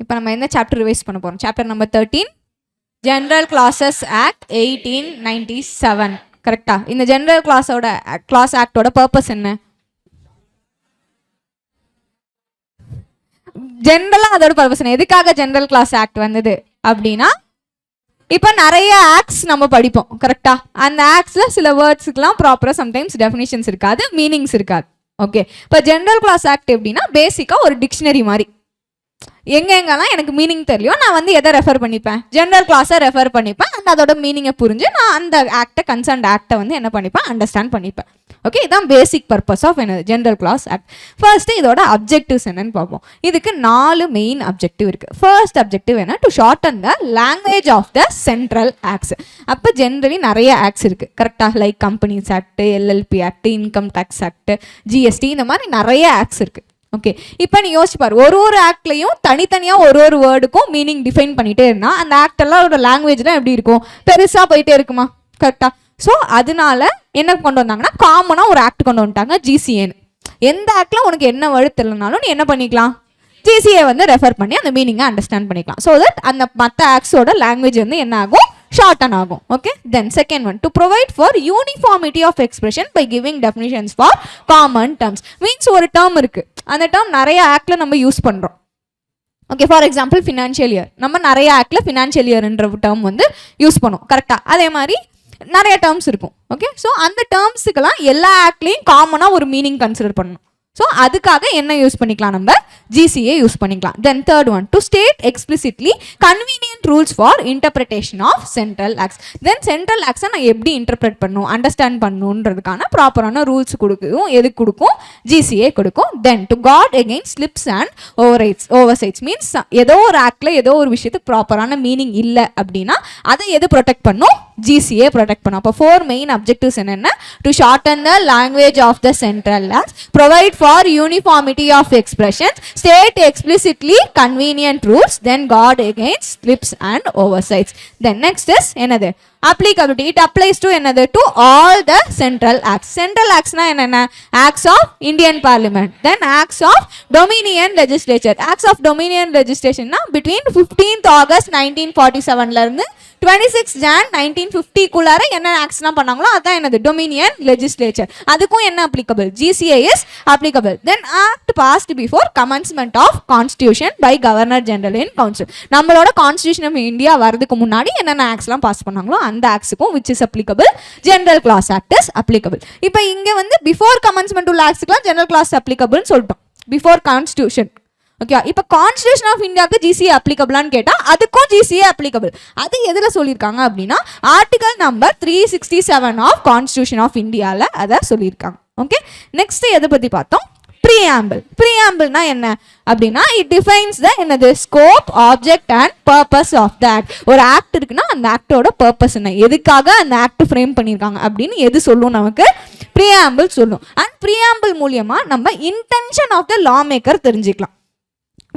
இப்போ நம்ம என்ன சாப்டர் ரிவைஸ் பண்ண போகிறோம்? Chapter number 13 general classes act 1897. கரெக்டா? இந்த ஜென்ரல் கிளாஸ் ஆக்டோட பர்பஸ் என்ன? ஜென்ரலா அதோட பர்பஸ் என்ன? எதுக்காக ஜென்ரல் கிளாஸ் ஆக்ட் வந்தது அப்படின்னா, இப்போ நிறைய ஆக்ட்ஸ் நம்ம படிப்போம். கரெக்டா? அந்த ஆக்ட்ஸ்ல சில வேர்ட்ஸுக்குலாம் ப்ராப்பரா சம்டைம்ஸ் டெஃபினிஷன்ஸ் இருக்காது, மீனிங்ஸ் இருக்காது. ஓகே, இப்போ ஜென்ரல் கிளாஸ் ஆக்ட் எப்படின்னா பேசிக்கா ஒரு டிக்ஷனரி மாதிரி. எங்கெங்கெல்லாம் எனக்கு மீனிங் தெரியலையோ நான் வந்து எதை ரெஃபர் பண்ணிப்பேன்? ஜென்ரல் கிளாஸை ரெஃபர் பண்ணிப்பேன். அந்த அதோட மீனிங்கை புரிஞ்சு நான் அந்த ஆக்டை கன்சர்ன்ட் ஆக்டை வந்து என்ன பண்ணிப்பேன்? அண்டர்ஸ்டாண்ட் பண்ணிப்பேன். ஓகே, இதுதான் பேசிக் பர்பஸ் ஆஃப் என்னது ஜென்ரல் கிளாஸ் ஆக்ட். ஃபர்ஸ்ட் இதோட அப்ஜெக்டிவ்ஸ் என்னன்னு பார்ப்போம். இதுக்கு 4 மெயின் அப்ஜெக்டிவ் இருக்கு. ஃபர்ஸ்ட் அப்ஜெக்டிவ் என்ன? To shorten the language of the central acts. அப்போ ஜென்ரலி நிறைய ஆக்ட்ஸ் இருக்கு. கரெக்டா? Like companies act, LLP act, income tax act, GST, இந்த மாதிரி நிறைய ஆக்ட்ஸ் இருக்கு. ஓகே, இப்போ நீ யோசிச்சு பாரு, ஒரு ஆக்ட்லையும் தனித்தனியாக ஒரு வேர்டுக்கும் மீனிங் டிஃபைன் பண்ணிட்டே இருந்தா அந்த ஆக்ட் எல்லாம் ஒரு லாங்குவேஜ்லாம் எப்படி இருக்கும்? பெருசா போயிட்டே இருக்குமா? கரெக்டா? ஸோ அதனால என்ன கொண்டு வந்தாங்கன்னா காமனாக ஒரு ஆக்ட் கொண்டு வந்துட்டாங்க, ஜிசிஏன்னு. எந்த ஆக்ட்ல உனக்கு என்ன வேர்டு தெரியலனாலும் நீ என்ன பண்ணிக்கலாம்? ஜிசிஏ வந்து ரெஃபர் பண்ணி அந்த மீனிங்கை அண்டர்ஸ்டாண்ட் பண்ணிக்கலாம். ஸோ தட் அந்த மற்ற ஆக்ட்ஸோட லாங்குவேஜ் வந்து என்ன ஆகும்? ஷார்டன் ஆகும். Okay, then second one, to provide for uniformity of expression by giving definitions for common terms. Means ஒரு டேர்ம் இருக்கு, அந்த டேர்ம் நிறைய ஆக்ட்ல நம்ம யூஸ் பண்றோம். Okay, for example financial year, நம்ம நிறைய ஆக்ட்ல ஃபினான்ஷியல் இயர்ன்ற டேர்ம் வந்து யூஸ் பண்ணுவோம். கரெக்டா? அதே மாதிரி நிறைய டேர்ம்ஸ் இருக்கும். ஓகே, ஸோ அந்த டேர்ம்ஸுக்கெல்லாம் எல்லா ஆக்ட்லையும் காமனாக ஒரு மீனிங் கன்சிடர் பண்ணணும். ஸோ அதுக்காக என்ன யூஸ் பண்ணிக்கலாம்? நம்ம ஜிசிஏ யூஸ் பண்ணிக்கலாம். Then third one, to state explicitly convenient rules for interpretation of central acts. Then central ஆக்ட்ஸை நான் எப்படி இன்டர்பிரேட் பண்ணணும், அண்டர்ஸ்டாண்ட் பண்ணணுன்றதுக்கான ப்ராப்பரான ரூல்ஸ் கொடுக்கும். எதுக்கு கொடுக்கும்? ஜிசிஏ கொடுக்கும். Then to guard against slips and oversights. Means ஏதோ ஒரு ஆக்ட்ல ஏதோ ஒரு விஷயத்துக்கு ப்ராப்பரான மீனிங் இல்லை அப்படின்னா அதை எது ப்ரொடெக்ட் பண்ணும்? ஜிசிஏ ப்ரொடெக்ட் பண்ணும். அப்போ 4 மெயின் அப்ஜெக்டிவ்ஸ் என்னென்ன? To shorten the language of the central acts, provide for uniformity of expressions, state explicitly convenient rules, then guard against slips and oversights. Then next is என்னது? applicability. It applies to என்னது? to all the central acts. Central acts na என்னென்ன? acts of Indian Parliament, then acts of Dominion Legislature. Acts of Dominion Legislation na between 15th August 1947 ல இருந்து 26 Jan 1950 குள்ளார என்ன ஆக்ட்ஸ்லாம் பண்ணாங்களோ அதான் என்னது? Dominion Legislature. அதுக்கும் என்ன applicable? GCA is applicable. Then act passed before commencement of constitution by Governor General in Council. நம்மளோட Constitution of India வரதுக்கு முன்னாடி என்னென்ன ஆக்ட்ஸ்லாம் பாஸ் பண்ணாங்களோ அந்த ஆக்ட்ஸுக்கும் which is applicable, General Clause Act is applicable. இப்போ இங்க வந்து before commencement உள்ள ஆக்ட்ஸ்க்குலாம் General Clause applicable சொல்லிட்டோம். before Constitution. ஓகே, இப்போ கான்ஸ்டியூஷன் ஆஃப் இந்தியாவுக்கு ஜிசிஏ அப்ளிகபிளான்னு கேட்டால் அதுக்கும் ஜிசிஏ அப்ளிகபிள். அது எதில் சொல்லியிருக்காங்க அப்படின்னா article number 367 of constitution of இந்தியாவில் அதை சொல்லியிருக்காங்க. ஓகே, நெக்ஸ்ட் எதை பற்றி பார்த்தோம்? ப்ரீஆம்பிள். ப்ரீஆம்பிள்னா என்ன அப்படின்னா இட் டிஃபைன்ஸ் த என்னது? Scope, object and purpose of the act. ஒரு ஆக்ட் இருக்குன்னா அந்த ஆக்டோட பர்பஸ் என்ன, எதுக்காக அந்த ஆக்ட் ஃப்ரேம் பண்ணியிருக்காங்க அப்படின்னு எது சொல்லும்? நமக்கு ப்ரீஆம்பிள் சொல்லும். அண்ட் ப்ரீஆம்பிள் மூலியமா நம்ம intention of the law maker தெரிஞ்சுக்கலாம்.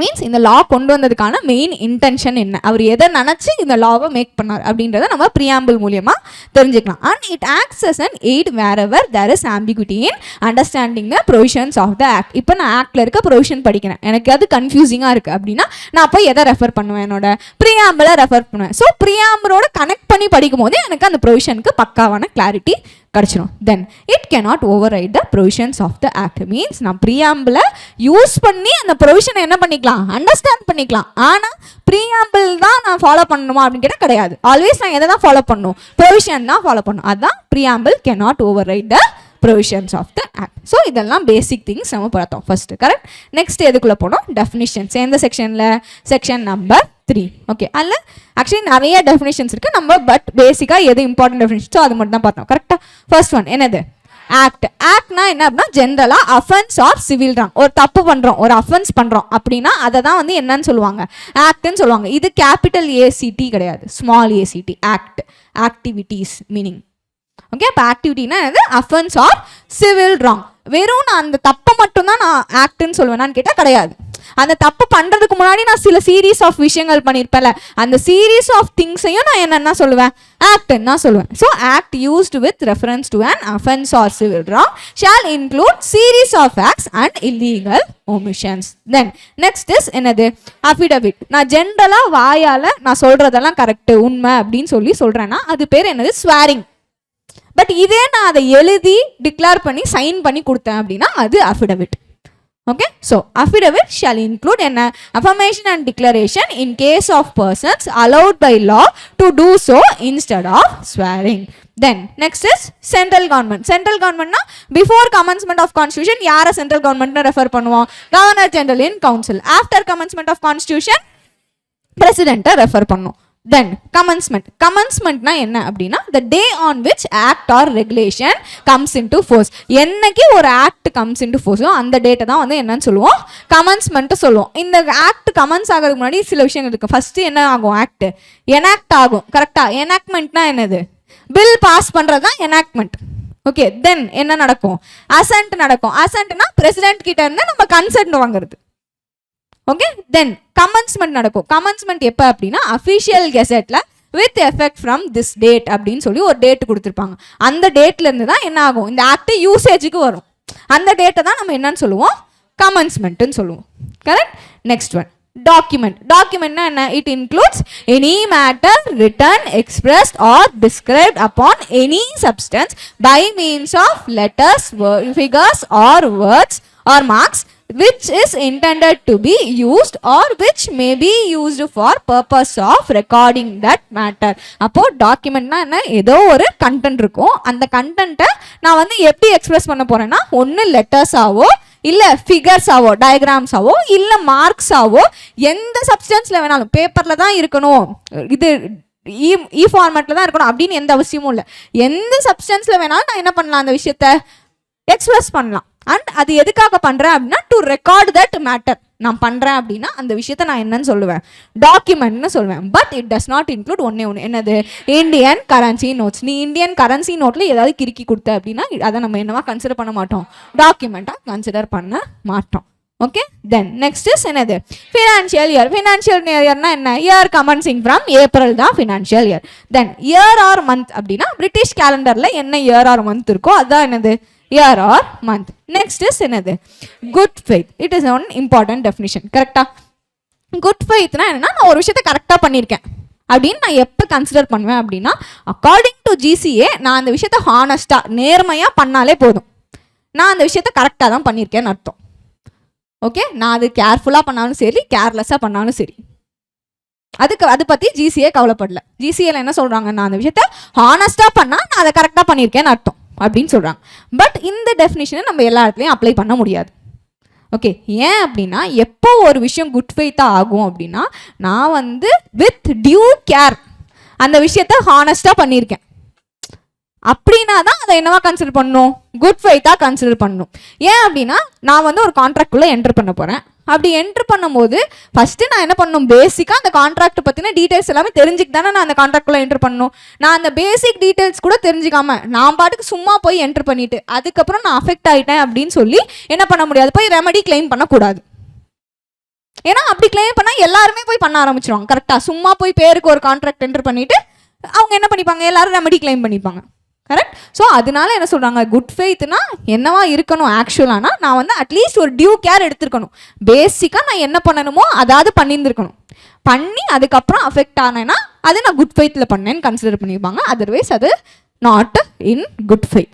மீன்ஸ் இந்த லா கொண்டு வந்ததுக்கான மெயின் இன்டென்ஷன் என்ன, அவர் எதை நினச்சி இந்த லாவை மேக் பண்ணார் அப்படின்றத நம்ம ப்ரீஆம்பிள் மூலியமா தெரிஞ்சுக்கலாம். And it acts as an aid wherever there is ambiguity in understanding the provisions of the act. இப்போ நான் ஆக்டில் இருக்க ப்ரொவிஷன் படிக்கிறேன், எனக்கு அது கன்ஃபியூசிங்காக இருக்குது அப்படின்னா நான் போய் எதை ரெஃபர் பண்ணுவேன்? என்னோட ப்ரீஆம்பிளை ரெஃபர் பண்ணுவேன். ஸோ ப்ரீஆம்பிளோட கனெக்ட் பண்ணி படிக்கும் போது எனக்கு அந்த ப்ரொவிஷனுக்கு பக்காவான கிளாரிட்டி கிடச்சிடும். Then it cannot override the provisions of the act. Means நான் ப்ரீஆம்பிளை யூஸ் பண்ணி அந்த ப்ரொவிஷனை என்ன பண்ணிக்கலாம்? அண்டர்ஸ்டாண்ட் பண்ணிக்கலாம். ஆனால் ப்ரீஆம்பிள் தான் நான் ஃபாலோ பண்ணணுமா அப்படின்னு கேட்டால் கிடையாது. ஆல்வேஸ் நான் எதை தான் ஃபாலோ பண்ணணும்? ப்ரொவிஷன் தான் ஃபாலோ பண்ணணும். அதுதான் preamble cannot override the provisions of the act. So இதெல்லாம் பேசிக் திங்ஸ் நம்ம பார்த்தோம் ஃபர்ஸ்ட். கரெக்ட். நெக்ஸ்ட் எதுக்குள்ளே போனோம்? டெஃபினிஷன்ஸ். எந்த செக்ஷனில்? Section number 3. ஓகே, அதில் ஆக்சுவலி நிறைய டெஃபினிஷன்ஸ் இருக்குது. நம்ம பட் பேசிக்காக எது இம்பார்ட்டன்ட் டெஃபினிஷன்ஸோ அது மட்டும் தான் பார்த்தோம். கரெக்டாக. ஃபர்ஸ்ட் ஒன் என்னது? ஆக்ட். ஆக்ட்னா என்ன அப்படின்னா ஜென்ரலாக அஃபென்ஸ் ஆர் சிவில் ராங். ஒரு தப்பு பண்ணுறோம், ஒரு அஃபென்ஸ் பண்ணுறோம் அப்படின்னா அதை தான் வந்து என்னன்னு சொல்லுவாங்க? ஆக்ட்னு சொல்லுவாங்க. இது கேபிட்டல் ஏசிடி கிடையாது, small ACT. Act, activities meaning. Okay, அப்போ ஆக்டிவிட்டினா என்னது? Offence or civil wrong. வெறும் நான் அந்த தப்பை மட்டும்தான் நான் ஆக்ட்னு சொல்லுவேனான்னு கேட்டால் கிடையாது. அந்த தப்பு பண்றதுக்கு முன்னாடி நான் சில சீரீஸ் ஆஃப் விஷயங்கள் பண்ணியிருப்பேன்ல, அந்த சீரீஸ் ஆஃப் திங்ஸையும் நான் என்னன்னா சொல்லுவேன், ஆக்ட்னா சொல்லுவேன். So act used with reference to an offense or civil wrong shall include series of acts and illegal omissions. Then next is என்னது, அஃபிடவிட். நான் ஜென்ரலா வாயால நான் சொல்றதெல்லாம் கரெக்ட் உண்மை அப்படின்னு சொல்லி சொல்றேன்னா அது பேர் என்னது, ஸ்வேரிங். பட் இதே நான் அதை எழுதி டிக்ளேர் பண்ணி சைன் பண்ணி கொடுத்தேன் அப்படின்னா அது affidavit. Okay, so affidavit shall include an affirmation and declaration in case of persons allowed by law to do so instead of swearing. Then next is central government. Central government na before commencement of constitution யார central government னு refer பண்ணுவோம், governor general in council. After commencement of constitution president refer பண்ணுவோம். Then commencement na என்ன அப்படின்னா the day on which act or regulation comes into force. என்னைக்கு ஒரு act comes into force அந்த டேட்டை தான் வந்து என்னன்னு சொல்லுவோம், commencement சொல்லுவோம். இந்த ஆக்ட் கமென்ஸ் ஆகிறதுக்கு முன்னாடி சில விஷயங்கள் இருக்கு. ஃபர்ஸ்ட் என்ன ஆகும், ஆக்ட் எனாக்ட் ஆகும். கரெக்டா, எனாக்ட்மெண்ட்னா என்னது, பில் பாஸ் பண்றது தான் எனாக்ட்மெண்ட். ஓகே, தென் என்ன நடக்கும், அசென்ட் நடக்கும். அசென்ட்னா பிரசிடென்ட் கிட்ட இருந்து நம்ம கன்சென்ட் வாங்குறது. ஓகே, தென் கமென்ஸ்மெண்ட் நடக்கும். கமென்ஸ்மெண்ட் எப்போ அப்படின்னா அஃபிஷியல் கெசெட்ல with effect from this date அப்படின்னு சொல்லி ஒரு டேட் கொடுத்துருப்பாங்க. அந்த டேட்ல இருந்து தான் என்ன ஆகும், இந்த ஆக்ட் யூசேஜுக்கு வரும். அந்த டேட்டை தான் நம்ம என்னன்னு சொல்லுவோம், கமென்ஸ்மெண்ட்னு சொல்லுவோம். கரெக்ட். Next one document. டாக்குமெண்ட்னா என்ன, it includes any matter written, expressed or described upon any substance by means of letters, figures or words or marks which is intended to be used or which may be used for purpose of recording that matter. அப்போ டாக்குமெண்ட்னா என்ன, ஏதோ ஒரு content இருக்கும். அந்த கண்டென்ட்டை நான் வந்து எப்படி எக்ஸ்பிரஸ் பண்ண போறேன்னா, ஒன்று லெட்டர்ஸாவோ இல்லை ஃபிகர்ஸாவோ டயக்ராம்ஸாவோ இல்லை மார்க்ஸாவோ எந்த சப்ஸ்டன்ஸில் வேணாலும், பேப்பரில் தான் இருக்கணும், இது இ ஃபார்மேட்டில் தான் இருக்கணும் அப்படின்னு எந்த அவசியமும் இல்லை. எந்த சப்ஸ்டன்ஸில் வேணாலும் நான் என்ன பண்ணலாம், அந்த விஷயத்த எக்ஸ்பிரஸ் பண்ணலாம். அண்ட் அது எதுக்காக பண்ணுறேன் அப்படின்னா டு ரெக்கார்ட் தட் மேட்டர். நான் பண்ணுறேன் அப்படின்னா அந்த விஷயத்த நான் என்னன்னு சொல்லுவேன், டாக்குமெண்ட்னு சொல்லுவேன். But it does not include ஒன்னே ஒன்று, என்னது, இந்தியன் கரன்சி நோட்ஸ். நீ இந்தியன் கரன்சி நோட்டில் ஏதாவது கிறுக்கி கொடுத்த அப்படின்னா அதை நம்ம என்னவா கன்சிடர் பண்ண மாட்டோம், டாக்குமெண்ட்டாக கன்சிடர் பண்ண மாட்டோம். ஓகே, தென் நெக்ஸ்ட் இஸ் என்னது, ஃபினான்ஷியல் இயர். ஃபினான்ஷியல் இயர்னா என்ன, இயர் கமென்சிங் ஃப்ரம் ஏப்ரல் தான் ஃபினான்ஷியல் இயர். தென் இயர் ஆர் மந்த் அப்படின்னா பிரிட்டிஷ் கேலண்டரில் என்ன இயர் ஆர் மந்த் இருக்கோ அதுதான் என்னது, year or month. Next is என்னது, good faith. It is one important definition. கரெக்டா, good faithனா என்னன்னா நான் ஒரு விஷயத்தை கரெக்டாக பண்ணியிருக்கேன் அப்படின்னு நான் எப்போ கன்சிடர் பண்ணுவேன் அப்படின்னா, அக்கார்டிங் டு ஜிசிஏ நான் அந்த விஷயத்தை ஹானஸ்டாக நேர்மையாக பண்ணாலே போதும், நான் அந்த விஷயத்தை கரெக்டாக தான் பண்ணியிருக்கேன்னு அர்த்தம். ஓகே, நான் அது கேர்ஃபுல்லாக பண்ணாலும் சரி கேர்லெஸ்ஸாக பண்ணாலும் சரி அதை பற்றி ஜிசிஏ கவலைப்படல. ஜிசிஏல என்ன சொல்கிறாங்க, நான் அந்த விஷயத்தை ஹானஸ்டாக பண்ணால் நான் அதை கரெக்டாக பண்ணியிருக்கேன்னு அர்த்தம் அப்படின்னு சொல்கிறாங்க. பட் இந்த டெஃபினிஷனை நம்ம எல்லா இடத்துலையும் அப்ளை பண்ண முடியாது. ஓகே, ஏன் அப்படின்னா எப்போ ஒரு விஷயம் குட் ஃபெய்த்தாக ஆகும் அப்படின்னா, நான் வந்து வித் டியூ கேர் அந்த விஷயத்த ஹானஸ்டாக பண்ணியிருக்கேன் அப்படின்னா தான் அதை என்னவா கன்சிடர் பண்ணணும், குட் ஃபெய்த்தாக கன்சிடர் பண்ணணும். ஏன் அப்படின்னா நான் வந்து ஒரு கான்ட்ராக்டுள்ளே என்டர் பண்ண போகிறேன். அப்படி என்ட்ரு பண்ணும்போது ஃபஸ்ட்டு நான் என்ன பண்ணணும், பேசிக்காக அந்த கான்ட்ராக்ட் பற்றின டீட்டெயில்ஸ் எல்லாமே தெரிஞ்சுக்கு தானே நான் அந்த கான்ட்ராக்டுள்ளே என்ட்ரு பண்ணணும். நான் அந்த பேசிக் டீட்டெயில்ஸ் கூட தெரிஞ்சுக்காம நான் பாட்டுக்கு சும்மா போய் என்ட்ரு பண்ணிவிட்டு அதுக்கப்புறம் நான் அஃபெக்ட் ஆகிட்டேன் அப்படின்னு சொல்லி என்ன பண்ண முடியாது, போய் ரெமடி கிளைம் பண்ணக்கூடாது. ஏன்னா அப்படி கிளைம் பண்ணால் எல்லாருமே போய் பண்ண ஆரம்பிச்சிருவாங்க. கரெக்டாக, சும்மா போய் பேருக்கு ஒரு கான்ட்ராக்ட் என்ட்ரு பண்ணிவிட்டு அவங்க என்ன பண்ணிப்பாங்க, எல்லாரும் ரெமடி கிளைம் பண்ணிப்பாங்க. கரெக்ட். ஸோ அதனால என்ன சொல்கிறாங்க, குட் ஃபெய்த்னா என்னவா இருக்கணும் ஆக்சுவலானா, நான் வந்து அட்லீஸ்ட் ஒரு டியூ கேர் எடுத்துருக்கணும். பேசிக்காக நான் என்ன பண்ணணுமோ அதாவது பண்ணியிருந்துருக்கணும். பண்ணி அதுக்கப்புறம் அஃபெக்ட் ஆனேன்னா அது நான் குட் ஃபெய்த்தில் பண்ணேன்னு கன்சிடர் பண்ணியிருப்பாங்க. அதர்வைஸ் அது not in good faith.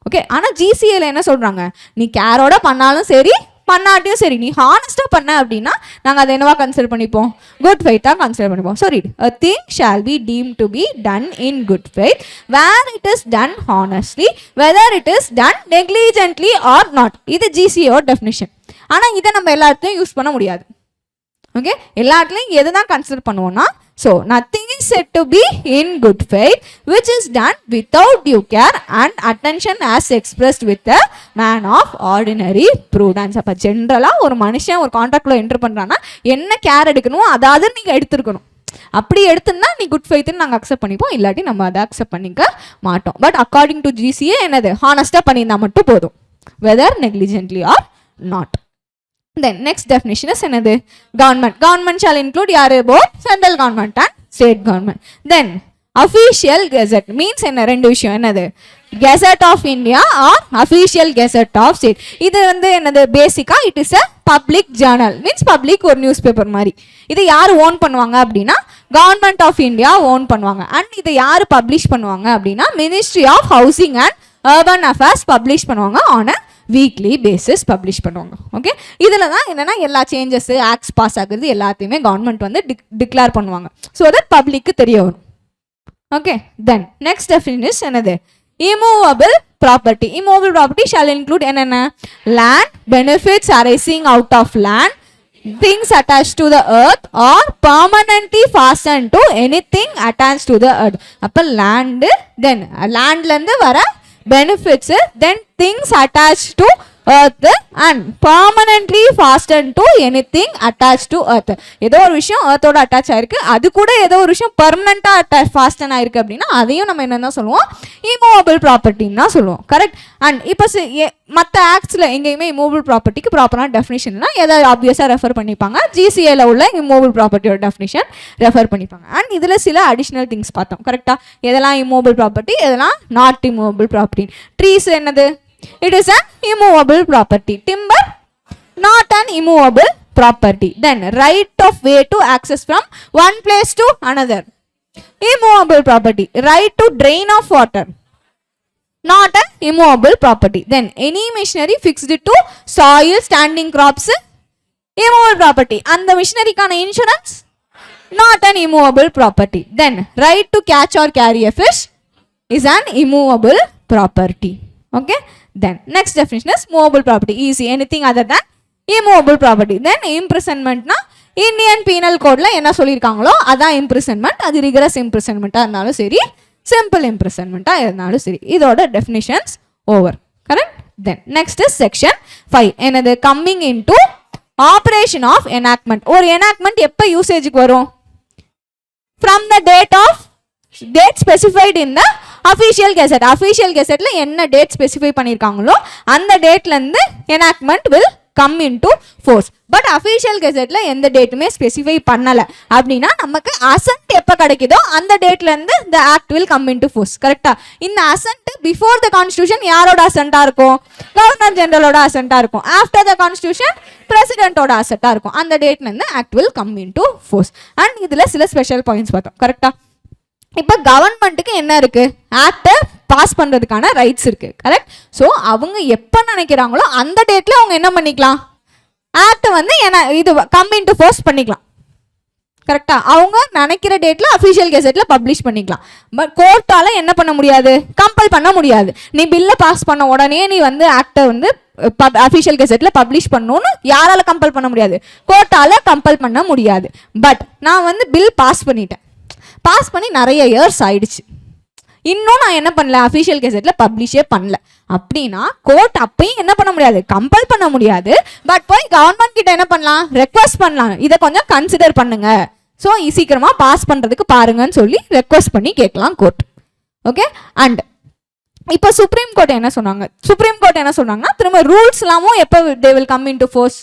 Okay, ஆனால் ஜிசிஏல என்ன சொல்கிறாங்க, நீ கேரோட பண்ணாலும் சரி பண்ணாட்டியும் சரி நீ ஹானஸ்டாக பண்ண அப்படின்னா நாங்கள் அதை என்னவா கன்சிடர் பண்ணிப்போம், குட் ஃபெய்த்தாக கன்சிடர் பண்ணிப்போம். So read, a thing shall be deemed to be done in good faith where it is done honestly whether it is done negligently or not. இது GCO டெஃபினிஷன். ஆனால் இதை நம்ம எல்லா இடத்துலையும் யூஸ் பண்ண முடியாது. ஓகே, எல்லா இடத்துலையும் எது தான் கன்சிடர் பண்ணுவோம்னா, so nothing is said to be in good faith which is done without due care and attention as expressed with a man of ordinary prudence. அப்போ ஜென்ரலாக ஒரு மனுஷன் ஒரு கான்ட்ராக்டில் என்டர் பண்ணுறான்னா என்ன கேர் எடுக்கணுமோ அதாவது நீங்கள் எடுத்துருக்கணும். அப்படி எடுத்துன்னா நீ குட் ஃபெய்த்னு நாங்கள் அக்செப்ட் பண்ணிப்போம், இல்லாட்டி நம்ம அதை அக்செப்ட் பண்ணிக்க மாட்டோம். பட் அக்கார்டிங் டு ஜிசிஏ என்னது, ஹானஸ்டாக பண்ணியிருந்தால் மட்டும் போதும், whether negligently or not. Then next definition is another government. Government shall include யாரு both central government and state government. Then official gazette means என்ன ரெண்டு விஷயம் என்னது gazette of India or official gazette of state. இது வந்து என்னது பேசிக்கா it is a public journal means public ஒரு newspaper மாதிரி. இது யார் ஓன் பண்ணுவாங்க அப்படின்னா கவர்மெண்ட் ஆஃப் இந்தியா ஓன் பண்ணுவாங்க. அண்ட் இதை யார் பப்ளிஷ் பண்ணுவாங்க அப்படின்னா ministry of housing and urban affairs publish பண்ணுவாங்க on a weekly basis publish பண்ணுவாங்க. ஓகே, இதில் தான் என்னென்னா எல்லா சேஞ்சஸ் ஆக்ட்ஸ் பாஸ் ஆகுறது எல்லாத்தையுமே கவர்மெண்ட் வந்து டிக்ளேர் பண்ணுவாங்க. ஸோ தட் பப்ளிக்கு தெரிய வரும். ஓகே, தென் நெக்ஸ்ட் டெஃபினிஷன் என்னது immovable property. Immovable property shall include என்னென்ன land, benefits arising out of land, things attached to the earth or permanently fastened to anything attached to the earth. அப்போ land, then landலேருந்து வர benefits, then things attached to earth and permanently fastened to anything attached to earth. ஏதோ ஒரு விஷயம் earthோட attach ஆயிருக்கு, அது கூட ஏதோ ஒரு விஷயம் பெர்மனண்டா ஃபாஸ்டன் ஆயிருக்கு அப்படின்னா அதையும் நம்ம என்னன்னா சொல்லுவோம் இமூவபிள் ப்ராப்பர்ட்டின்னு தான் சொல்லுவோம். கரெக்ட். அண்ட் இப்போ மற்ற ஆக்ட்ஸில் எங்கேயுமே இமூவபிள் ப்ராப்பர்ட்டிக்கு ப்ராப்பரான டெஃபினிஷன்னா எதாவது ஆப்வியஸாக ரெஃபர் பண்ணிப்பாங்க. ஜிசிஏல உள்ள இமூவபிள் ப்ராப்பர்ட்டியோட டெஃபினிஷன் ரெஃபர் பண்ணிப்பாங்க. அண்ட் இதில் சில அடிஷ்னல் திங்ஸ் பார்த்தோம். கரெக்டாக எதெல்லாம் இமூவபிள் ப்ராப்பர்ட்டி எதெல்லாம் நாட் இமூவபிள் ப்ராப்பர்ட்டி. ட்ரீஸ் என்னது it is an immovable property. Timber not an immovable property. Then right of way to access from one place to another, immovable property. Right to drain of water, not an immovable property. Then any machinery fixed to soil, standing crops, immovable property. And the machinery kana insurance, not an immovable property. Then right to catch or carry a fish is an immovable property. Okay, then next definition is movable property. Easy, anything other than immovable property. Then imprisonment na Indian penal code la enna sollirukangalo adha imprisonment. Adu rigorous imprisonment ah irundhalum seri, simple imprisonment ah irundhalum seri. Idoda definitions over. Correct. Then next is section 5. Enadhu coming into operation of enactment. Or enactment eppa usage ku varum from the date specified in the official gazette. Official கெசட்ல என்ன date specify பண்ணியிருக்காங்களோ அந்த டேட்லேருந்து enactment will come into force. But official கெசட்ல எந்த டேட்டுமே specify பண்ணலை அப்படின்னா நமக்கு அசன்ட் எப்போ கிடைக்குதோ அந்த டேட்லேருந்து the act will come into force. கரெக்டாக. இந்த அசன்ட் பிஃபோர் த கான்ஸ்டியூஷன் யாரோட அசன்ட்டாக இருக்கும்? கவர்னர் ஜெனரலோட அசன்ட்டாக இருக்கும். ஆஃப்டர் த கான்ஸ்டியூஷன் பிரசிடென்ட்டோட அசட்டாக இருக்கும். அந்த டேட்லேருந்து act will come into force. And இதில் சில ஸ்பெஷல் பாயிண்ட்ஸ் பார்த்தோம். கரெக்டாக. இப்போ கவர்மெண்ட்டுக்கு என்ன இருக்கு? ஆக்டை பாஸ் பண்ணுறதுக்கான ரைட்ஸ் இருக்கு. கரெக்ட். ஸோ அவங்க எப்போ நினைக்கிறாங்களோ அந்த டேட்டில் அவங்க என்ன பண்ணிக்கலாம்? ஆக்டை வந்து இது கம் இன் டு ஃபோர்ஸ் பண்ணிக்கலாம். கரெக்டா. அவங்க நினைக்கிற டேட்ல அஃபிஷியல் கெசட்ல பப்ளிஷ் பண்ணிக்கலாம். பட் கோர்ட்டால என்ன பண்ண முடியாது? கம்பல் பண்ண முடியாது. நீ பில்லை பாஸ் பண்ண உடனே நீ வந்து ஆக்டை வந்து அஃபிஷியல் கெசட்ல பப்ளிஷ் பண்ணணும்னு யாரால கம்பல் பண்ண முடியாது? கோர்ட்டால கம்பல் பண்ண முடியாது. பட் நான் வந்து பில் பாஸ் பண்ணிட்டேன், பாஸ் பண்ணி நிறைய இயர்ஸ் ஆயிடுச்சு, இன்னும் நான் என்ன பண்ணல? அஃபிஷியல் கெசட்ல பப்ளிஷே பண்ணல அப்படின்னா கோர்ட் அப்பயும் என்ன பண்ண முடியாது? கம்பல் பண்ண முடியாது. பட் போய் கவர்மெண்ட் கிட்ட என்ன பண்ணலாம்? ரெக்வஸ்ட் பண்ணலாம், இதை கொஞ்சம் கன்சிடர் பண்ணுங்க, ஸோ சீக்கிரமா பாஸ் பண்றதுக்கு பாருங்கன்னு சொல்லி ரெக்வஸ்ட் பண்ணி கேட்கலாம் கோர்ட். ஓகே. அண்ட் இப்போ சுப்ரீம் கோர்ட் என்ன சொன்னாங்க? சுப்ரீம் கோர்ட் என்ன சொன்னாங்கன்னா திரும்ப ரூல்ஸ் எல்லாமும் எப்போ they will come into force?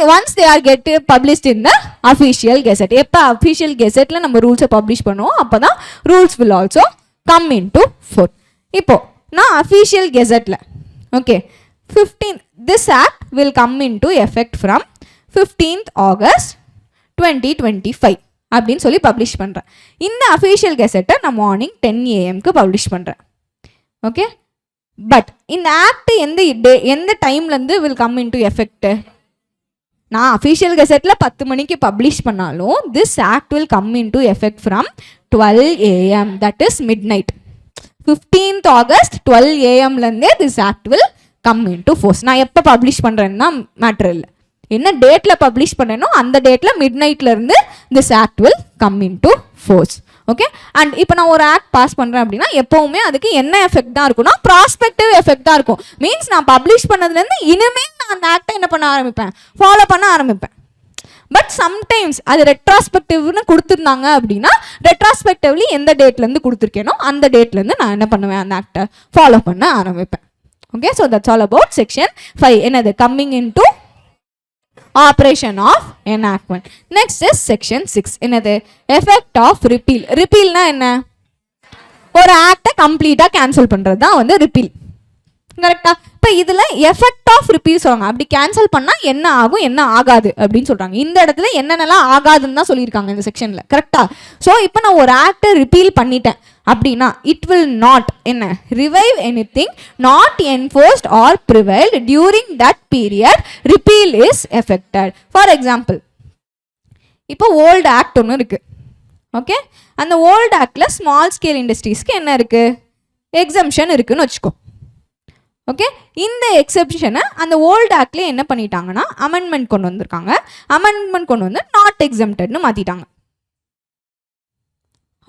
once they are get published in the official gazette. எப்போ அஃபிஷியல் கெசட்ல நம்ம ரூல்ஸை பப்ளிஷ் பண்ணுவோம் அப்போதான் rules will also come into force. இப்போ நான் official கெசட்ல okay 15 this act will come into effect from 15th August 2025 அப்படின்னு சொல்லி publish பண்ணுறேன். இந்த அஃபிஷியல் கெசட்டை நான் மார்னிங் 10 AM பப்ளிஷ் பண்ணுறேன். ஓகே. பட் இந்த ஆக்ட் எந்த டைம்லேருந்து will come into effect? நான் அஃபிஷியல் கெசட்டில் 10 மணிக்கு பப்ளிஷ் பண்ணாலும் this act will come into effect from 12 AM, that is midnight. 15th August 12 AMலேருந்தே this act will come into force. நான் எப்போ பப்ளிஷ் பண்ணுறேன்னு தான் மேட்ரு இல்லை, என்ன டேட்டில் பப்ளிஷ் பண்ணேனோ அந்த டேட்டில் மிட் நைட்லேருந்து this act will come into force. Okay. And இப்போ நான் ஒரு ஆக்ட் பாஸ் பண்ணுறேன் அப்படின்னா எப்போவுமே அதுக்கு என்ன எஃபெக்ட் தான் இருக்கும்னா ப்ராஸ்பெக்டிவ் எஃபெக்ட் தான் இருக்கும். மீன்ஸ் நான் பப்ளிஷ் பண்ணதுலேருந்து இனிமேல் நான் அந்த ஆக்டை என்ன பண்ண ஆரம்பிப்பேன்? ஃபாலோ பண்ண ஆரம்பிப்பேன். பட் சம்டைம்ஸ் அது ரெட்ராஸ்பெக்டிவ்னு கொடுத்துருந்தாங்க அப்படின்னா ரெட்ராஸ்பெக்டிவ்லி எந்த டேட்லேருந்து கொடுத்துருக்கேனோ அந்த டேட்லேருந்து நான் என்ன பண்ணுவேன்? அந்த ஆக்டை ஃபாலோ பண்ண ஆரம்பிப்பேன். Okay, so that's all about section 5. Another coming into operation of enactment. Next is section 6. Another effect of repeal. Repeal na enna? ஒரு ஆக்டை கம்ப்ளீட்டா கேன்சல் பண்றது தான் வந்து ரிப்பீல். கரெக்டா? இப்போ இதுல எஃபெக்ட் ஆஃப் ரிப்பீல் சொல்றாங்க. அப்படி கேன்சல் பண்ணா என்ன ஆகும் என்ன ஆகாது அப்படின்னு சொல்றாங்க. இந்த இடத்துல என்னென்னலாம் ஆகாதுன்னு தான் சொல்லியிருக்காங்க இந்த செக்ஷன்ல. கரெக்டா? ஸோ இப்போ நான் ஒரு ஆக்டை ரிப்பீல் பண்ணிட்டேன் அப்படின்னா இட் வில் நாட் என்ன revive anything not enforced or prevailed during that period repeal is effected. For example, இப்போ ஓல்டு ஆக்ட் ஒன்று இருக்கு. ஓகே, அந்த ஓல்டு ஆக்டில் ஸ்மால் ஸ்கேல் இண்டஸ்ட்ரீஸ்க்கு என்ன இருக்குது, எக்ஸம்ஷன் இருக்குன்னு வச்சுக்கோ. ஓகே, இந்த எக்ஸப்ஷனை அந்த ஓல்டு ஆக்ட்லேயே என்ன பண்ணிட்டாங்கன்னா அமெண்ட்மெண்ட் கொண்டு வந்திருக்காங்க. அமெண்ட்மெண்ட் கொண்டு வந்து நாட் எக்ஸம்டட்னு மாற்றிட்டாங்க.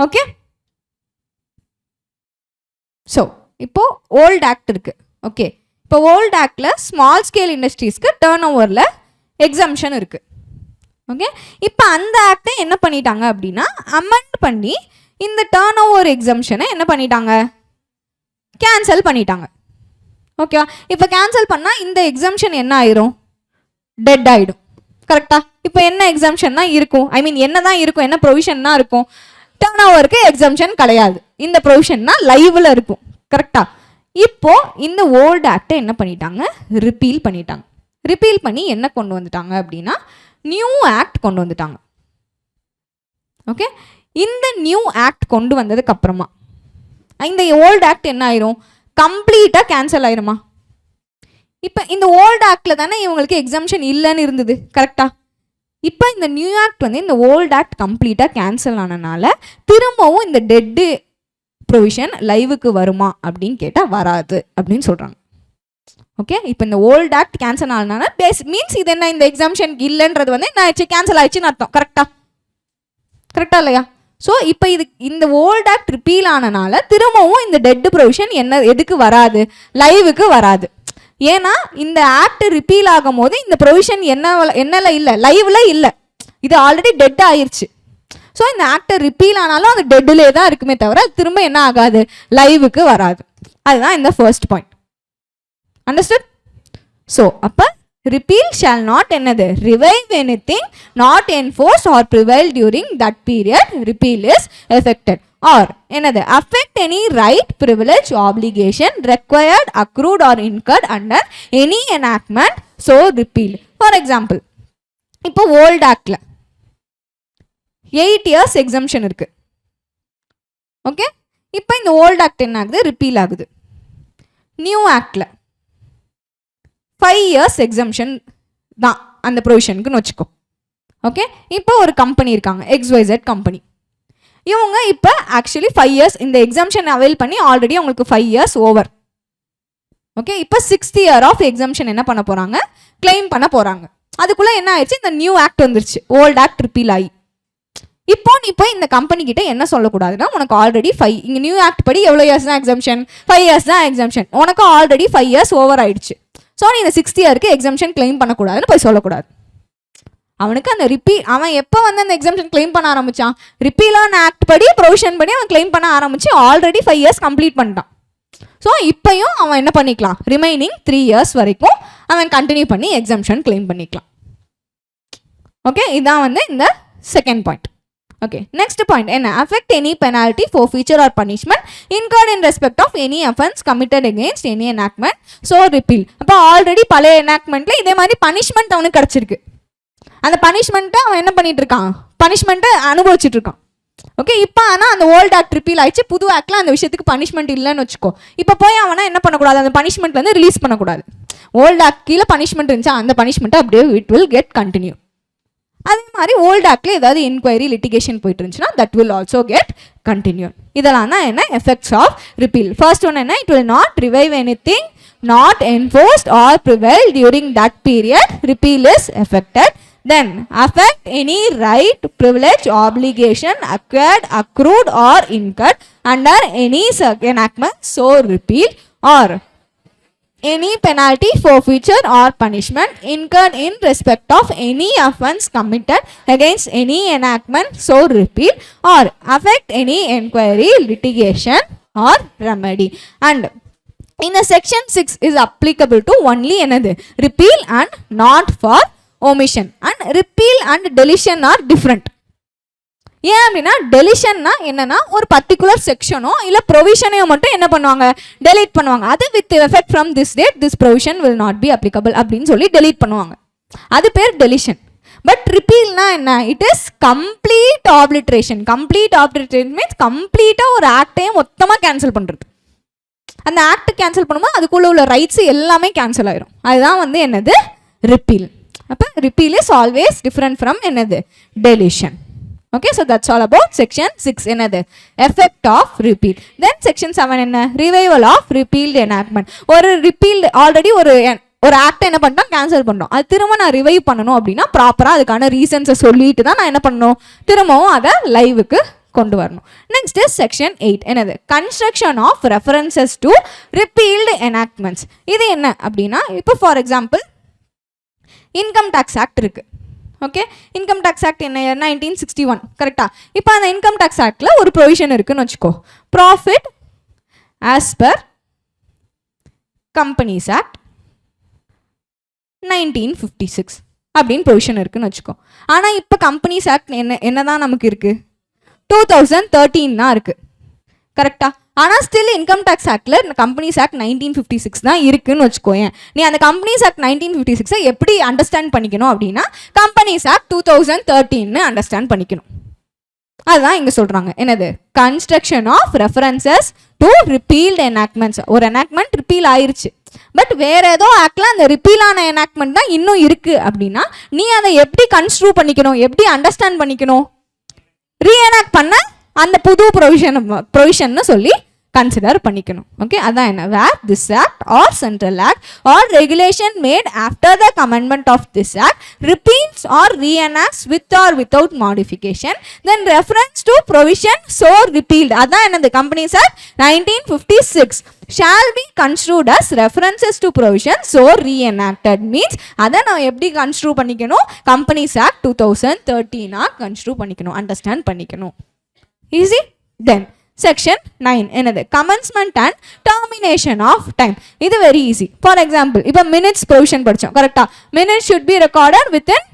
ஓகே, ஸோ இப்போ ஓல்டு ஆக்ட் இருக்குது. ஓகே, இப்போ ஓல்டு ஆக்டில் ஸ்மால் ஸ்கேல் இண்டஸ்ட்ரீஸ்க்கு டேர்ன் ஓவரில் எக்ஸம்ஷன் இருக்குது. ஓகே, இப்போ அந்த ஆக்டை என்ன பண்ணிட்டாங்க அப்படின்னா அமெண்ட் பண்ணி இந்த டேர்ன் ஓவர் எக்ஸம்ஷனை என்ன பண்ணிட்டாங்க, கேன்சல் பண்ணிட்டாங்க. ஓகேவா? இப்போ கேன்சல் பண்ணால் இந்த எக்ஸம்ஷன் என்ன ஆயிரும், டெட் ஆகிடும். கரெக்டா? இப்போ என்ன எக்ஸம்ஷன் தான் இருக்கும், ஐ மீன் என்ன தான் இருக்கும், என்ன ப்ரொவிஷன் தான் இருக்கும், டேர்ன் ஓவருக்கு எக்ஸம்ஷன் கிடையாது. இந்த ப்ரொவிஷன்னா லைவ்ல இருக்கும். கரெக்டா? இப்போ இந்த ஓல்டு ஆக்டை என்ன பண்ணிட்டாங்க, ரிப்பீல் பண்ணிட்டாங்க. ரிப்பீல் பண்ணி என்ன கொண்டு வந்துட்டாங்க அப்படின்னா நியூ ஆக்ட் கொண்டு வந்துட்டாங்க. ஓகே, இந்த நியூ ஆக்ட் கொண்டு வந்ததுக்கு அப்புறமா இந்த ஓல்டு ஆக்ட் என்ன ஆயிரும், கம்ப்ளீட்டாக கேன்சல் ஆயிருமா? இப்போ இந்த ஓல்டு ஆக்டில் தானே இவங்களுக்கு எக்ஸம்ஷன் இல்லைன்னு இருந்தது. கரெக்டா? இப்போ இந்த நியூ ஆக்ட் வந்து இந்த ஓல்டு ஆக்ட் கம்ப்ளீட்டாக கேன்சல் ஆனனால திரும்பவும் இந்த டெட்டு ப்ரொவிஷன் லைவுக்கு வருமா அப்படின்னு கேட்டால் வராது அப்படின்னு சொல்கிறாங்க. ஓகே, இப்போ இந்த ஓல்டு ஆக்ட் கேன்சல் ஆனதுனால மீன்ஸ் இது என்ன, இந்த எக்ஸாம்ஷன் இல்லைன்றது வந்து என்ன ஆயிடுச்சு, கேன்சல் ஆயிடுச்சுன்னு அர்த்தம். கரெக்டா இல்லையா? ஸோ இப்போ இது இந்த ஓல்டு ஆக்ட் ரிப்பீல் ஆனனால திரும்பவும் இந்த டெட் ப்ரொவிஷன் என்ன எதுக்கு வராது, லைவுக்கு வராது. ஏன்னா இந்த ஆக்ட் ரிப்பீல் ஆகும் போது இந்த ப்ரொவிஷன் என்னல இல்லை, லைவ்ல இல்லை, இது ஆல்ரெடி டெட் ஆயிடுச்சு. ஸோ இந்த ஆக்டை ரிப்பீல் ஆனாலும் அது டெட்டிலே தான் இருக்குமே தவிர திரும்ப என்ன ஆகாது, லைவுக்கு வராது. அதுதான் இந்த ஃபர்ஸ்ட் பாயிண்ட். Understood? So, அப்ப repeal shall not என்னது revive anything not enforced or prevail during that period repeal is effected. Or என்னது affect any right, privilege, obligation required, accrued or incurred under any enactment so repeal. For example, இப்போ old actல 8 years exemption இருக்கு. Okay, இப்போ இந்த old act என்ன ஆகுது, repeal ஆகுது. New ஆக்ட்ல 5 years exemption தான் அந்த ப்ரொவிஷனுக்குன்னு வச்சுக்கோ. ஓகே, இப்போ ஒரு கம்பெனி இருக்காங்க, XYZ கம்பெனி. இவங்க இப்போ ஆக்சுவலி 5 years இந்த எக்ஸம்ஷன் அவைல் பண்ணி ஆல்ரெடி அவங்களுக்கு 5 years ஓவர். ஓகே, இப்போ 6th year ஆஃப் எக்ஸம்ஷன் என்ன பண்ண போகிறாங்க, கிளைம் பண்ண போகிறாங்க. அதுக்குள்ளே என்ன ஆயிடுச்சு, இந்த நியூ ஆக்ட் வந்துருச்சு, ஓல்டு ஆக்ட் ரிப்பீல் ஆகி. இப்போ நீ போய் இந்த கம்பெனி கிட்ட என்ன சொல்லக்கூடாதுன்னா உனக்கு ஆல்ரெடி 5 இங்கே நியூ ஆக்ட் படி எவ்வளோ இயர்ஸ் தான் எக்ஸம்ஷன், 5 years தான் எக்ஸம்ஷன், உனக்கு ஆல்ரெடி 5 years ஓவர் ஆயிடுச்சு. ஸோ நீ இந்த 6th இயருக்கு எக்ஸம்ஷன் கிளைம் பண்ணக்கூடாதுன்னு போய் சொல்லக்கூடாது. அவனுக்கு அந்த அவன் எப்போ வந்து அந்த எக்ஸம்ஷன் கிளைம் பண்ண ஆரம்பிச்சான், ரிப்பீலான ஆக்ட் படி ப்ரொவிஷன் படி அவன் கிளைம் பண்ண ஆரம்பிச்சு ஆல்ரெடி 5 years கம்ப்ளீட் பண்ணிட்டான். ஸோ இப்போயும் அவன் என்ன பண்ணிக்கலாம், ரிமைனிங் 3 years வரைக்கும் அவன் கண்டினியூ பண்ணி எக்ஸம்ஷன் கிளைம் பண்ணிக்கலாம். ஓகே, இதான் வந்து இந்த second point. Okay, next point என்ன, affect any penalty, forfeiture or punishment incurred in respect of any offense committed against any enactment so repeal. அப்போ ஆல்ரெடி பழைய எனாக்ட்மெண்ட்ல இதே மாதிரி பனிஷ்மெண்ட் அவனுக்கு கிடைச்சிருக்கு. அந்த பனிஷ்மெண்ட்டை அவன் என்ன பண்ணிட்டு இருக்கான், பனிஷ்மெண்ட்டை அனுபவிச்சுட்டு இருக்கான். ஓகே, இப்போ ஆனால் அந்த ஓல்டு ஆக்ட் ரிப்பீல் ஆயிடுச்சு, புது ஆக்ட்ல அந்த விஷயத்துக்கு பனிஷ்மெண்ட் இல்லைன்னு வச்சுக்கோ. இப்போ போய் அவனை என்ன பண்ணக்கூடாது, அந்த பனிஷ்மெண்ட்லேருந்து ரிலீஸ் பண்ணக்கூடாது. ஓல்டு ஆக்ட் கீழே பனிஷ்மெண்ட் இருந்துச்சா அந்த பனிஷ்மெண்ட்டை அப்படியே இட் வில் கெட் கண்டினியூ. அதே மாதிரி ஓல்டு ஆக்டில் ஏதாவது என்கொயரி லிட்டிகேஷன் போயிட்டு இருந்துச்சுன்னா that will also get continue. இதெல்லாம் தான் என்ன effects of repeal. First one என்ன, it will not revive anything not enforced or prevail during that period repeal is effected. Then affect any right, privilege, obligation acquired, accrued or incurred under any enactment so repeal. Or any penalty, forfeiture or punishment incurred in respect of any offense committed against any enactment so repeal. Or affect any enquiry, litigation or remedy. And இந்த section 6 is applicable to only என்னது repeal and not for omission. And repeal and deletion are different. ஏன் அப்படின்னா டெலிஷன்னா என்னன்னா ஒரு particular செக்ஷனோ இல்லை ப்ரொவிஷனையோ மட்டும் என்ன பண்ணுவாங்க டெலீட் பண்ணுவாங்க. அது with effect from this date this provision will not be applicable அப்படின்னு சொல்லி டெலீட் பண்ணுவாங்க. அது பேர் டெலிஷன். பட் ரிப்பீல்னா என்ன? It is complete obliteration. Complete obliteration means கம்ப்ளீட்டாக ஒரு ஆக்டையும் மொத்தமாக கேன்சல் பண்ணுறது. அந்த ஆக்ட் கேன்சல் பண்ணும்போது அதுக்குள்ள உள்ள ரைட்ஸ் எல்லாமே கேன்சல் ஆயிரும். அதுதான் வந்து என்னது ரிப்பீல். அப்போ repeal is always different from என்னது deletion. Okay, so that's all about section 6 என்னது effect of repeal. Then section 7 என்ன ரிவைவல் ஆஃப் ரிப்பீல்டு எனாக்ட்மெண்ட். ஒரு ரிப்பீல்டு ஆல்ரெடி ஒரு ஆக்டை என்ன பண்ணிட்டோம் கேன்சல் பண்ணோம். அது திரும்ப நான் ரிவைவ் பண்ணணும் அப்படின்னா ப்ராப்பராக அதுக்கான ரீசன்ஸை சொல்லிட்டு தான் நான் என்ன பண்ணணும் திரும்பவும் அதை லைவுக்கு கொண்டு வரணும். நெக்ஸ்ட் இஸ் செக்ஷன் 8 என்னது construction of references to repealed enactments. இது என்ன அப்படின்னா இப்போ for example income tax act இருக்கு. ஓகே, இன்கம் டேக்ஸ் ஆக்ட் என்ன 1961 கரெக்டா? இப்போ அந்த இன்கம் டேக்ஸ் ஆக்ட்ல ஒரு ப்ரொவிஷன் இருக்குன்னு வச்சுக்கோ, profit as per companies act 1956 அப்படின்னு ப்ரொவிஷன் இருக்குன்னு வச்சுக்கோ. ஆனால் இப்போ கம்பெனிஸ் ஆக்ட் என்னதான் நமக்கு இருக்கு 2013 தான் இருக்கு கரெக்டா? ஆனால் ஸ்டில் இன்கம் டேக்ஸ் ஆக்ட்ல கம்பெனிஸ் ஆக்ட் 1956 தான் இருக்குன்னு வச்சுக்கோயேன். நீ அந்த கம்பெனிஸ் ஆக்ட் 1956 எப்படி அண்டர்ஸ்டாண்ட் பண்ணிக்கணும் அப்படின்னா கம்பெனிஸ் ஆக்ட் 2013 அண்டர்ஸ்டாண்ட் பண்ணிக்கணும். அதுதான் இங்க சொல்றாங்க என்னது construction of references to repealed enactments. ஒரு எனாக்ட்மெண்ட் ரிப்பீல் ஆயிருச்சு, பட் வேற ஏதோ ஆக்ட்ல அந்த ரிப்பீல் ஆன எனாக்ட்மெண்ட் தான் இன்னும் இருக்கு அப்படின்னா நீ அதை எப்படி கன்ஸ்ட்ரூ பண்ணிக்கணும், எப்படி அண்டர்ஸ்டாண்ட் பண்ணிக்கணும், ரீஎனாக்ட் பண்ண அந்த புது ப்ரொவிஷன் சொல்லி கன்சிடர் பண்ணிக்கணும். ஓகே, அதான் என்ன where this act or central act or regulation made after the commencement of this act repeals or reenacts with or without modification then reference to provision so repealed. அதான் என்னது companies act 1956 shall be construed as references to provision so reenacted means அதை நான் எப்படி construe பண்ணிக்கணும் companies act 2013 construe பண்ணிக்கணும், understand பண்ணிக்கணும். Easy. Then section 9 என்னது commencement and termination of time. இது வெரி ஈஸி. ஃபார் எக்ஸாம்பிள் இப்போ மினிட்ஸ் ப்ரொவிஷன் படித்தோம் கரெக்டா? Minutes should be recorded within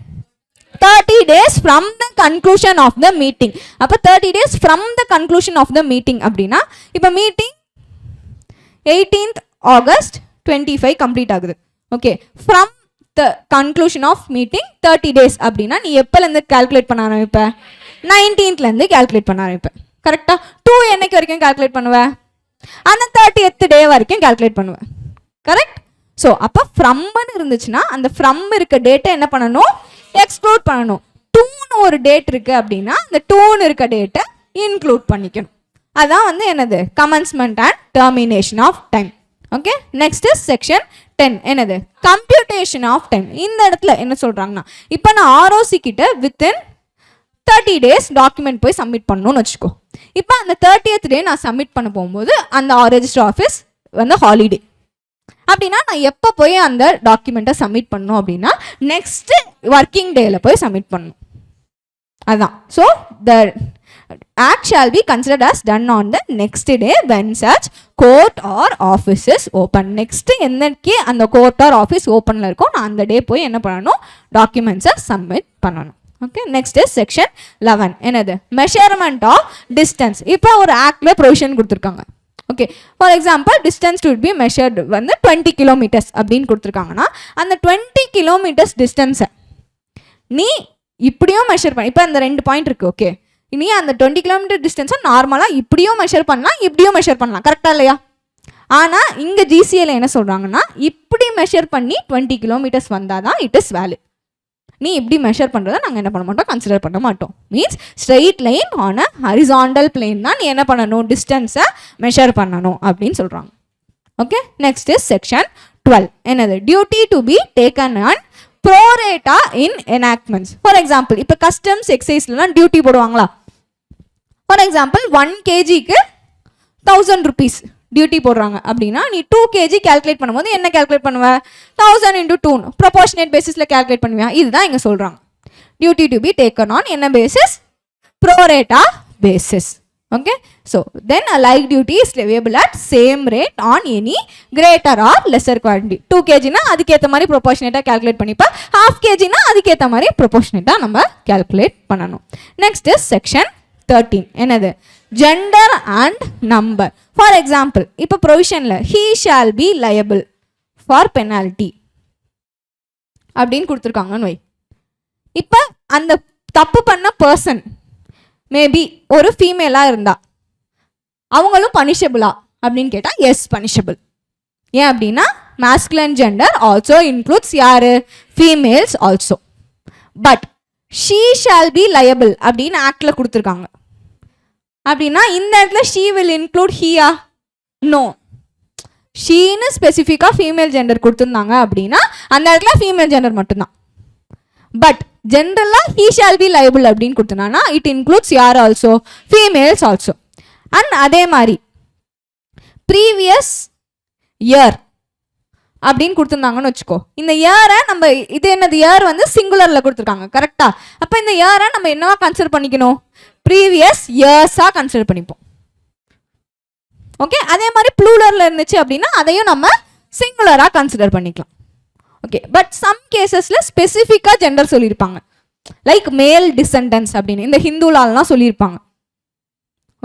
30 days from the conclusion of the meeting. அப்போ 30 days from the conclusion of the meeting அப்படின்னா இப்போ meeting 18th August 25 complete ஆகுது. Okay, from the conclusion of meeting 30 days அப்படின்னா நீ எப்போலேருந்து calculate பண்ண ஆரம்பிப்ப 19th calculate பண்ண ஆரம்பிப்ப கரெக்டா? 2 என்னைக்கு வரைக்கும் கால்குலேட் பண்ணுவேன் அந்த 30th day வரைக்கும் கால்குலேட் பண்ணுவேன் கரெக்ட்? ஸோ அப்போ ஃப்ரம்னு இருந்துச்சுன்னா அந்த ஃப்ரம் இருக்க டேட்டை என்ன பண்ணணும் எக்ஸ்க்ளூட் பண்ணணும். 2ன்னு ஒரு டேட் இருக்கு அப்படின்னா அந்த 2ன்னு இருக்க டேட்டை இன்க்ளூட் பண்ணிக்கணும். அதான் வந்து என்னது commencement and termination of time. Okay, next is section 10 என்னது கம்ப்யூட்டேஷன் ஆஃப் டைம். இந்த இடத்துல என்ன சொல்றாங்கன்னா இப்போ நான் ஆர்ஓசி கிட்ட வித்தின் 30 days டாக்குமெண்ட் போய் சப்மிட் பண்ணணும்னு வச்சுக்கோ. இப்போ அந்த 30th day நான் சப்மிட் பண்ண போகும்போது அந்த ரெஜிஸ்டர் ஆஃபீஸ் வந்து ஹாலிடே அப்படின்னா நான் எப்போ போய் அந்த டாக்குமெண்ட்டை சப்மிட் பண்ணணும் அப்படின்னா நெக்ஸ்ட் ஒர்க்கிங் டேல போய் சப்மிட் பண்ணணும். அதுதான். So the act shall be considered as done on the next day when such court or office is open. next என்னைக்கு அந்த court or office ஓப்பனில் இருக்கும் நான் அந்த டே போய் என்ன பண்ணணும் டாக்குமெண்ட்ஸை சப்மிட் பண்ணணும். ஓகே, நெக்ஸ்ட் இஸ் செக்ஷன் 11 என்னது மெஷர்மெண்ட் ஆஃப் டிஸ்டன்ஸ். இப்போ ஒரு ஆக்ட்ல ப்ரொவிஷன் கொடுத்துருக்காங்க. Okay, for example distance to be measured வந்து 20 kilometers அப்படின்னு கொடுத்துருக்காங்கன்னா அந்த 20 kilometers டிஸ்டன்ஸை நீ இப்படியும் மெஷர் பண்ண. இப்போ அந்த 2 பாயிண்ட் இருக்கு. ஓகே, நீ அந்த 20 kilometer டிஸ்டன்ஸை நார்மலாக இப்படியும் மெஷர் பண்ணலாம் இப்படியும் மெஷர் பண்ணலாம் கரெக்டாக இல்லையா? ஆனால் இங்கே ஜிசிஏல என்ன சொல்கிறாங்கன்னா இப்படி மெஷர் பண்ணி 20 kilometers வந்தால் தான் இட் இஸ் வேலிட். நீ இப்படி மெஷர் பண்ணுறதை நாங்கள் என்ன பண்ண மாட்டோம் கன்சிடர் பண்ண மாட்டோம். Means straight line on a horizontal plane தான் நீ என்ன பண்ணணும் டிஸ்டன்ஸை மெஷர் பண்ணணும் அப்படின்னு சொல்கிறாங்க. ஓகே, நெக்ஸ்ட் இஸ் செக்ஷன் 12 என்னது duty to be taken on pro rata in enactments. For example இப்போ கஸ்டம்ஸ் எக்ஸைஸ்லாம் டியூட்டி போடுவாங்களா? ஃபார் எக்ஸாம்பிள் 1 kgக்கு 1000 rupees டியூட்டி போடுறாங்க அப்படின்னா நீ 2 kg கால்குலேட் பண்ணும்போது என்ன கால்குலேட் பண்ணுவ 1000 into 2 ப்ரொபோர்ஷனேட் பேசிஸில் கால்குலேட் பண்ணுவியா? இதுதான் இங்கே சொல்கிறாங்க duty to be taken on என்ன basis pro rata basis. Okay, so then a like duty is leviable at same rate on any greater or lesser quantity. 2 kg na aduketa mari proportionate calculate panipa, half kg na aduketa mari proportionate நம்ம calculate பண்ணனும். Next is section 13. என்னது? Gender and number. For example, இப்ப provisionல he shall be liable for penalty அப்படின்னு கொடுத்திருக்காங்கன்னு வை. இப்ப அந்த தப்பு பண்ண person maybe ஒரு ஃபீமேலா இருந்தா அவங்களும் பனிஷபிளா அப்படின்னு கேட்டா எஸ் பனிஷபிள். ஏன் அப்படின்னா masculine gender also includes யாரு? Females also. But she shall be liable அப்படின்னு ஆக்ட்ல கொடுத்துருக்காங்க. அப்படின்னா இந்த இடத்துல she will include he-ஆ? நோ. ஷீன்னு ஸ்பெசிஃபிக்காக ஃபீமேல் ஜெண்டர் கொடுத்துருந்தாங்க அப்படின்னா அந்த இடத்துல ஃபீமேல் ஜெண்டர் மட்டும்தான். பட் ஜென்ரலாக he shall be liable அப்படின்னு கொடுத்தனானா இட் இன்க்ளூட்ஸ் யார் ஆல்சோ? Females also. அண்ட் அதே மாதிரி ப்ரீவியஸ் இயர் அப்படின்னு கொடுத்துருந்தாங்கன்னு வச்சுக்கோ. இந்த இயரை நம்ம இது என்னது இயர் வந்து சிங்குலரில் கொடுத்துருக்காங்க கரெக்டா? அப்போ இந்த இயரை நம்ம என்னவா கன்சிடர் பண்ணிக்கணும்? ப்ரீவியஸ் இயர்ஸாக கன்சிடர் பண்ணிப்போம். ஓகே, அதே மாதிரி ப்ளூரலில் இருந்துச்சு அப்படின்னா அதையும் நம்ம சிங்குலராக கன்சிடர் பண்ணிக்கலாம். ஓகே, பட் சம் கேசஸில் ஸ்பெசிஃபிக்காக ஜெண்டர் சொல்லியிருப்பாங்க. லைக் மேல் டிசெண்டன்ஸ் அப்படின்னு இந்த ஹிந்துலாலாம் சொல்லியிருப்பாங்க.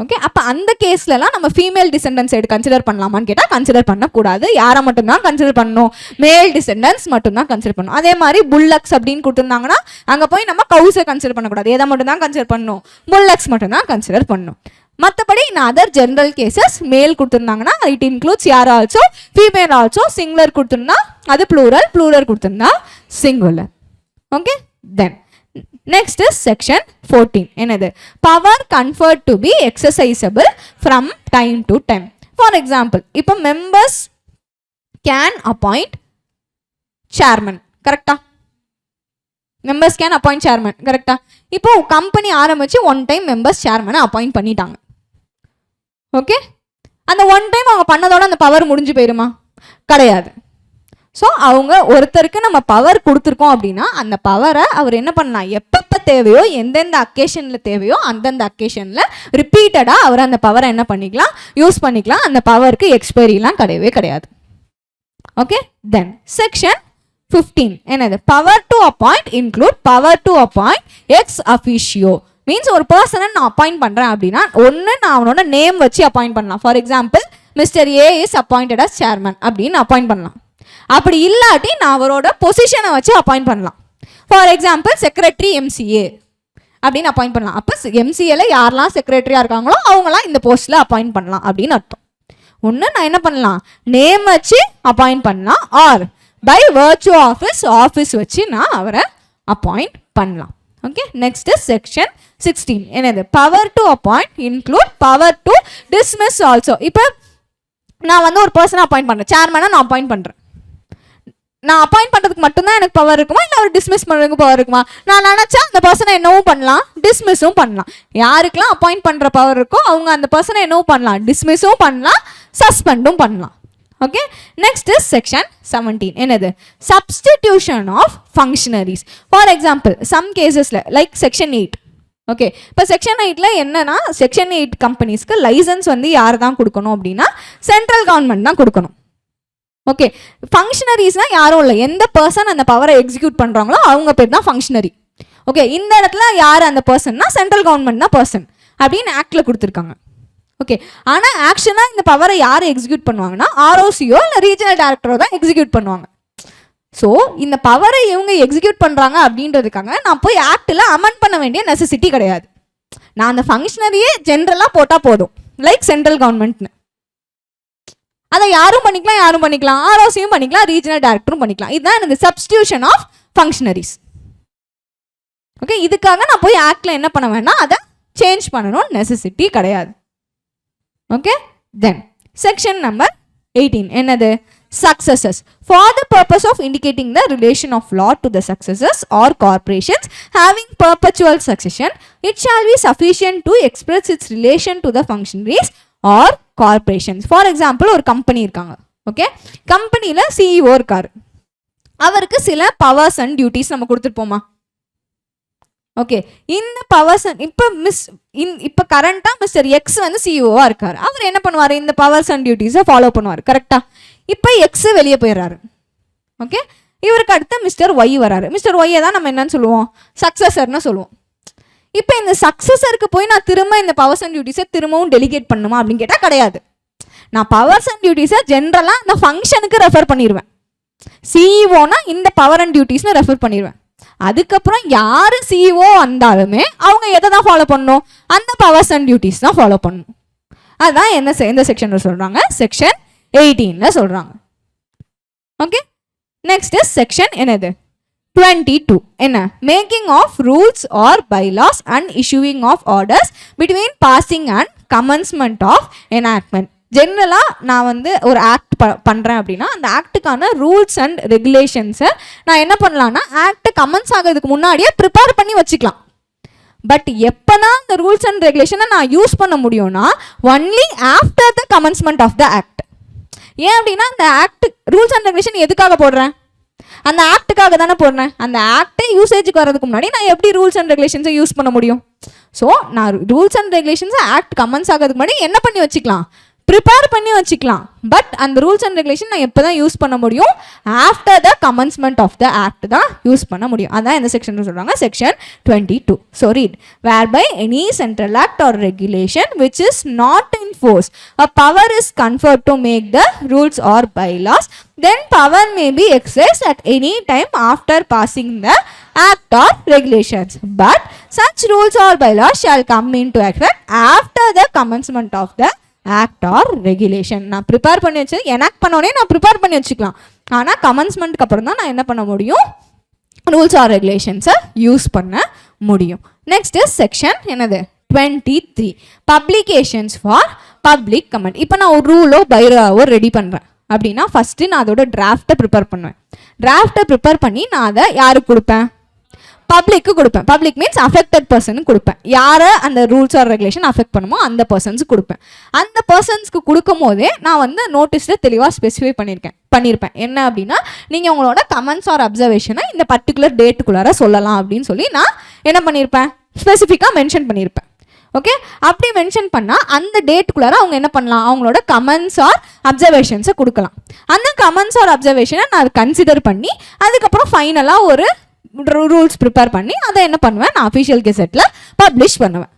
ஓகே, அப்போ அந்த கேஸ்லலாம் நம்ம ஃபீமேல் டிசெண்டன்ஸ் எடுத்து கன்சிடர் பண்ணலாமான்னு கேட்டால் கன்சிடர் பண்ணக்கூடாது. யாரை மட்டும்தான் கன்சிடர் பண்ணணும்? மேல் டிசெண்டன்ஸ் மட்டும்தான் கன்சிடர் பண்ணணும். அதே மாதிரி புல்லக்ஸ் அப்படின்னு கொடுத்துருந்தாங்கன்னா அங்கே போய் நம்ம கவுஸை கன்சிடர் பண்ணக்கூடாது. எதை மட்டும்தான் கன்சிடர் பண்ணணும்? புல்லக்ஸ் மட்டும்தான் கன்சிடர் பண்ணணும். மற்றபடி இந்த அதர் ஜென்ரல் கேசஸ் மேல் கொடுத்துருந்தாங்கன்னா இட் இன்க்ளூட்ஸ் யார் ஆல்சோ? Female also. சிங்குலர் கொடுத்துருந்தா அது ப்ளூரல், ப்ளூரல் கொடுத்துருந்தா singular. Okay, then next is section 14. என்னது? power conferred to be exercisable from time to time. For example, இப்போ members can appoint chairman, கரெக்டா? members can appoint chairman, கரெக்டா? இப்போ company ஆரம்பிச்சு one time members chairman appoint பண்ணிட்டாங்க. Okay, அந்த one time அவங்க பண்ணதோட அந்த பவர் முடிஞ்சு போயிருமா? கிடையாது. ஸோ அவங்க ஒருத்தருக்கு நம்ம பவர் கொடுத்துருக்கோம் அப்படின்னா அந்த பவரை அவர் என்ன பண்ணலாம்? எப்பப்போ தேவையோ எந்தெந்த அக்கேஷனில் தேவையோ அந்தந்த அக்கேஷனில் ரிப்பீட்டடாக அவர் அந்த பவரை என்ன பண்ணிக்கலாம்? யூஸ் பண்ணிக்கலாம். அந்த பவருக்கு எக்ஸ்பைரிலாம் கிடையவே கிடையாது. ஓகே, தென் செக்ஷன் 15. என்னது? Power to appoint include power to appoint X officio. Means ஒரு பர்சனை நான் அப்பாயிண்ட் பண்ணுறேன் அப்படின்னா ஒன்று நான் அவனோட நேம் வச்சு அப்பாயிண்ட் பண்ணலாம். For example mister A is appointed as chairman அப்படின்னு அப்பாயிண்ட் பண்ணலாம். அப்படி இல்லாட்டி நான் அவரோட பொசிஷனை வச்சு அப்பாயிண்ட் பண்ணலாம். ஃபார் எக்ஸாம்பிள் செக்ரட்டரி எம்சிஏ அப்படின்னு அப்பாயிண்ட் பண்ணலாம். அப்போ எம்சிஏல யாரெல்லாம் செக்ரட்டரியாக இருக்காங்களோ அவங்களாம் இந்த போஸ்ட்டில் அப்பாயிண்ட் பண்ணலாம் அப்படின்னு அர்த்தம். ஒன்று நான் என்ன பண்ணலாம்? நேம் வச்சு அப்பாயிண்ட் பண்ணலாம். ஆர் பை வர்ச்சு ஆஃபீஸ் வச்சு நான் அவரை அப்பாயிண்ட் பண்ணலாம். Okay, next section 16. என்னது? Power to appoint include power to dismiss also. இப்போ நான் வந்து ஒரு பர்சனை அப்பாயிண்ட் பண்ணுறேன், சேர்மனை நான் அப்பாயிண்ட் பண்ணுறேன். நான் அப்பாயிண்ட் பண்ணுறதுக்கு மட்டும்தான் எனக்கு பவர் இருக்குமா இல்லை அவர் டிஸ்மிஸ் பண்ணுறதுக்கு பவர் இருக்குமா? நான் நினச்சா அந்த பர்சனை என்னவும் பண்ணலாம், டிஸ்மிஸும் பண்ணலாம். யாருக்கெல்லாம் அப்பாயிண்ட் பண்ணுற பவர் இருக்கோ அவங்க அந்த பர்சனை என்னவும் பண்ணலாம், டிஸ்மிஸும் பண்ணலாம், சஸ்பெண்டும் பண்ணலாம். Okay, next is section 17. என்னது? Substitution of functionaries. For example some கேசஸில் லைக் செக்ஷன் 8. ஓகே, இப்போ செக்ஷன் 8ல் என்னன்னா செக்ஷன் 8 கம்பெனிஸ்க்கு லைசன்ஸ் வந்து யார் தான் கொடுக்கணும் அப்படின்னா சென்ட்ரல் கவர்மெண்ட் தான் கொடுக்கணும். ஓகே, ஃபங்க்ஷனரிஸ்னா யாரும் இல்லை, எந்த பர்சன் அந்த பவரை எக்ஸிக்யூட் பண்ணுறாங்களோ அவங்க பேர் தான் ஃபங்க்ஷனரி. ஓகே, இந்த இடத்துல யார் அந்த பர்சன்னா சென்ட்ரல் கவர்மெண்ட் தான் பர்சன் அப்படின்னு ஆக்டில் கொடுத்துருக்காங்க. ஓகே, ஆனால் ஆக்ஷனாக இந்த பவரை யார் எக்ஸிக்யூட் பண்ணுவாங்கன்னா ஆர்ஓசியோ இல்லை ரீஜனல் டைரக்டரோ தான் எக்ஸிக்யூட் பண்ணுவாங்க. ஸோ இந்த பவரை இவங்க எக்ஸிக்யூட் பண்ணுறாங்க அப்படின்றதுக்காக நான் போய் ஆக்டில் அமெண்ட் பண்ண வேண்டிய நெசசிட்டி கிடையாது. நான் அந்த ஃபங்க்ஷனரியே ஜென்ரலாக போட்டால் போதும், லைக் சென்ட்ரல் கவர்மெண்ட்னு. அதை யாரும் பண்ணிக்கலாம், ஆர்ஓசியும் பண்ணிக்கலாம், ரீஜனல் டைரக்டரும் பண்ணிக்கலாம். இதுதான் இந்த சப்ஸ்டிடியூஷன் ஆஃப் ஃபங்க்ஷனரிஸ். ஓகே, இதுக்காக நான் போய் ஆக்டில் என்ன பண்ண வேண்டாம், அதை சேஞ்ச் பண்ணணும் நெசசிட்டி கிடையாது. ஓகே, தென் செக்ஷன் நம்பர் 18. என்னது? successors. For the purpose of indicating the relation of law to the successors or corporations having perpetual succession, it shall be sufficient to express its relation to the functionaries or corporations. For example, ஒரு company இருக்காங்க. Okay, கம்பெனியில் CEO இருக்காரு. அவருக்கு சில powers and duties நம்ம கொடுத்துருப்போமா? Okay, இந்த powers இப்போ கரண்டாக mister X வந்து சிஇஓவாக இருக்கார். அவர் என்ன பண்ணுவார், இந்த பவர்ஸ் அண்ட் டியூட்டிஸை ஃபாலோ பண்ணுவார். கரெக்டாக? இப்போ எக்ஸ் வெளியே போயிடுறாரு. ஓகே, இவருக்கு அடுத்து மிஸ்டர் ஒய் வராரு. மிஸ்டர் ஒய்யை தான் நம்ம என்னன்னு சொல்லுவோம், சக்சஸர்னு சொல்லுவோம். இப்போ இந்த சக்சஸருக்கு போய் நான் திரும்ப இந்த பவர்ஸ் அண்ட் டியூட்டிஸை திரும்பவும் டெலிகேட் பண்ணுமா அப்படின்னு கேட்டால் கிடையாது. நான் பவர்ஸ் அண்ட் டியூட்டிஸை ஜென்ரலாக இந்த ஃபங்க்ஷனுக்கு ரெஃபர் பண்ணிடுவேன். சிஇஓனா இந்த பவர் அண்ட் டியூட்டிஸ்னு ரெஃபர் பண்ணிடுவேன். அதுக்கப்புறம் யார் சிஇஓ வந்தாலுமே அவங்க எதை தான் ஃபாலோ பண்ணணும், அந்த பவர்ஸ் அண்ட் டியூட்டிஸ் தான் ஃபாலோ பண்ணணும். அதுதான் எந்த செக்ஷனில் சொல்கிறாங்க, செக்ஷன் 18 சொல்கிறாங்க. ஓகே, நெக்ஸ்ட் செக்ஷன் என்னது, 22. என்ன, making of rules or bylaws and issuing of orders between passing and commencement of enactment. ஜென்ரலாக நான் வந்து ஒரு ஆக்ட் பண்ணுறேன் அப்படின்னா அந்த ஆக்டுக்கான ரூல்ஸ் அண்ட் ரெகுலேஷன்ஸை நான் என்ன பண்ணலான்னா ஆக்ட் கமெண்ட்ஸ் ஆகிறதுக்கு முன்னாடியே ப்ரிப்பேர் பண்ணி வச்சுக்கலாம். பட் எப்போனா அந்த ரூல்ஸ் அண்ட் ரெகுலேஷனை நான் யூஸ் பண்ண முடியும்னா only after the commencement of the act. ஏன் அப்படின்னா அந்த ஆக்ட் ரூல்ஸ் அண்ட் ரெகுலேஷன் எதுக்காக போடுறேன், அந்த ஆக்டுக்காக தானே போடுறேன். அந்த ஆக்டே யூசேஜுக்கு வரதுக்கு முன்னாடி நான் எப்படி ரூல்ஸ் அண்ட் ரெகுலேஷன்ஸை யூஸ் பண்ண முடியும்? ஸோ நான் ரூல்ஸ் அண்ட் ரெகுலேஷன்ஸை ஆக்ட் கமெண்ட்ஸ் ஆகிறதுக்கு முன்னாடி என்ன பண்ணி வச்சுக்கலாம், ப்ரிப்பேர் பண்ணி வச்சுக்கலாம். பட் அந்த ரூல்ஸ் அண்ட் ரெகுலேஷன் நான் எப்போ தான் யூஸ் பண்ண முடியும், after the commencement of the act தான் யூஸ் பண்ண முடியும். அதான் இந்த செக்ஷன் சொல்கிறாங்க, section 22. So read, whereby any central act or regulation which is not in force a power is conferred to make the rules or bylaws, then power may be exercised at any time after passing the act or regulations, but such rules or bylaws shall come into effect after the commencement of the act or regulation. நான் prepare பண்ணி வச்சு enact பண்ணோடனே நான் prepare பண்ணி வச்சுக்கலாம். ஆனால் கமென்ஸ்மெண்ட்டுக்கு அப்புறம் தான் நான் என்ன பண்ண முடியும், ரூல்ஸ் ஆர் ரெகுலேஷன்ஸை யூஸ் பண்ண முடியும். நெக்ஸ்ட் செக்ஷன் என்னது, 23. Publications for public comment. இப்போ நான் ஒரு ரூலோ பைலாவோ ரெடி பண்ணுறேன் அப்படின்னா ஃபஸ்ட்டு நான் அதோட டிராஃப்டை ப்ரிப்பேர் பண்ணுவேன். டிராஃப்டை ப்ரிப்பேர் பண்ணி நான் அதை யாருக்கு கொடுப்பேன், பப்ளிக்கு கொடுப்பேன். பப்ளிக் மீன்ஸ் அஃபெக்டட் பர்சனுக்கு கொடுப்பேன். யாரை அந்த ரூல்ஸ் ஆர் ரெகுலேஷன் அஃபெக்ட் பண்ணுமோ அந்த பர்சன்ஸுக்கு கொடுப்பேன். அந்த பர்சன்ஸ்க்கு கொடுக்கும் போதே நான் வந்து நோட்டீஸில் தெளிவாக ஸ்பெசிஃபை பண்ணியிருப்பேன். என்ன அப்படின்னா நீங்கள் உங்களோட கமெண்ட்ஸ் ஆர் அப்சர்வேஷனை இந்த பர்டிகுலர் டேட்டுக்குள்ளார சொல்லலாம் அப்படின்னு சொல்லி நான் என்ன பண்ணியிருப்பேன், ஸ்பெசிஃபிக்காக மென்ஷன் பண்ணியிருப்பேன். ஓகே, அப்படி மென்ஷன் பண்ணால் அந்த டேட்டுக்குள்ளார அவங்க என்ன பண்ணலாம், அவங்களோட கமெண்ட்ஸ் ஆர் அப்சர்வேஷன்ஸை கொடுக்கலாம். அந்த கமெண்ட்ஸ் ஆர் அப்சர்வேஷனை நான் கன்சிடர் பண்ணி அதுக்கப்புறம் ஃபைனலாக ஒரு ரூல்ஸ் ப்ரிப்பேர் பண்ணி அதை என்ன பண்ணுவேன், நான் அஃபிஷியல் கெசெட்டில் பப்ளிஷ் பண்ணுவேன்.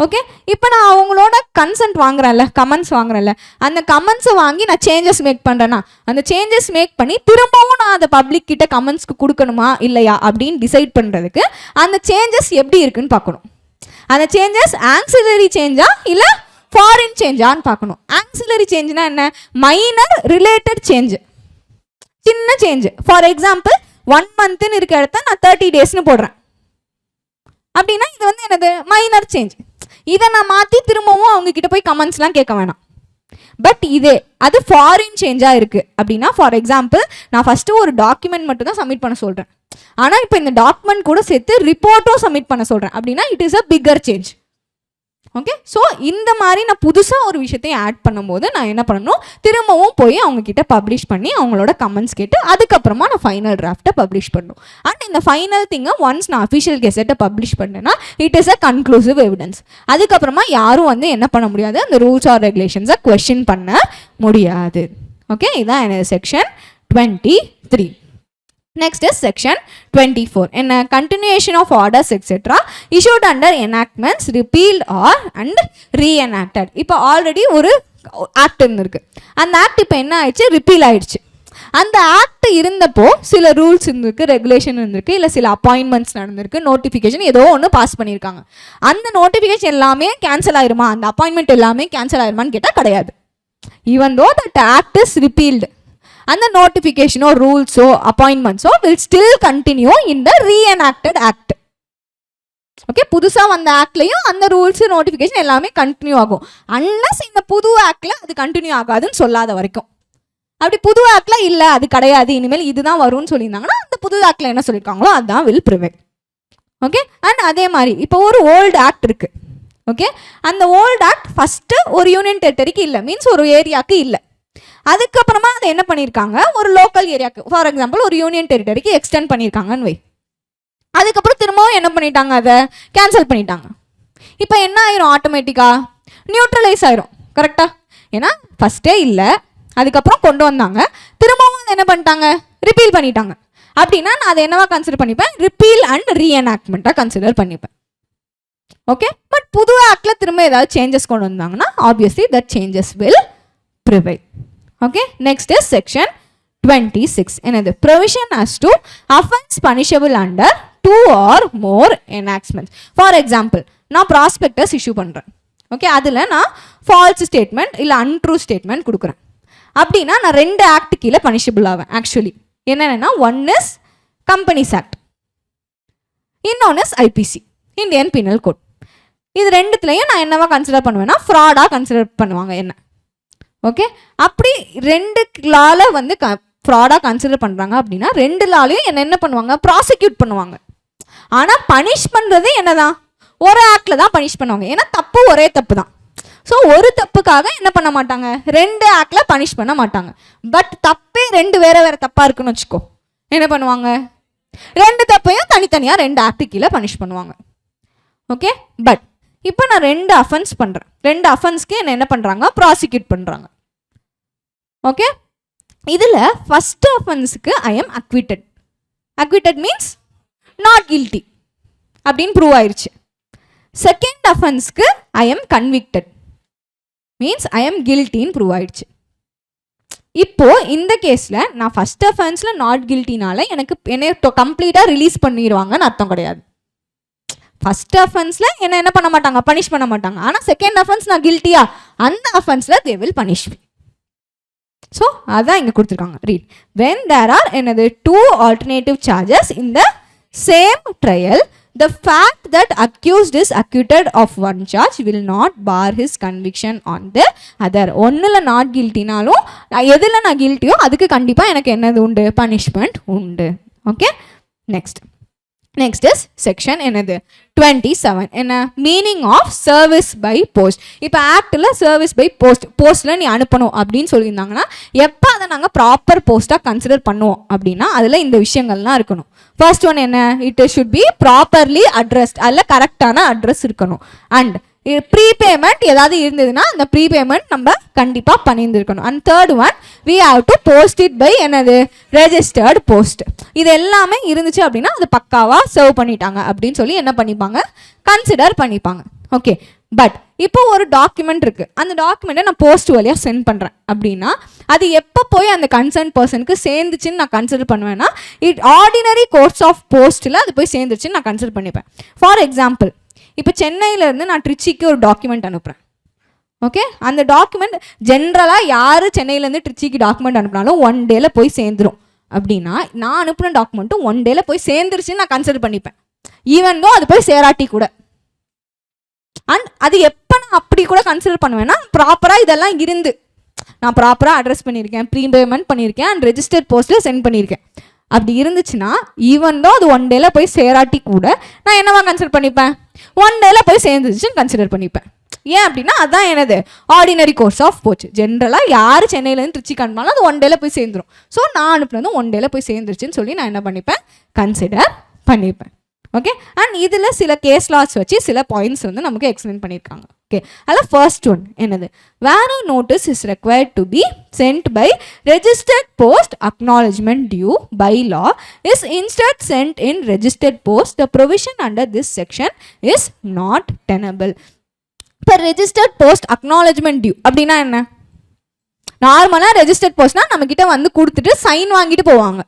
ஓகே, இப்போ நான் அவங்களோட கன்சென்ட் வாங்குறேன்ல, கமெண்ட்ஸ் வாங்குறேன்ல, அந்த கமெண்ட்ஸை வாங்கி நான் சேஞ்சஸ் மேக் பண்ணுறேன்னா அந்த சேஞ்சஸ் மேக் பண்ணி திரும்பவும் நான் அதை பப்ளிக் கிட்ட கமெண்ட்ஸ்க்கு கொடுக்கணுமா இல்லையா அப்படின்னு டிசைட் பண்ணுறதுக்கு அந்த சேஞ்சஸ் எப்படி இருக்குன்னு பார்க்கணும். அந்த சேஞ்சஸ் ஆக்சிலரி சேஞ்சா இல்லை ஃபாரின் சேஞ்சான்னு பார்க்கணும். ஆக்சிலரி சேஞ்சுனா என்ன, மைனர் ரிலேட்டட் சேஞ்சு, சின்ன சேஞ்சு. ஃபார் எக்ஸாம்பிள் 1 monthன்னு இருக்க இடத்த நான் 30 daysன்னு போடுறேன் அப்படின்னா இது வந்து எனது மைனர் சேஞ்ச். இதை நான் மாற்றி திரும்பவும் அவங்க கிட்ட போய் கமெண்ட்ஸ்லாம் கேட்க வேணாம். பட் இதே அது ஃபாரின் சேஞ்சாக இருக்குது அப்படின்னா, ஃபார் எக்ஸாம்பிள் நான் ஃபஸ்ட்டு ஒரு டாக்குமெண்ட் மட்டும் தான் சப்மிட் பண்ண சொல்கிறேன், ஆனால் இப்போ இந்த டாக்குமெண்ட் கூட சேர்த்து ரிப்போர்ட்டும் சப்மிட் பண்ண சொல்கிறேன் அப்படின்னா it is a bigger change. Okay, so இந்த மாதிரி நான் புதுசாக ஒரு விஷயத்தையும் ஆட் பண்ணும்போது நான் என்ன பண்ணணும், திரும்பவும் போய் அவங்கக்கிட்ட பப்ளிஷ் பண்ணி அவங்களோட கமெண்ட்ஸ் கேட்டு அதுக்கப்புறமா நான் ஃபைனல் டிராஃப்டை பப்ளிஷ் பண்ணணும். அண்ட் இந்த ஃபைனல் திங்கை ஒன்ஸ் நான் அஃபிஷியல் கெசெட்டை பப்ளிஷ் பண்ணேன்னா it is a conclusive evidence. அதுக்கப்புறமா யாரும் வந்து என்ன பண்ண முடியாது, அந்த ரூல்ஸ் ஆர் ரெகுலேஷன்ஸை கொஸ்டின் பண்ண முடியாது. ஓகே, இதான் என்னது section 23. Next is section 24. In a continuation of orders etc. issued under enactments repealed or and reenacted. இப்போ ஆல்ரெடி ஒரு ஆக்ட் இருந்திருக்கு, அந்த ஆக்ட் இப்போ என்ன ஆயிடுச்சு, ரிப்பீல் ஆயிடுச்சு. அந்த ஆக்ட் இருந்தப்போ சில ரூல்ஸ் இருந்திருக்கு, ரெகுலேஷன் இருந்திருக்கு, இல்லை சில அப்பாயின்மெண்ட்ஸ் நடந்திருக்கு, நோட்டிஃபிகேஷன் ஏதோ ஒன்று பாஸ் பண்ணியிருக்காங்க. அந்த நோட்டிஃபிகேஷன் எல்லாமே கேன்சல் ஆயிருமா, அந்த அப்பாயின்மெண்ட் எல்லாமே கேன்சல் ஆயிருமான்னு கேட்டால் கிடையாது. Even though that act is repealed, அந்த நோட்டிஃபிகேஷனோ ரூல்ஸோ அப்பாயின்மெண்ட்ஸோ will still continue in the reenacted act. Okay, புதுசாக வந்த ஆக்ட்லையும் அந்த ரூல்ஸு நோட்டிஃபிகேஷன் எல்லாமே கண்டினியூ ஆகும். அன்லஸ் இந்த புது ஆக்டில் அது கண்டினியூ ஆகாதுன்னு சொல்லாத வரைக்கும். அப்படி புது ஆக்டில் இல்லை அது கிடையாது இனிமேல் இதுதான் வரும்னு சொல்லியிருந்தாங்கன்னா அந்த புது ஆக்டில் என்ன சொல்லியிருக்காங்களோ அதுதான் வில் ப்ரிவைல். ஓகே, அண்ட் அதே மாதிரி இப்போ ஒரு ஓல்டு ஆக்ட் இருக்குது. ஓகே, அந்த ஓல்டு ஆக்ட் ஃபஸ்ட்டு ஒரு யூனியன் டெரிட்டரிக்கு இல்லை, மீன்ஸ் ஒரு ஏரியாவுக்கு இல்லை. அதுக்கப்புறமா அதை என்ன பண்ணியிருக்காங்க, ஒரு லோக்கல் ஏரியாவுக்கு, ஃபார் எக்ஸாம்பிள் ஒரு யூனியன் டெரிட்டரிக்கு எக்ஸ்டெண்ட் பண்ணியிருக்காங்கன்னு வை. அதுக்கப்புறம் திரும்பவும் என்ன பண்ணிட்டாங்க, அதை கேன்சல் பண்ணிட்டாங்க. இப்போ என்ன ஆயிரும், ஆட்டோமேட்டிக்காக நியூட்ரலைஸ் ஆயிரும். கரெக்டாக? ஏன்னா ஃபஸ்ட்டே இல்லை, அதுக்கப்புறம் கொண்டு வந்தாங்க, திரும்பவும் என்ன பண்ணிட்டாங்க, ரிப்பீல் பண்ணிட்டாங்க. அப்படின்னா நான் அதை என்னவா கன்சிடர் பண்ணிப்பேன், ரிப்பீல் அண்ட் ரீஎனாக்ட்மெண்ட்டாக கன்சிடர் பண்ணிப்பேன். ஓகே, பட் புது ஆக்டில் திரும்ப ஏதாவது சேஞ்சஸ் கொண்டு வந்தாங்கன்னா obviously that changes will prevail. Okay, next is section 26. என்னது, provision as to offense punishable under 2 or more enactments. For example, நான் ப்ராஸ்பெக்டஸ் இஷ்யூ பண்ணுறேன். ஓகே, அதில் நான் ஃபால்ஸ் ஸ்டேட்மெண்ட் இல்லை அன்ட்ரூ ஸ்டேட்மெண்ட் கொடுக்குறேன். அப்படின்னா நான் 2 ஆக்ட் கீழே பனிஷபிள் ஆவேன். ஆக்சுவலி என்னென்னா, ஒன் இஸ் கம்பெனிஸ் ஆக்ட், இன்னொன்று is IPC, Indian penal code. இது ரெண்டுத்துலையும் நான் என்னவா கன்சிடர் பண்ணுவேன்னா ஃப்ராடாக கன்சிடர் பண்ணுவாங்க என்ன. ஓகே, அப்படி 2 லால வந்து ஃப்ராடாக கன்சிடர் பண்ணுறாங்க அப்படின்னா 2 லாலையும் என்ன பண்ணுவாங்க, ப்ராசிக்யூட் பண்ணுவாங்க. ஆனால் பனிஷ் பண்ணுறது என்னதான், ஒரு ஆக்டில் தான் பனிஷ் பண்ணுவாங்க. ஏன்னா தப்பு ஒரே தப்பு தான். ஸோ ஒரு தப்புக்காக என்ன பண்ண மாட்டாங்க, 2 ஆக்டில் பனிஷ் பண்ண மாட்டாங்க. பட் தப்பே 2 வேறு தப்பாக இருக்குன்னு வச்சுக்கோ, என்ன பண்ணுவாங்க, 2 தப்பையும் தனித்தனியாக 2 ஆக்டு கீழே பனிஷ் பண்ணுவாங்க. ஓகே, பட் இப்போ நான் 2 அஃபென்ஸ் பண்ணுறேன், 2 அஃபென்ஸ்க்கு என்ன பண்ணுறாங்க, ப்ராசிக்யூட் பண்ணுறாங்க. ஓகே, இதில் ஃபஸ்ட் அஃபென்ஸுக்கு I am acquitted. Acquitted means not guilty அப்படின்னு ப்ரூவ் ஆயிடுச்சு. செகண்ட் அஃபென்ஸ்க்கு I am convicted means I am கில்ட்டின்னு ப்ரூவ் ஆயிடுச்சு. இப்போ இந்த கேஸில் நான் ஃபஸ்ட் அஃபென்ஸில் நாட் கில்ட்டினால எனக்கு என்னை கம்ப்ளீட்டாக ரிலீஸ் பண்ணிடுவாங்கன்னு அர்த்தம் கிடையாது. ஃபஸ்ட் அஃபென்ஸில் என்ன பண்ண மாட்டாங்க, பனிஷ் பண்ண மாட்டாங்க. ஆனால் செகண்ட் அஃபென்ஸ் நான் கில்ட்டியா, அந்த அஃபென்ஸில் they will punish me. So அதான் இங்கே கொடுத்துருக்காங்க. ரீட், வென் தேர் ஆர் என்னது 2 alternative charges in the same trial, the fact that accused is acquitted of one charge will not bar his conviction on the other. ஒன்றில் not கில்ட்டினாலும் எதில் நான் கில்ட்டியோ அதுக்கு கண்டிப்பாக எனக்கு என்னது உண்டு, பனிஷ்மெண்ட் உண்டு. ஓகே, நெக்ஸ்ட் இஸ் செக்ஷன் என்னது 27. என்ன, meaning of service by post. இப்போ ஆக்டில் சர்வீஸ் பை போஸ்ட்டில் நீ அனுப்பணும் அப்படின்னு சொல்லியிருந்தாங்கன்னா எப்போ அதை நாங்கள் ப்ராப்பர் போஸ்ட்டாக கன்சிடர் பண்ணுவோம் அப்படின்னா அதில் இந்த விஷயங்கள்லாம் இருக்கணும். ஃபர்ஸ்ட் ஒன் என்ன, it should B properly addressed, அதில் கரெக்டான அட்ரஸ் இருக்கணும். அண்ட் ப்ரீபேமெண்ட் ஏதாவது இருந்ததுன்னா அந்த ப்ரீபேமெண்ட் நம்ம கண்டிப்பாக பண்ணியிருந்துருக்கணும். And third one, we have to post it by என்னது, ரெஜிஸ்டர்டு போஸ்ட். இது எல்லாமே இருந்துச்சு அப்படின்னா அது பக்காவாக சர்வ் பண்ணிட்டாங்க அப்படின்னு சொல்லி என்ன பண்ணிப்பாங்க, கன்சிடர் பண்ணிப்பாங்க. ஓகே, பட் இப்போ ஒரு டாக்குமெண்ட் இருக்குது, அந்த டாக்குமெண்ட்டை நான் போஸ்ட் வழியாக சென்ட் பண்ணுறேன் அப்படின்னா அது எப்போ போய் அந்த கன்சர்ன் பர்சனுக்கு சேர்ந்துச்சுன்னு நான் கன்சிடர் பண்ணுவேன்னா ஆர்டினரி கோர்ஸ் ஆஃப் போஸ்ட்டில் அது போய் சேர்ந்துச்சுன்னு நான் கன்சிடர் பண்ணிப்பேன். ஃபார் எக்ஸாம்பிள், இப்போ சென்னையிலேருந்து நான் ட்ரிச்சிக்கு ஒரு டாக்குமெண்ட் அனுப்புகிறேன். ஓகே, அந்த டாக்குமெண்ட் ஜென்ரலாக யார் சென்னையிலேருந்து ட்ரிச்சிக்கு டாக்குமெண்ட் அனுப்புனாலும் 1 டேல போய் சேர்ந்துடும். அப்படின்னா நான் அனுப்புன டாக்குமெண்ட்டும் 1 டேல போய் சேர்ந்துருச்சுன்னு நான் கன்சிடர் பண்ணிப்பேன், ஈவன் தோ அது போய் சேராட்டி கூட. அண்ட் அது எப்போ நான் அப்படி கூட கன்சிடர் பண்ணுவேன்னா ப்ராப்பராக இதெல்லாம் இருந்து நான் ப்ராப்பராக அட்ரஸ் பண்ணியிருக்கேன், ப்ரீபேமெண்ட் பண்ணியிருக்கேன், அண்ட் ரெஜிஸ்டர்ட் போஸ்ட்டில் சென்ட் பண்ணியிருக்கேன். அப்படி இருந்துச்சுன்னா ஈவன் தோ அது 1 டேல போய் சேராட்டி கூட நான் என்னவா கன்சிடர் பண்ணிப்பேன், 1 டேல போய் சேர்ந்துச்சுன்னு கன்சிடர் பண்ணிப்பேன். ஏன் அப்படின்னா அதான் என்னது, ஆர்டினரி கோர்ஸ் ஆஃப் போச்சு. ஜென்ரலாக யார் சென்னையிலேருந்து ட்ரிச்சிக்கு அனுப்பினாலும் அது 1 டேல போய் சேர்ந்துடும். ஸோ நான் அனுப்புனதும் 1 டேல போய் சேர்ந்துருச்சுன்னு சொல்லி நான் என்ன பண்ணிப்பேன், கன்சிடர் பண்ணிப்பேன். ஓகே, அண்ட் இதில் சில கேஸ் லாஸ் வச்சு சில பாயிண்ட்ஸ் வந்து நமக்கு எக்ஸ்பிளைன் பண்ணியிருக்காங்க. ஓகே, அதில் ஃபர்ஸ்ட் ஒன் என்னது, where notice is required to be sent by registered post acknowledgement due by law is instead sent in registered post, the provision under this section is not tenable. இப்போ registered post acknowledgement due அப்படின்னா என்ன, நார்மலாக registered போஸ்ட்னா நம்மக்கிட்ட வந்து கொடுத்துட்டு sign வாங்கிட்டு போவாங்க.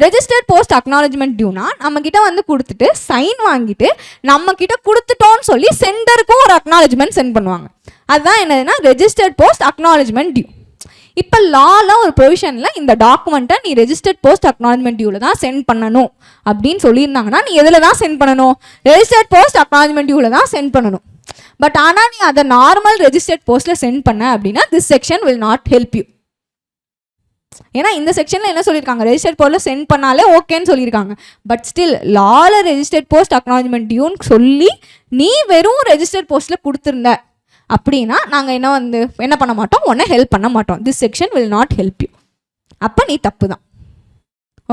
Registered post acknowledgement tuna நம்மக்கிட்ட வந்து கொடுத்துட்டு சைன் வாங்கிட்டு நம்மக்கிட்ட கொடுத்துட்டோன்னு சொல்லி சென்டருக்கும் ஒரு அக்னாலஜ்மெண்ட் சென்ட் பண்ணுவாங்க. அதுதான் என்னதுன்னா ரெஜிஸ்டர்ட் போஸ்ட் அக்னாலஜ்மெண்ட் டியூ. இப்போ லால ஒரு ப்ரொவிஷனில் இந்த டாக்குமெண்ட்டை நீ ரெஜிஸ்டர்ட் போஸ்ட் அக்னாலஜ்மெண்ட் டியூவில் தான் சென்ட் பண்ணணும் அப்படின்னு சொல்லியிருந்தாங்கன்னா நீ எதில் தான் சென்ட் பண்ணணும், ரெஜிஸ்டர்ட் போஸ்ட் அக்னாலஜ்மெண்ட் டியூவில் தான் சென்ட் பண்ணணும். பட் ஆனால் நீ அதை நார்மல் ரெஜிஸ்டர்ட் போஸ்ட்டில் சென்ட் பண்ண அப்படின்னா this section will not help you. ஏன்னா இந்த செக்ஷனில் என்ன சொல்லியிருக்காங்க, ரெஜிஸ்டர்ட் போஸ்ட்டில் சென்ட் பண்ணாலே ஓகேன்னு சொல்லியிருக்காங்க. பட் ஸ்டில் லால ரெஜிஸ்டர்ட் போஸ்ட் அக்னாலஜ்மெண்ட் டியூன்னு சொல்லி நீ வெறும் ரெஜிஸ்டர்ட் போஸ்ட்டில் கொடுத்துருந்த அப்படின்னா நாங்கள் என்ன பண்ண மாட்டோம், உன்னை ஹெல்ப் பண்ண மாட்டோம். This section will not help you. அப்போ நீ தப்பு தான்.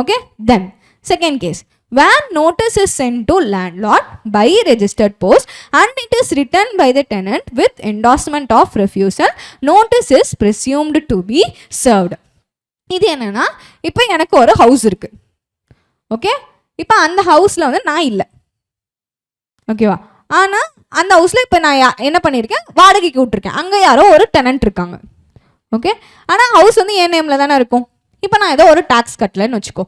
Okay, then second case, where notice is sent to landlord by registered post and it is written by the tenant with endorsement of refusal, notice is presumed to be served. இது என்னன்னா, இப்போ எனக்கு ஒரு house இருக்கு. Okay, இப்போ அந்த ஹவுஸில் வந்து நான் இல்லை. ஓகேவா? ஆனால் அந்த ஹவுஸில் இப்போ நான் என்ன பண்ணியிருக்கேன், வாடகைக்கு விட்டுருக்கேன். அங்கே யாரோ ஒரு டெனன்ட் இருக்காங்க. ஓகே, ஆனால் ஹவுஸ் வந்து என் நேமில் தானே இருக்கும். இப்போ நான் ஏதோ ஒரு டாக்ஸ் கட்டலன்னு வச்சுக்கோ.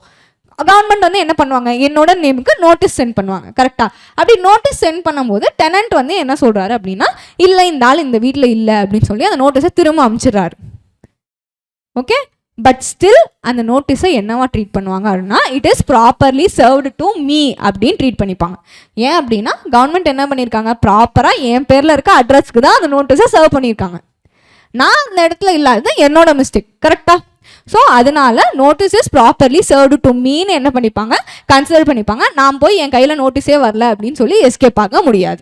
கவர்மெண்ட் வந்து என்ன பண்ணுவாங்க, என்னோட நேமுக்கு நோட்டீஸ் சென்ட் பண்ணுவாங்க. கரெக்டாக? அப்படி நோட்டீஸ் சென்ட் பண்ணும்போது டெனன்ட் வந்து என்ன சொல்கிறாரு அப்படின்னா, இல்லை இந்த ஆள் இந்த வீட்டில் இல்லை அப்படின்னு சொல்லி அந்த நோட்டீஸை திரும்ப அனுப்பிச்சிடுறாரு. ஓகே, பட் ஸ்டில் அந்த நோட்டீஸை என்னவா ட்ரீட் பண்ணுவாங்க அப்படின்னா, it is properly served to me அப்படின்னு ட்ரீட் பண்ணிப்பாங்க. ஏன் அப்படின்னா கவர்மெண்ட் என்ன பண்ணியிருக்காங்க, ப்ராப்பராக என் பேரில் இருக்க அட்ரஸ்க்கு தான் அந்த நோட்டீஸை சர்வ் பண்ணியிருக்காங்க. நான் அந்த இடத்துல இல்லாதது என்னோட மிஸ்டேக். கரெக்டாக? ஸோ அதனால notice is properly served to மீன்னு என்ன பண்ணிப்பாங்க, கன்சிடர் பண்ணிப்பாங்க. நான் போய் என் கையில் நோட்டீஸே வரல அப்படின்னு சொல்லி எஸ்கேப் ஆக முடியாது.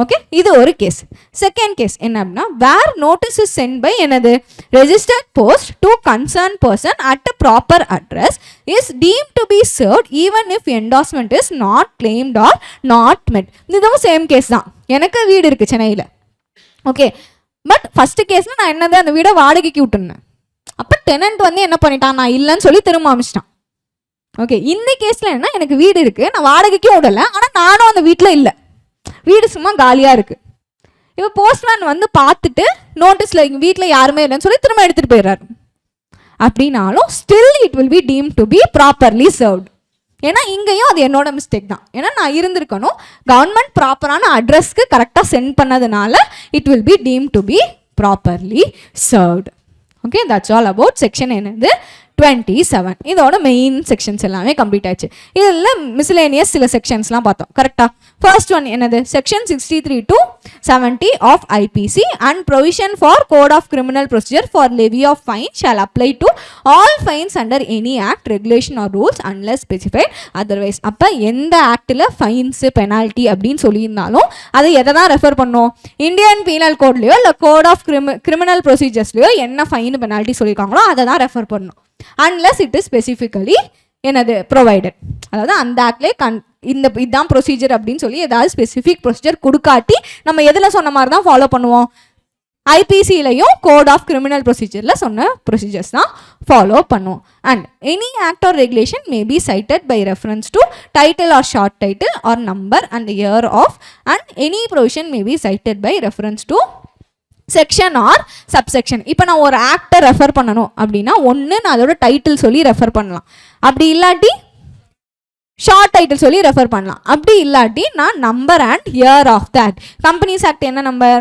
ஓகே, இது ஒரு கேஸ். செகண்ட் கேஸ் என்ன அப்படின்னா, where notice is sent by என்னது registered post to concern person at a proper address is deemed to be served even if endorsement is not claimed or not met. இதுவும் same case தான். எனக்கு வீடு இருக்குது சென்னையில். Okay, but first கேஸில் நான் என்னது அந்த வீடை வாடகைக்கு விட்டுருந்தேன். அப்போ டெனன்ட் வந்து என்ன பண்ணிட்டான், நான் இல்லைன்னு சொல்லி திரும்ப அமைச்சிட்டான். ஓகே, இந்த கேஸில் என்ன, எனக்கு வீடு இருக்குது, நான் வாடகைக்கும் விடலை, ஆனால் நானும் அந்த வீட்டில் இல்லை, வீடு சும்மா காலியாக இருக்குது. இப்போ போஸ்ட்மேன் வந்து பார்த்துட்டு நோட்டீஸில் எங்கள் வீட்டில் யாருமே இல்லைன்னு சொல்லி திரும்ப எடுத்துகிட்டு போயிடுறாரு. அப்படின்னாலும் still it will B team to B properly served. ஏன்னா இங்கேயும் அது என்னோட மிஸ்டேக் தான். ஏன்னா நான் இருந்திருக்கணும், கவர்மெண்ட் ப்ராப்பரான அட்ரஸ்க்கு கரெக்டாக சென்ட் பண்ணதுனால it will B team to B properly served. Okay, that's all about section என்னது 27. இதோட மெயின் செக்ஷன்ஸ் எல்லாமே கம்ப்ளீட் ஆயிடுச்சு. இதில் மிஸ்லேனியஸ் சில செக்ஷன்ஸ்லாம் பார்த்தோம். கரெக்டாக? ஃபர்ஸ்ட் ஒன் என்னது, section 63 to 70 of IPC and provision for code of criminal procedure for levy of fine shall apply to all fines under any act, regulation or rules unless specified otherwise. அப்போ எந்த ஆக்டில் ஃபைன்ஸு penalty அப்படின்னு சொல்லியிருந்தாலும் அதை எதை தான் refer பண்ணும், Indian penal கோட்லையோ இல்லை கோட் ஆஃப் கிரிமினல் ப்ரொசீஜர்ஸ்லையோ என்ன ஃபைன் பெனால்ட்டி சொல்லியிருக்காங்களோ அதை தான் ரெஃபர் பண்ணணும். அன்லெஸ் இட் இஸ் ஸ்பெசிஃபிக்கலி என்னது ப்ரொவைடட். அதாவது அந்த ஆக்ட்லேயே இதுதான் ப்ரொசீஜர் அப்படின்னு சொல்லி ஏதாவது ஸ்பெசிஃபிக் ப்ரொசீஜர் கொடுக்காட்டி நம்ம எதில் சொன்ன மாதிரி தான் ஃபாலோ பண்ணுவோம், ஐபிசிலையும் கோட் ஆஃப் கிரிமினல் ப்ரொசீஜரில் சொன்ன ப்ரொசீஜர்ஸ் தான் ஃபாலோ பண்ணுவோம். And any act or regulation may be cited by reference to title or short title or number and year of and any provision may be cited by reference to section or subsection. இப்போ நான் ஒரு ஆக்டை refer பண்ணணும் அப்படின்னா ஒன்று நான் அதோட title சொல்லி refer பண்ணலாம், அப்படி இல்லாட்டி ஷார்ட் டைட்டில் சொல்லி ரெஃபர் பண்ணலாம், அப்படி இல்லாட்டி நான் number and year of the act. Companies act என்ன நம்பர்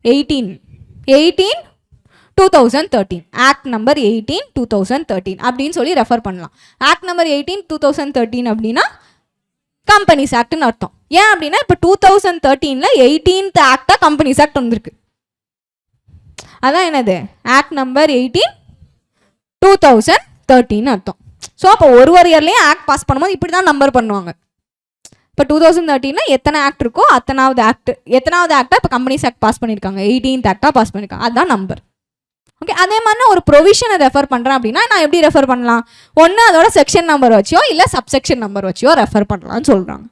18/2013, ஆக்ட் நம்பர் 18/2013 அப்படின்னு சொல்லி ரெஃபர் பண்ணலாம். ஆக்ட் நம்பர் 18/2013 அப்படின்னா கம்பெனிஸ் ஆக்ட்னு அர்த்தம். ஏன் அப்படின்னா இப்போ 2013 18th ஆக்டாக கம்பெனிஸ் ஆக்ட் வந்திருக்கு. அதான் என்னது, ஆக்ட் நம்பர் 18/2013 அர்த்தம். ஸோ அப்போ ஒரு இயர்லேயும் ஆக்ட் பாஸ் பண்ணும்போது இப்படி தான் நம்பர் பண்ணுவாங்க. இப்போ 2013 எத்தனை ஆக்ட் இருக்கோ எத்தனாவது ஆக்டாக இப்போ கம்பெனிஸ் ஆக்ட் பாஸ் பண்ணியிருக்காங்க, 18th ஆக்டாக பாஸ் பண்ணியிருக்காங்க, அதுதான் நம்பர். ஓகே, அதே மாதிரி ஒரு ப்ரொவிஷனை ரெஃபர் பண்ணுறேன் அப்படின்னா நான் எப்படி ரெஃபர் பண்ணலாம், ஒன்று அதோட செக்ஷன் நம்பர் வச்சியோ இல்லை சப்செக்ஷன் நம்பர் வச்சியோ ரெஃபர் பண்ணலாம்னு சொல்கிறாங்க.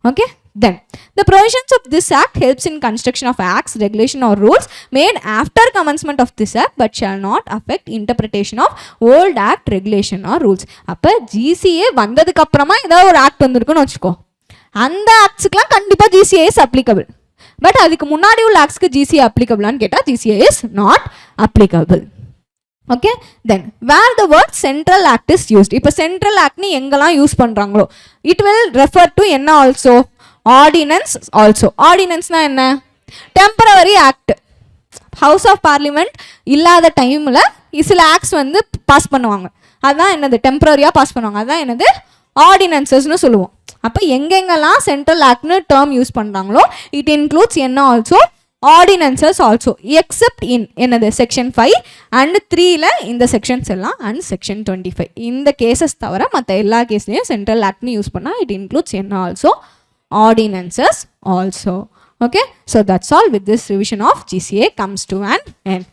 Okay, then the provisions of this act helps in construction of acts, regulation or rules made after commencement of this act but shall not affect interpretation of old act, regulation or rules. அப்போ GCA வந்ததுக்கு அப்புறமா ஏதாவது ஒரு act வந்திருக்குன்னு வச்சுக்கோ, அந்த ஆக்ட்ஸுக்கெலாம் கண்டிப்பாக GCA is applicable. But அதுக்கு முன்னாடி உள்ள ஆக்ட்ஸ்க்கு GCA அப்ளிகபிளான்னு கேட்டால் GCA is not applicable. Okay, then where the word central act is used. இப்போ சென்ட்ரல் ஆக்ட்னு எங்கெல்லாம் யூஸ் பண்ணுறாங்களோ இட் வில் ரெஃபர் டு என்ன ஆல்சோ, ஆர்டினன்ஸ் ஆல்சோ. ஆர்டினன்ஸ்னால் என்ன, temporary act. House of parliament இல்லாத டைமில் சில ஆக்ட்ஸ் வந்து பாஸ் பண்ணுவாங்க, அதுதான் என்னது டெம்பரரியாக பாஸ் பண்ணுவாங்க, அதுதான் என்னது ஆர்டினன்சஸ்னு சொல்லுவோம். அப்போ எங்கெங்கெல்லாம் சென்ட்ரல் ஆக்ட்னு டேர்ம் யூஸ் பண்ணுறாங்களோ இட் இன்க்ளூட்ஸ் என்ன ஆல்சோ ஆர்டினன்சஸ் ஆல்சோ, எக்ஸப்ட் இன் என்னது செக்ஷன் 5 அண்ட் 3ல இந்த செக்ஷன்ஸ் எல்லாம் அண்ட் செக்ஷன் 25 இந்த கேசஸ் தவிர மற்ற எல்லா கேஸ்லையும் சென்ட்ரல் ஆக்ட்னு யூஸ் பண்ணால் இட் இன்க்ளூட்ஸ் என்ன also ordinances also. Okay, so that's all with this revision of GCA comes to an end.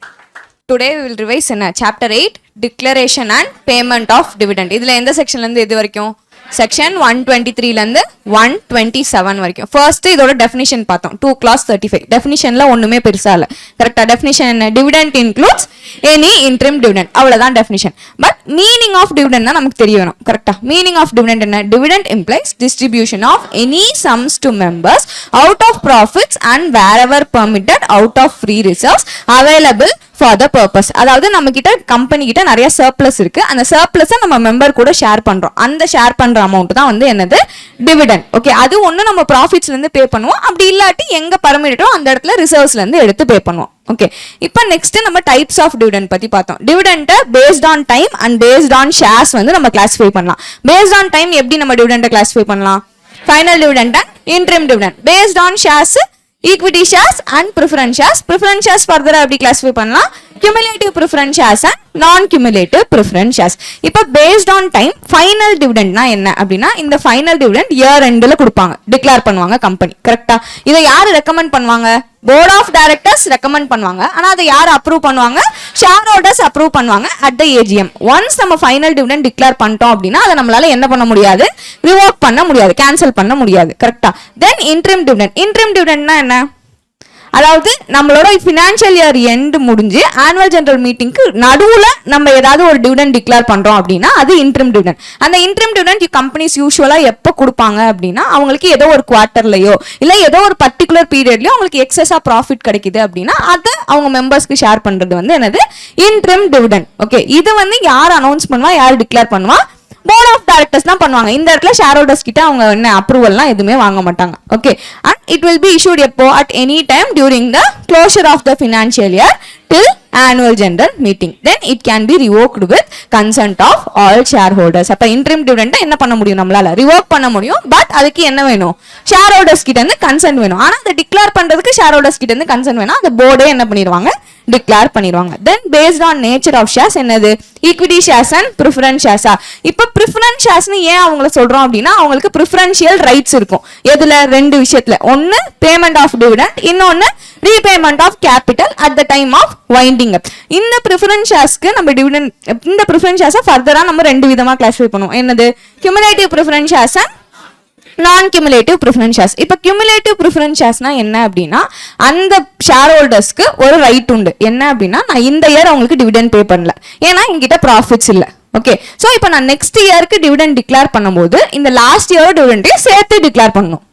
Today we will revise in chapter 8 declaration and payment of dividend. இதில் எந்த செக்ஷன்லேருந்து இது வரைக்கும் section 123ல இருந்து 127 வரைக்கும். First இதோட definition பார்த்தோம். 2 clause 35. டெஃபினிஷன்ல ஒண்ணுமே பெருசா இல்ல. கரெக்ட்டா? டெஃபினிஷன் என்ன? Dividend includes any interim dividend. அவ்வளவுதான் definition. But meaning of dividend தான் நமக்கு தெரிய வேணும். கரெக்ட்டா? மீனிங் ஆஃப் டிவிடெண்ட் என்ன? Dividend implies distribution of any sums to members out of profits and wherever permitted out of free reserves available for the purpose. அதாவது நம்ம கிட்ட கம்பெனி கிட்ட நிறைய சர்ப்ளஸ் இருக்கு. அந்த சர்ப்ளஸை நம்ம மெம்பர் கூட ஷேர் பண்றோம். அந்த ஷேர் பண்ற அமௌண்ட் தான் வந்து என்னது? டிவிடெண்ட். ஓகே, அது ஒண்ணு நம்ம ப்ராஃபிட்ஸ்ல இருந்து பே பண்ணுவோம். அப்படி இல்லாட்டி எங்க பர்மிட்டோ அந்த இடத்துல ரிசர்வ்ஸ்ல இருந்து எடுத்து பே பண்ணுவோம். ஓகே, இப்போ நெக்ஸ்ட் நம்ம டைப்ஸ் ஆஃப் டிவிடெண்ட் பத்தி பார்த்தோம். Dividend based on time and based on shares வந்து நம்ம கிளாசிஃபை பண்ணலாம். பேஸ்ட் ஆன் டைம் எப்படி நம்ம டிவிடெண்ட் கிளாசிஃபை பண்ணலாம்? Final dividend and interim dividend. Based on shares equity shares and preference shares. Preference shares further எப்படி classify பண்ணலாம்? cumulative preference shares and non cumulative preference shares. இப்போ based on time final dividend னா என்ன அப்படினா இந்த final dividend year endல கொடுப்பாங்க, declare பண்ணுவாங்க company. கரெக்ட்டா? இதை யார் ரெக்கமெண்ட் பண்ணுவாங்க? போர்ட் ஆஃப் டைரக்டர்ஸ் ரெக்கமெண்ட் பண்ணுவாங்க. ஆனா அதை யார் அப்ரூவ் பண்ணுவாங்க? ஷேர் ஹோல்டர்ஸ் அப்ரூவ் பண்ணுவாங்க அட் த ஏஜிஎம். ஒன்ஸ் நம்ம ஃபைனல் டிவிடெண்ட் டிக்ளேர் பண்ணிட்டோம் அப்படின்னா அதை நம்மளால என்ன பண்ண முடியாது? ரிவோக் பண்ண முடியாது, கேன்சல் பண்ண முடியாது. கரெக்ட்டா? தென் இன்ட்ரிம் டிவிடெண்ட். இன்ட்ரிம் டிவிடெண்ட்னா என்ன? அதாவது நம்மளோட ஃபினான்ஷியல் இயர் எண்ட் முடிஞ்சு ஆனுவல் ஜெனரல் மீட்டிங்க்கு நடுவுல நம்ம ஏதாவது ஒரு டிவிடெண்ட் டிக்ளேர் பண்றோம் அப்படின்னா அது இன்ட்ரிம் டிவிடெண்ட். அந்த இன்ட்ரிம் டிவிடெண்ட் கம்பெனிஸ் யூசுவலா எப்போ கொடுப்பாங்க அப்படின்னா அவங்களுக்கு ஏதோ ஒரு குவார்ட்டர்லயோ இல்ல ஏதோ ஒரு பர்டிகுலர் பீரியட்லயோ அவங்களுக்கு எக்ஸஸா ப்ராஃபிட் கிடைக்குது அப்படின்னா அதை அவங்க மெம்பர்ஸ்க்கு ஷேர் பண்றது வந்து என்னது? Interim dividend. ஓகே, இது வந்து யார் அனௌன்ஸ் பண்ணுவா? யார் டிக்ளேர் பண்ணுவா? போர்ட் ஆஃப் டைரக்டர்ஸ் தான் பண்ணுவாங்க. இந்த இடத்துல ஷேர் ஹோல்டர்ஸ் கிட்ட அவங்க என்ன அப்ரூவல்லாம் எதுவுமே வாங்க மாட்டாங்க. Okay, and it will be issued எப்போ? At any time during the closure of the financial year till annual general meeting. Then it can be revoked with consent of all shareholders. அப்ப interim dividend என்ன பண்ண முடியும்? நம்மளால revoke பண்ண முடியும். But அதுக்கு என்ன வேணும்? ஷேர் ஹோல்டர்ஸ் கிட்ட இருந்து கன்சென்ட் வேணும். ஆனா அதை டிக்ளேர் பண்றதுக்கு ஷேர் ஹோல்டர்ஸ் கிட்ட இருந்து கன்சென்ட் வேணும். அந்த போர்டே என்ன பண்ணிடுவாங்க? டிக்ளேர் பண்ணிடுவாங்க. Then based on nature of shares என்னது? ஈக்விட்டி ஷேர்ஸ் அண்ட் ப்ரிஃபரன்ஸ் ஷேர்ஸா? இப்போ ப்ரிஃபரன்ஸ் ஷேர்ஸ்னு ஏன் அவங்கள சொல்றோம் அப்படின்னா அவங்களுக்கு ப்ரிஃபரன்ஷியல் ரைட்ஸ் இருக்கும். எதுல? ரெண்டு விஷயத்துல. ஒன்னு பேமெண்ட் ஆஃப் டிவிடெண்ட், இன்னொன்னு repayment of capital at the time of winding up. இந்த ப்ரிஃபரன்ஸ் ஷேர்ஸ்க்கு நம்ம டிவிடெண்ட், இந்த ப்ரிஃபரன்ஸ் ஷேர்ஸை ஃபர்தரா நம்ம ரெண்டு விதமா கிளாசிஃபை பண்ணுவோம். என்னது? கியூமுலேட்டிவ் ப்ரிஃபரன்ஸ் ஷேர்ஸ் அண்ட் நான் கியூமுலேட்டிவ் ப்ரிஃபரன்ஸ் ஷேர்ஸ். இப்போ கியூமுலேட்டிவ் ப்ரிஃபரன்ஸ் ஷேர்ஸ்னா என்ன அப்படின்னா அந்த ஷேர் ஹோல்டர்ஸ்க்கு ஒரு ரைட் உண்டு. என்ன அப்படின்னா நான் இந்த இயர் அவங்களுக்கு டிவிடெண்ட் பே பண்ணல, ஏன்னா என்கிட்ட ப்ராஃபிட்ஸ் இல்லை. ஓகே, ஸோ இப்போ நான் நெக்ஸ்ட் இயருக்கு டிவிடெண்ட் டிக்ளேர் பண்ணும்போது இந்த லாஸ்ட் இயரோட டிவிடெண்டையும் சேர்த்து டிக்ளேர் பண்ணணும்.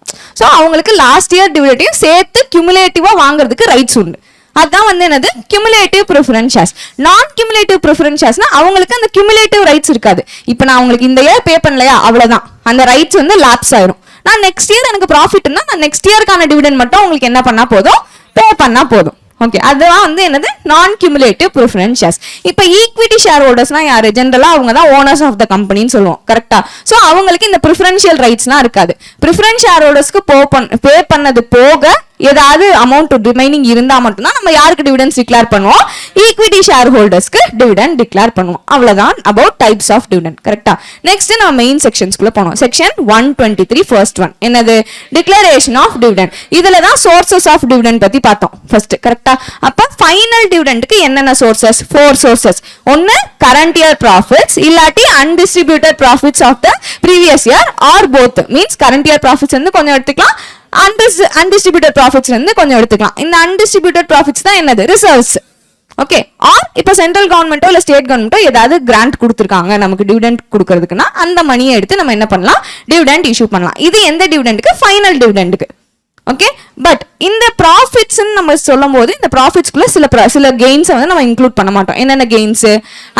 ஸோ அவங்களுக்கு லாஸ்ட் இயர் டிவிடெண்டையும் சேர்த்து கியூமுலேட்டிவா வாங்குறதுக்கு ரைட்ஸ் உண்டு. அதான் வந்து என்னது? Cumulative preference shares. நான் கியூமுலேட்டிவ் ப்ரிஃபரன்ஸ் ஷேர்ஸ்னா அவங்களுக்கு அந்த கியூமுலேட்டிவ் ரைட்ஸ் இருக்காது. இப்போ நான் அவங்களுக்கு இந்த இயர் பே பண்ணலையா, அவ்வளவுதான், அந்த ரைட்ஸ் வந்து லாப்ஸ் ஆயிரும். நான் நெக்ஸ்ட் இயர் எனக்கு ப்ராஃபிட்னா நான் நெக்ஸ்ட் இயருக்கான டிவிடெண்ட் மட்டும் உங்களுக்கு என்ன பண்ணா போதும்? பே பண்ணா போதும். ஓகே, அதுதான் வந்து என்னது? நான் கியூமுலேட்டிவ் ப்ரிஃபரன்ஸ் ஷேர்ஸ். இப்போ ஈக்விட்டி ஷேர் ஹோல்டர்ஸ்னா யாரு? ஜென்ரலா அவங்க தான் ஓனர்ஸ் ஆஃப் த கம்பெனின்னு சொல்லுவோம். கரெக்டா? ஸோ அவங்களுக்கு இந்த ப்ரிஃபரன்ஷியல் ரைட்ஸ்லாம் இருக்காது. ப்ரிஃபரன்ஸ் ஷேர் ஹோல்டர்ஸ்க்கு பே பண்ணது போக ஏதாவது அமௌண்ட் ரிமைனிங் இருந்தா மட்டும்தான் நம்ம யாருக்கு டிவிடெண்ட்ஸ் டிக்ளேர் பண்ணுவோம்? ஈக்விட்டி ஷேர் ஹோல்டர்ஸ்க்கு டிவிடெண்ட் டிக்ளேர் பண்ணுவோம். அவ்வளவுதான் அபவுட் டைப்ஸ் ஆஃப் டிவிடெண்ட். கரெக்டா? நெக்ஸ்ட் நம்ம மெயின் செக்ஷன்ஸ்குள்ள போனோம். செக்ஷன் 123 ஃபர்ஸ்ட் ஒன் என்னது? Declaration of dividend. இதுல தான் சோர்சஸ் ஆஃப் டிவிடெண்ட் பத்தி பார்த்தோம் ஃபர்ஸ்ட். கரெக்டா? அப்ப ஃபைனல் டிவிடெண்ட்க்கு என்னென்ன சோர்சஸ்? 4 சோர்சஸ். ஒன்னு கரண்ட் இயர் ப்ராஃபிட்ஸ், இல்லாட்டி undistributed profits of the previous year, or both. Means current year profits வந்து கொஞ்சம் எடுத்துக்கலாம், அன்டிஸ்ட்ரிபியூட்டட் ப்ராஃபிட்ஸ் வந்து கொஞ்சம் எடுத்துக்கலாம். இந்த அன்டிஸ்ட்ரிபியூட்டட் ப்ராஃபிட்ஸ் தான் என்னது? ரிசர்வ்ஸ். ஓகே, ஆர் இப்போ சென்ட்ரல் கவர்மெண்ட்டோ இல்லை ஸ்டேட் கவர்மெண்ட்டோ ஏதாவது கிராண்ட் கொடுத்துருக்காங்க நமக்கு டிவிடெண்ட் கொடுக்கறதுக்குன்னா அந்த மணியை எடுத்து நம்ம என்ன பண்ணலாம்? டிவிடெண்ட் இஷ்யூ பண்ணலாம். இது எந்த டிவிடெண்டுக்கு? ஃபைனல் டிவிடெண்டுக்கு. ஓகே, பட் இந்த ப்ராஃபிட்ஸ் நம்ம சொல்லும் போது இந்த ப்ராஃபிட்ஸ்குள்ள சில கெயின்ஸ் வந்து நம்ம இன்க்ளூட் பண்ண மாட்டோம். என்னென்ன gains?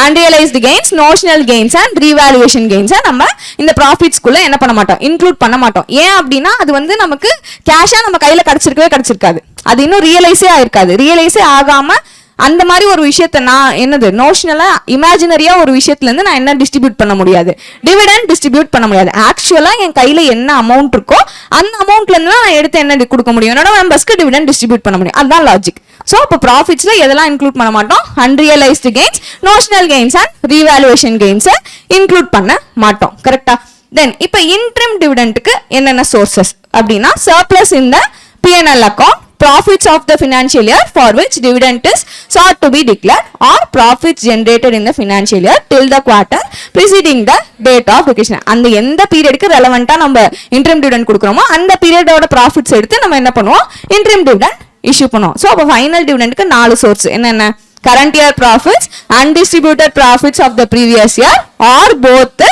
Unrealised gains, notional gains and revaluation கெயின்ஸை நம்ம இந்த ப்ராஃபிட்ஸ்குள்ள என்ன பண்ண மாட்டோம்? இன்க்ளூட் பண்ண மாட்டோம். ஏன் அப்படின்னா அது வந்து நமக்கு கேஷா நம்ம கையில கிடைச்சிருக்காது. அது இன்னும் ரியலைஸே ஆயிருக்காது. ரியலைஸே ஆகாம அந்த மாதிரி ஒரு விஷயத்த நான் என்னது நோஷனலா இமேஜினரியா ஒரு விஷயத்துல இருந்து நான் என்ன டிஸ்ட்ரிபியூட் பண்ண முடியாது? டிவிடெண்ட் டிஸ்ட்ரிபியூட் பண்ண முடியாது. ஆக்சுவலா என் கையில என்ன அமௌண்ட் இருக்கோ அந்த அமௌண்ட்ல இருந்து நான் எடுத்து என்ன கொடுக்க முடியும்? என்னோட மெம்பர்ஸ்க்கு டிவிடெண்ட் டிஸ்ட்ரிபியூட் பண்ண முடியும். அதுதான் லாஜிக். ஸோ இப்போ ப்ராஃபிட்ஸ்ல எதெல்லாம் இன்க்ளூட் பண்ண மாட்டோம்? Unrealised gains, notional gains and revaluation கெயின்ஸை இன்க்ளூட் பண்ண மாட்டோம். கரெக்டா? தென் இப்போ இன்ட்ரிம் டிவிடெண்ட்டுக்கு என்னென்ன சோர்சஸ் அப்படின்னா surplus in the P&L account, profits of the financial year for which dividend is sought to be declared or profits generated in the financial year till the quarter preceding the date of declaration. அந்த எந்த பீரியடுக்கு ரெலவெண்டா நம்ம interim dividend கொடுக்குறோமோ அந்த பீரியடோட profits எடுத்து நம்ம என்ன பண்ணுவோம், interim dividend issue பண்ணுவோம். ஸோ அப்போ ஃபைனல் டிவிடெண்டுக்கு 4 சோர்ஸ் என்னென்ன, current year profits, undistributed profits of the previous year or both,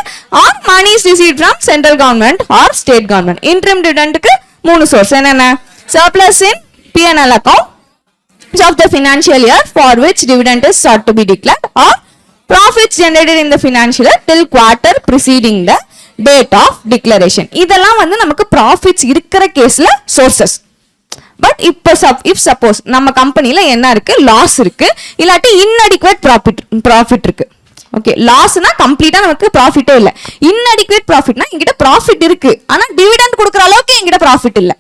or monies received from central government or state government. Interim dividend க்கு 3 source என்னென்ன, surplus in P&L account of the financial year for which dividend is sought to be declared or profits generated in the financial year till quarter preceding the date of declaration. இதெல்லாம் வந்து நமக்கு profits இருக்கிற கேஸ்ல sources. But இப்போ if suppose நம்ம கம்பெனில என்ன இருக்கு, லாஸ் இருக்கு, இல்லாட்டி இன்அடிக்குவேட் ப்ராஃபிட் இருக்கு. ஓகே, லாஸ்னா கம்ப்ளீட்டா நமக்கு ப்ராஃபிட்டே இல்ல, இன்அடிக்குவேட் ப்ராஃபிட்னா என்கிட்ட ப்ராஃபிட் இருக்கு ஆனா டிவிடெண்ட் கொடுக்குற அளவுக்கு என்கிட்ட ப்ராஃபிட் இல்ல,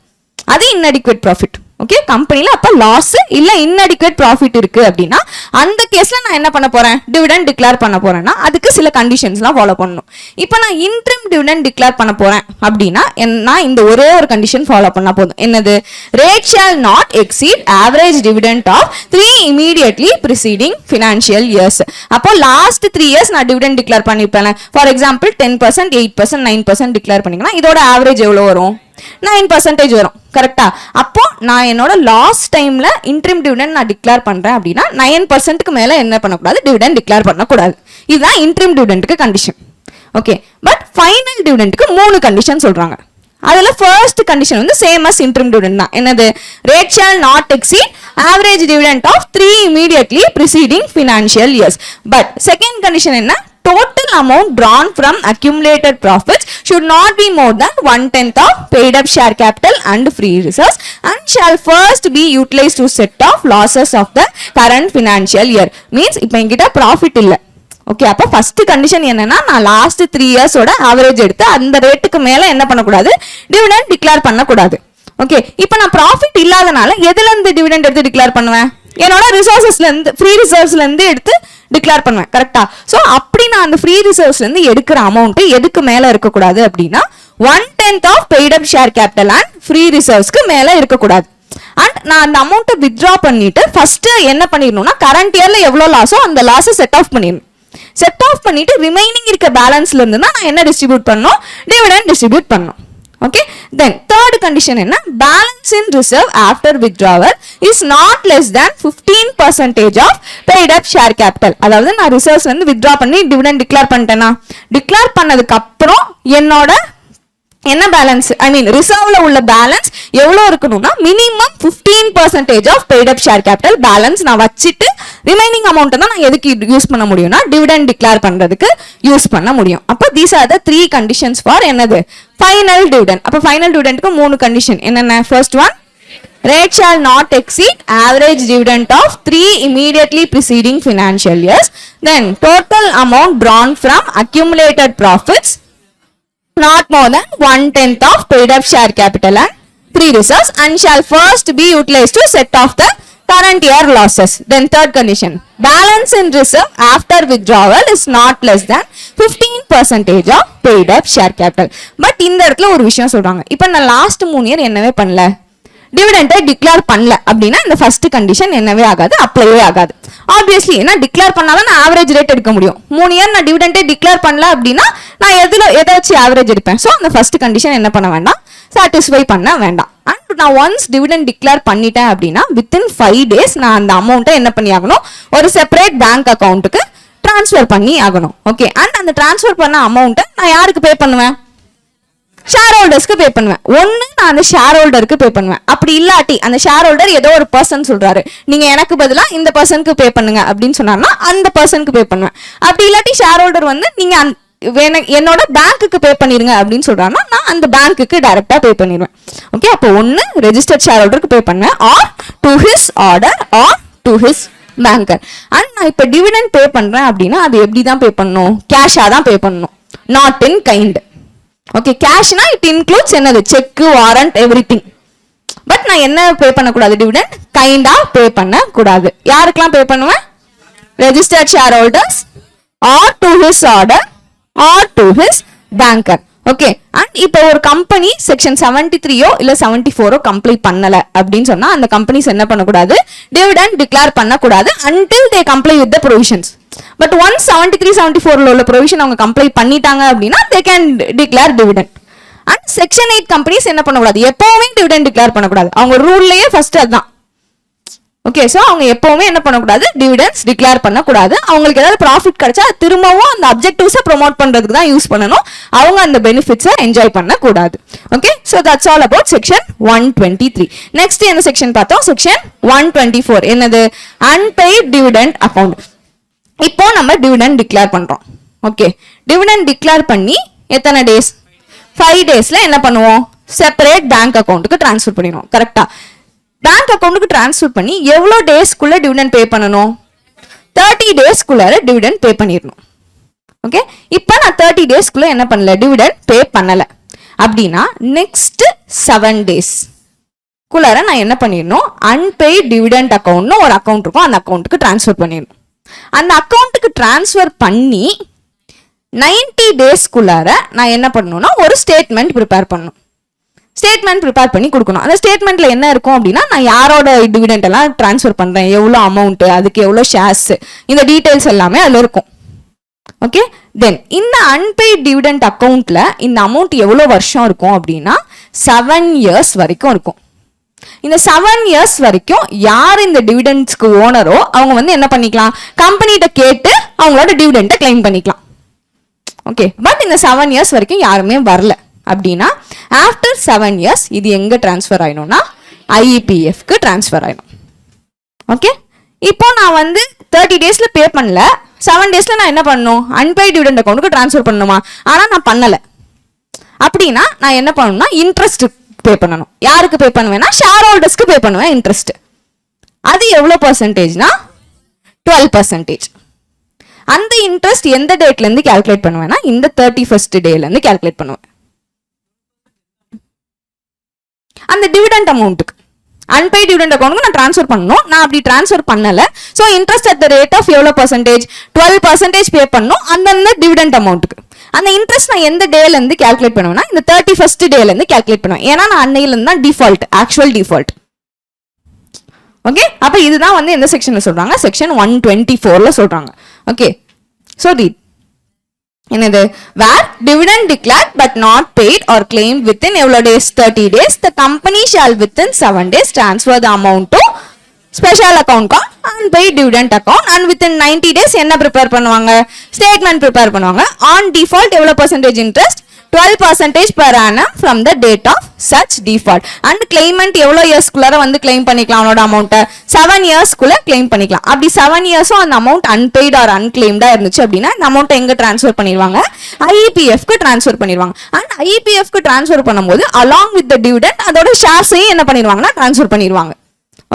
அது இன்அடிக்குவேட் ப்ராஃபிட். ஓகே, கம்பெனில அப்ப லாஸ் இல்ல இன்அடிக்குவேட் ப்ராஃபிட் இருக்கு அப்படின்னா அந்த கேஸ்ல நான் என்ன பண்ண போறேன், டிவிடெண்ட் டிக்ளேர் பண்ண போறேன்னா அதுக்கு சில கண்டிஷன்ஸ்லாம் ஃபாலோ பண்ணணும். இப்போ நான் இன்ட்ரிம் டிவிடெண்ட் டிக்ளேர் பண்ண போறேன் அப்படின்னா நான் இந்த ஒரே ஒரு கண்டிஷன் ஃபாலோ பண்ணா போதும். என்னது, rate shall not exceed average dividend of 3 immediately preceding financial years. அப்போ லாஸ்ட் 3 இயர்ஸ் நான் டிவிடெண்ட் டிக்ளேர் பண்ணிருப்பேன். ஃபார் எக்ஸாம்பிள் 10%, 8%, 9% டிக்ளேர் பண்ணீங்கன்னா இதோட ஆவரேஜ் எவ்வளவு வரும், 9% வரும். கரெக்டா? அப்போ நான் என்னோட லாஸ்ட் டைம்ல இன்ட்ரிம் டிவிடெண்ட் நான் டிக்ளேர் பண்றேன் அப்படின்னா 9%க்கு மேல என்ன பண்ணக்கூடாது, டிவிடெண்ட் டிக்ளேர் பண்ணக்கூடாது. இதுதான் இன்ட்ரிம் டிவிடெண்ட்க்கு கண்டிஷன். ஓகே, பட் ஃபைனல் டிவிடெண்ட்க்கு 3 கண்டிஷன் சொல்றாங்க. அதுல ஃபர்ஸ்ட் கண்டிஷன் வந்து சேம் அஸ் இன்ட்ரிம் டிவிடெண்ட் தான். என்னது, rate shall not exceed average dividend of 3 immediately preceding financial years. But second condition என்ன, total amount drawn from accumulated profits should not be more than 1/10 of paid up share capital and free reserves and shall first be utilized to set off losses of the current financial year. Means இப்போ என்கிட்ட profit இல்ல. Okay, அப்போ first condition என்னன்னா நான் last 3 இயர்ஸோட average எடுத்து அந்த ரேட்டுக்கு மேல என்ன பண்ணக்கூடாது, டிவிடெண்ட் டிக்ளேர் பண்ணக்கூடாது. ஓகே, இப்போ நான் ப்ராஃபிட் இல்லாதனால எதுல இருந்து டிவிடெண்ட் எடுத்து டிக்ளேர் பண்ணுவேன், என்னோட ரிசோர்சஸ்ல இருந்து, ஃப்ரீ ரிசர்வ்ஸ்ல இருந்து எடுத்து டிக்ளேர் பண்ணுவேன். கரெக்டா? சோ அப்படி நான் அந்த ஃப்ரீ ரிசர்வ்ஸ்ல இருந்து எடுக்கிற அமௌண்ட் எதுக்கு மேல இருக்கக்கூடாது அப்படின்னா 1/10 of paid up share capital and free ரிசர்வ்ஸ்க்கு மேல இருக்கக்கூடாது. அண்ட் நான் அந்த அமௌண்ட்டை வித்ட்ரா பண்ணிட்டு ஃபர்ஸ்ட் என்ன பண்ணிடணும்னா கரண்ட் இயர்ல எவ்வளவு லாஸோ அந்த லாஸை செட் ஆஃப் பண்ணிடணும். செட் ஆஃப் பண்ணிட்டு ரிமைனிங் இருக்க பேலன்ஸ்ல இருந்து தான் நான் என்ன டிஸ்ட்ரிபியூட் பண்ணணும், டிவிடெண்ட் டிஸ்ட்ரிபியூட் பண்ணணும். Okay, then third condition enna, balance in reserve after withdrawal is not less than 15% of paid up share capital. அதாவது நான் ரிசர்வ்ஸ் வந்து withdraw பண்ணி டிவிடெண்ட் டிக்ளேர் பண்ணிட்டேனா, டிக்ளேர் பண்ணதுக்கு அப்புறம் என்னோட என்ன பேலன்ஸ், ஐ மீன் ரிசர்வ்ல உள்ள பேலன்ஸ் எவ்வளவு இருக்கணும்னா minimum 15% of paid up share capital balance நான் வச்சிட்டு ரிமைனிங் அமௌண்ட் தான் நான் எதுக்கு யூஸ் பண்ண முடியும்னா டிவிடெண்ட் டிக்ளேர் பண்றதுக்கு யூஸ் பண்ண முடியும். அப்போ these are the 3 conditions for என்னது, ஃபைனல் டிவிடெண்ட். அப்போ ஃபைனல் டிவிடெண்ட்க்கு 3 கண்டிஷன் என்னென்ன, first one, rate shall not exceed average dividend of 3 immediately preceding financial years. Then total amount drawn from accumulated profits not more than 1/10 of paid up share capital and free reserves and shall first be utilized to set off the current year losses. Then third condition, balance in reserve after withdrawal is not less than 15% of paid up share capital. But இந்த இடத்துல ஒரு விஷயம் சொல்றாங்க, இப்போ நான் last 3 year என்னவே பண்ணல, டிவிடெண்டை declare பண்ணல அப்படின்னா இந்த ஃபர்ஸ்ட் கண்டிஷன் என்னவே ஆகாது, அப்ளைவே ஆகாது. ஆப்வியஸ்லி ஏன்னா டிக்ளேர் பண்ணாலும் நான் ஆவரேஜ் ரேட் எடுக்க முடியும். 3 இயர் நான் டிவிடெண்டே டிக்ளேர் பண்ணல அப்படின்னா நான் எதை வச்சு ஆவரேஜ் எடுப்பேன். ஸோ அந்த ஃபர்ஸ்ட் கண்டிஷன் என்ன பண்ண வேண்டாம், சாட்டிஸ்ஃபை பண்ண வேண்டாம். அண்ட் நான் ஒன்ஸ் டிவிடெண்ட் டிக்ளேர் பண்ணிட்டேன் அப்படின்னா வித்தின் 5 days நான் அந்த அமௌண்ட்டை என்ன பண்ணி ஆகணும், ஒரு செப்பரேட் பேங்க் அக்கௌண்ட்டுக்கு டிரான்ஸ்ஃபர் பண்ணி ஆகணும். ஓகே, அண்ட் அந்த டிரான்ஸ்ஃபர் பண்ண அமௌண்ட்டை நான் யாருக்கு பே பண்ணுவேன், ஷேர் ஹோல்டர்ஸ்க்கு பே பண்ணுவேன். ஒன்னு நான் அந்த ஷேர் ஹோல்டருக்கு பே பண்ணுவேன். அப்படி இல்லாட்டி அந்த ஷேர் ஹோல்டர் ஏதோ ஒரு பர்சன் சொல்றாரு, நீங்க எனக்கு பதிலா இந்த பர்சனுக்கு பே பண்ணுங்க அப்படின்னு சொன்னார்னா அந்த பர்சனுக்கு பே பண்ணுவேன். அப்படி இல்லாட்டி ஷேர் ஹோல்டர் வந்து நீங்க என்னோட பேங்க்குக்கு பே பண்ணிருங்க அப்படின்னு சொல்றாருன்னா நான் அந்த பேங்க்குக்கு டைரக்டா பே பண்ணிடுவேன். ஓகே, அப்போ ஒன்னு ரெஜிஸ்டர்ட் ஷேர் ஹோல்டருக்கு பே பண்ணுவேன், or to his order or to his banker. And நான் இப்போ டிவிடெண்ட் பே பண்றேன் அப்படின்னா அது எப்படி தான் பே பண்ணணும், கேஷா தான் பே பண்ணணும், நாட் இன் கைண்ட். ஓகே, கேஷ்னா இட் இன்க்ளூட்ஸ் என்னது, செக், வாரண்ட், எவ்ரிதிங். பட் நான் என்ன பே பண்ணக்கூடாது, டிவிடெண்ட் கைண்டா பே பண்ண கூடாது. யாருக்கெல்லாம் பே பண்ணுவேன், registered share holders or to his order or to his banker. Okay. And இப்போ ஒரு கம்பெனி செக்ஷன் 73 இல்ல 74 கம்ப்ளீட் பண்ணல அப்படின்னு சொன்னா அந்த கம்பெனிஸ் என்ன பண்ணக்கூடாது, டிவிடெண்ட் டிக்ளேர் பண்ணக்கூடாது until they comply with the provisions. But once 73 74 உள்ள ப்ரொவிஷன் அவங்க கம்ப்ளீட் பண்ணிட்டாங்க அப்படின்னா they can declare dividend. And section 8 companies என்ன பண்ணக்கூடாது, எப்பவுமே டிவிடெண்ட் டிக்ளேர் பண்ணக்கூடாது. அவங்க ரூல்லயே ஃபர்ஸ்ட் அதுதான். ஓகே, ஸோ அவங்க எப்பவுமே என்ன பண்ணக்கூடாது, டிவிடெண்ட்ஸ் டிக்ளேர் பண்ணக்கூடாது. அவங்களுக்கு ஏதாவது ப்ராஃபிட் கிடைச்சா திரும்பவும் அந்த அப்ஜெக்டிவ்ஸை ப்ரொமோட் பண்றதுக்கு தான் யூஸ் பண்ணணும். அவங்க அந்த பெனிஃபிட்ஸை என்ஜாய் பண்ணக்கூடாது. Okay, so that's all about section 123. Next என்ன செக்ஷன் பார்த்தோம், செக்ஷன் 124. என்னது, அன்பெய்ட் டிவிடெண்ட் அக்கௌண்ட். இப்போ நம்ம டிவிடெண்ட் டிக்ளேர் பண்றோம். ஓகே, டிவிடெண்ட் டிக்ளேர் பண்ணி எத்தனை டேஸ், 5 டேஸ்ல என்ன பண்ணுவோம், செப்பரேட் பேங்க் அக்கௌண்ட்டுக்கு ட்ரான்ஸ்ஃபர் பண்ணிடுவோம். கரெக்டா, பேங்க் அக்கௌண்ட்டுக்கு ட்ரான்ஸ்ஃபர் பண்ணி எவ்வளோ டேஸ்க்குள்ள டிவிடெண்ட் பே பண்ணணும், 30 டேஸ்க்குள்ள டிவிடெண்ட் பே பண்ணிடணும். ஓகே, இப்போ நான் 30 டேஸ்க்குள்ள என்ன பண்ணல, டிவிடெண்ட் பே பண்ணல அப்படின்னா நெக்ஸ்ட் 7 டேஸ் குள்ளார நான் என்ன பண்ணிடணும், அன்பெய்ட் டிவிடெண்ட் அக்கௌண்ட்னு ஒரு அக்கௌண்ட் இருக்கும், அந்த அக்கௌண்ட்டுக்கு ட்ரான்ஸ்ஃபர் பண்ணிடணும். அந்த அக்கௌண்ட்டுக்கு ட்ரான்ஸ்ஃபர் பண்ணி 90 டேஸ்க்குள்ளார நான் என்ன பண்ணணும்னா ஒரு ஸ்டேட்மெண்ட் ப்ரிப்பேர் பண்ணணும். ஸ்டேட்மெண்ட் ப்ரிப்பேர் பண்ணி கொடுக்கணும். அந்த ஸ்டேட்மெண்ட்ல என்ன இருக்கும் அப்படின்னா, நான் யாரோட டிவிடெண்ட் எல்லாம் ட்ரான்ஸ்ஃபர் பண்றேன், எவ்வளோ அமௌண்ட், அதுக்கு எவ்வளோ ஷேர்ஸ், இந்த டீடைல்ஸ் எல்லாமே அதுல இருக்கும். ஓகே, தென் இந்த அன்பெய்ட் டிவிடெண்ட் அக்கௌண்ட்ல இந்த அமௌண்ட் எவ்வளோ வருஷம் இருக்கும் அப்படின்னா 7 இயர்ஸ் வரைக்கும் இருக்கும். இந்த 7 இயர்ஸ் வரைக்கும் யார் இந்த டிவிடெண்ட்ஸ்க்கு ஓனரோ அவங்க வந்து என்ன பண்ணிக்கலாம், கம்பெனிகிட்ட கேட்டு அவங்களோட டிவிடெண்ட்டை கிளைம் பண்ணிக்கலாம். ஓகே, பட் இந்த 7 இயர்ஸ் வரைக்கும் யாருமே வரல அப்படின்னா ஆஃப்டர் 7 இயர்ஸ் இது எங்க டிரான்ஸ்ஃபர் ஆயிடும்னா ஐஇபிஎஃப்க்கு டிரான்ஸ்ஃபர் ஆயிடும். ஓகே, இப்போ நான் வந்து 30 டேஸ்ல பே பண்ணல, 7 டேஸ்ல நான் என்ன பண்ணணும், அன்பெய்ட் டிவிடெண்ட் அக்கௌண்ட்டுக்கு டிரான்ஸ்ஃபர் பண்ணணுமா, ஆனா நான் பண்ணல அப்படின்னா நான் என்ன பண்ணணும்னா இன்ட்ரெஸ்ட் பே பண்ணணும். யாருக்கு பே பண்ணுவேன்னா ஷேர் ஹோல்டர்ஸ்க்கு பே பண்ணுவேன் இன்ட்ரெஸ்ட். அது எவ்வளோ பர்சன்டேஜ்னா 12%. அந்த இன்ட்ரெஸ்ட் எந்த டேட்ல இருந்து கால்குலேட் பண்ணுவேன்னா இந்த 31st டேல இருந்து கால்குலேட் பண்ணுவேன். அந்த டிவிடெண்ட் அமௌண்ட்டுக்கு அன்பெய்ட் டிவிடெண்ட் அக்கௌண்ட்டுக்கு நான் ட்ரான்ஸ்ஃபர் பண்ணணும். நான் அப்படி ட்ரான்ஸ்ஃபர் பண்ணல, so interest at the rate of எவ்வளோ பர்சன்டேஜ், 12% பே பண்ணணும் அந்தந்த டிவிடெண்ட் அமௌண்ட்டுக்கு. அந்த இன்ட்ரெஸ்ட் நான் எந்த டேல இருந்து கால்குலேட் பண்ணுவேன்னா இந்த 31st டேல இருந்து கால்குலேட் பண்ணுவேன். ஏன்னா நான் அன்னையில இருந்து தான் டிஃபால்ட், ஆக்சுவல் டிஃபால்ட். ஓகே, அப்ப இதுதான் வந்து எந்த செக்ஷன்ல சொல்றாங்க, செக்ஷன் 124ல சொல்றாங்க. ஓகே, ஸோ ரீட் என்னது, where dividend declared but not paid or claimed within எவ்வளோ days, 30 days, the company shall within 7 days transfer the amount to special account called unpaid dividend account and within 90 days என்ன prepare பண்ணுவாங்க, statement prepare பண்ணுவாங்க. on default எவ்வளோ percentage interest, 12% per annum from the date of such default. and claimant எவ்வளோ இயர்ஸ்க்குள்ளார வந்து claim பண்ணிக்கலாம் அவனோட அமௌண்ட்டை, 7 இயர்ஸ்க்குள்ள claim பண்ணிக்கலாம். அப்படி 7 இயர்ஸும் அந்த அமௌண்ட் அன்பெய்ட் ஆர் அன்கிளைம்டா இருந்துச்சு அப்படின்னா அந்த அமௌண்ட் எங்க டிரான்ஸ்ஃபர் பண்ணிடுவாங்க, ஐஇபிஎஃப்க்கு டிரான்ஸ்ஃபர் பண்ணிடுவாங்க. அண்ட் ஐஇபிஎஃப்க்கு டிரான்ஸ்ஃபர் பண்ணும்போது அலாங் வித் த டிவிடெண்ட் அதோட ஷேர்ஸையும் என்ன பண்ணிடுவாங்கன்னா டிரான்ஸ்ஃபர் பண்ணிடுவாங்க.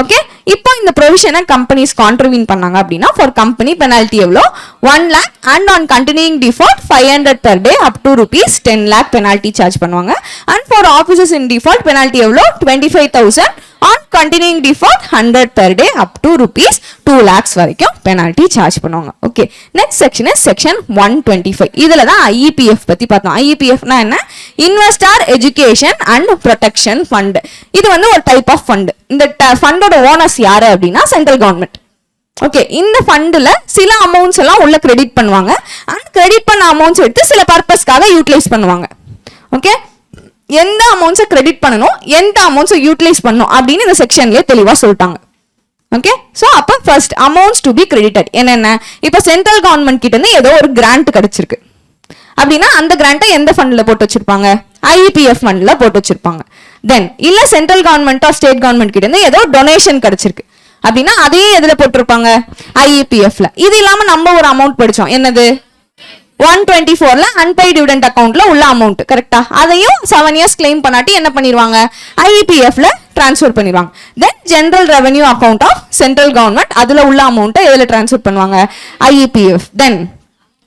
ஓகே, இப்போ இந்த ப்ரொவிஷனை கம்பெனிஸ் கான்ட்ரிபியூட் பண்ணாங்க அப்படின்னா ஃபார் கம்பெனி பெனால்ட்டி எவ்வளோ, 1 lakh and on continuing default 500 per day up to rupees 10 lakh penalty charge பண்ணுவாங்க. And for officers in default penalty எவ்வளோ, 25,000 on continuing default 100 per day up to rupees 2 lakhs வரைக்கும் penalty charge பண்ணுவாங்க. Okay, next section is section 125. இதுல தான் IEPF பத்தி பார்த்தோம். ஐஇபிஎஃப்னா என்ன, investor education and protection fund. இது வந்து ஒரு டைப் ஆஃப் ஃபண்ட். இந்த ஃபண்டோட ஓனர்ஸ் யாரு அப்படின்னா சென்ட்ரல் கவர்மெண்ட். ஓகே, இந்த ஃபண்டில் சில அமௌண்ட்ஸ் எல்லாம் உள்ள கிரெடிட் பண்ணுவாங்க. அண்ட் கிரெடிட் பண்ண அமௌண்ட்ஸ் எடுத்து சில பர்பஸ்க்காக யூட்டிலைஸ் பண்ணுவாங்க. ஓகே, எந்த அமௌண்ட்ஸை கிரெடிட் பண்ணணும், எந்த அமௌண்ட்ஸை யூட்டிலைஸ் பண்ணணும் அப்படின்னு இந்த செக்ஷன்லேயே தெளிவாக சொல்லிட்டாங்க. ஓகே, ஸோ அப்போ first amounts to be credited என்னென்ன, இப்போ சென்ட்ரல் கவர்மெண்ட் கிட்ட இருந்து ஏதோ ஒரு கிராண்ட் கிடைச்சிருக்கு அப்படின்னா அந்த கிராண்ட்டை எந்த ஃபண்டில் போட்டு வச்சிருப்பாங்க, ஐஇபிஎஃப் ஃபண்டில் போட்டு வச்சிருப்பாங்க. தென் இல்லை சென்ட்ரல் கவர்மெண்ட்டோ ஸ்டேட் கவர்மெண்ட் கிட்ட இருந்து ஏதோ டொனேஷன் கிடைச்சிருக்கு அப்படின்னா அதையே எதுல போட்டிருப்பாங்க, ஐஇபிஎஃப்ல. இது இல்லாம நம்ம ஒரு அமௌண்ட் படிச்சோம், என்னது 124ல அன்பெய்ட் டிவிடெண்ட் அக்கௌண்ட்ல உள்ள அமௌண்ட். கரெக்டா, அதையும் 7 இயர்ஸ் கிளைம் பண்ணாட்டி என்ன பண்ணிடுவாங்க, ஐஇபிஎஃப்ல டிரான்ஸ்ஃபர் பண்ணிடுவாங்க. Then general revenue account of central government, அதுல உள்ள அமௌண்ட்டை எதுல டிரான்ஸ்ஃபர் பண்ணுவாங்க, ஐஇபிஎஃப். தென்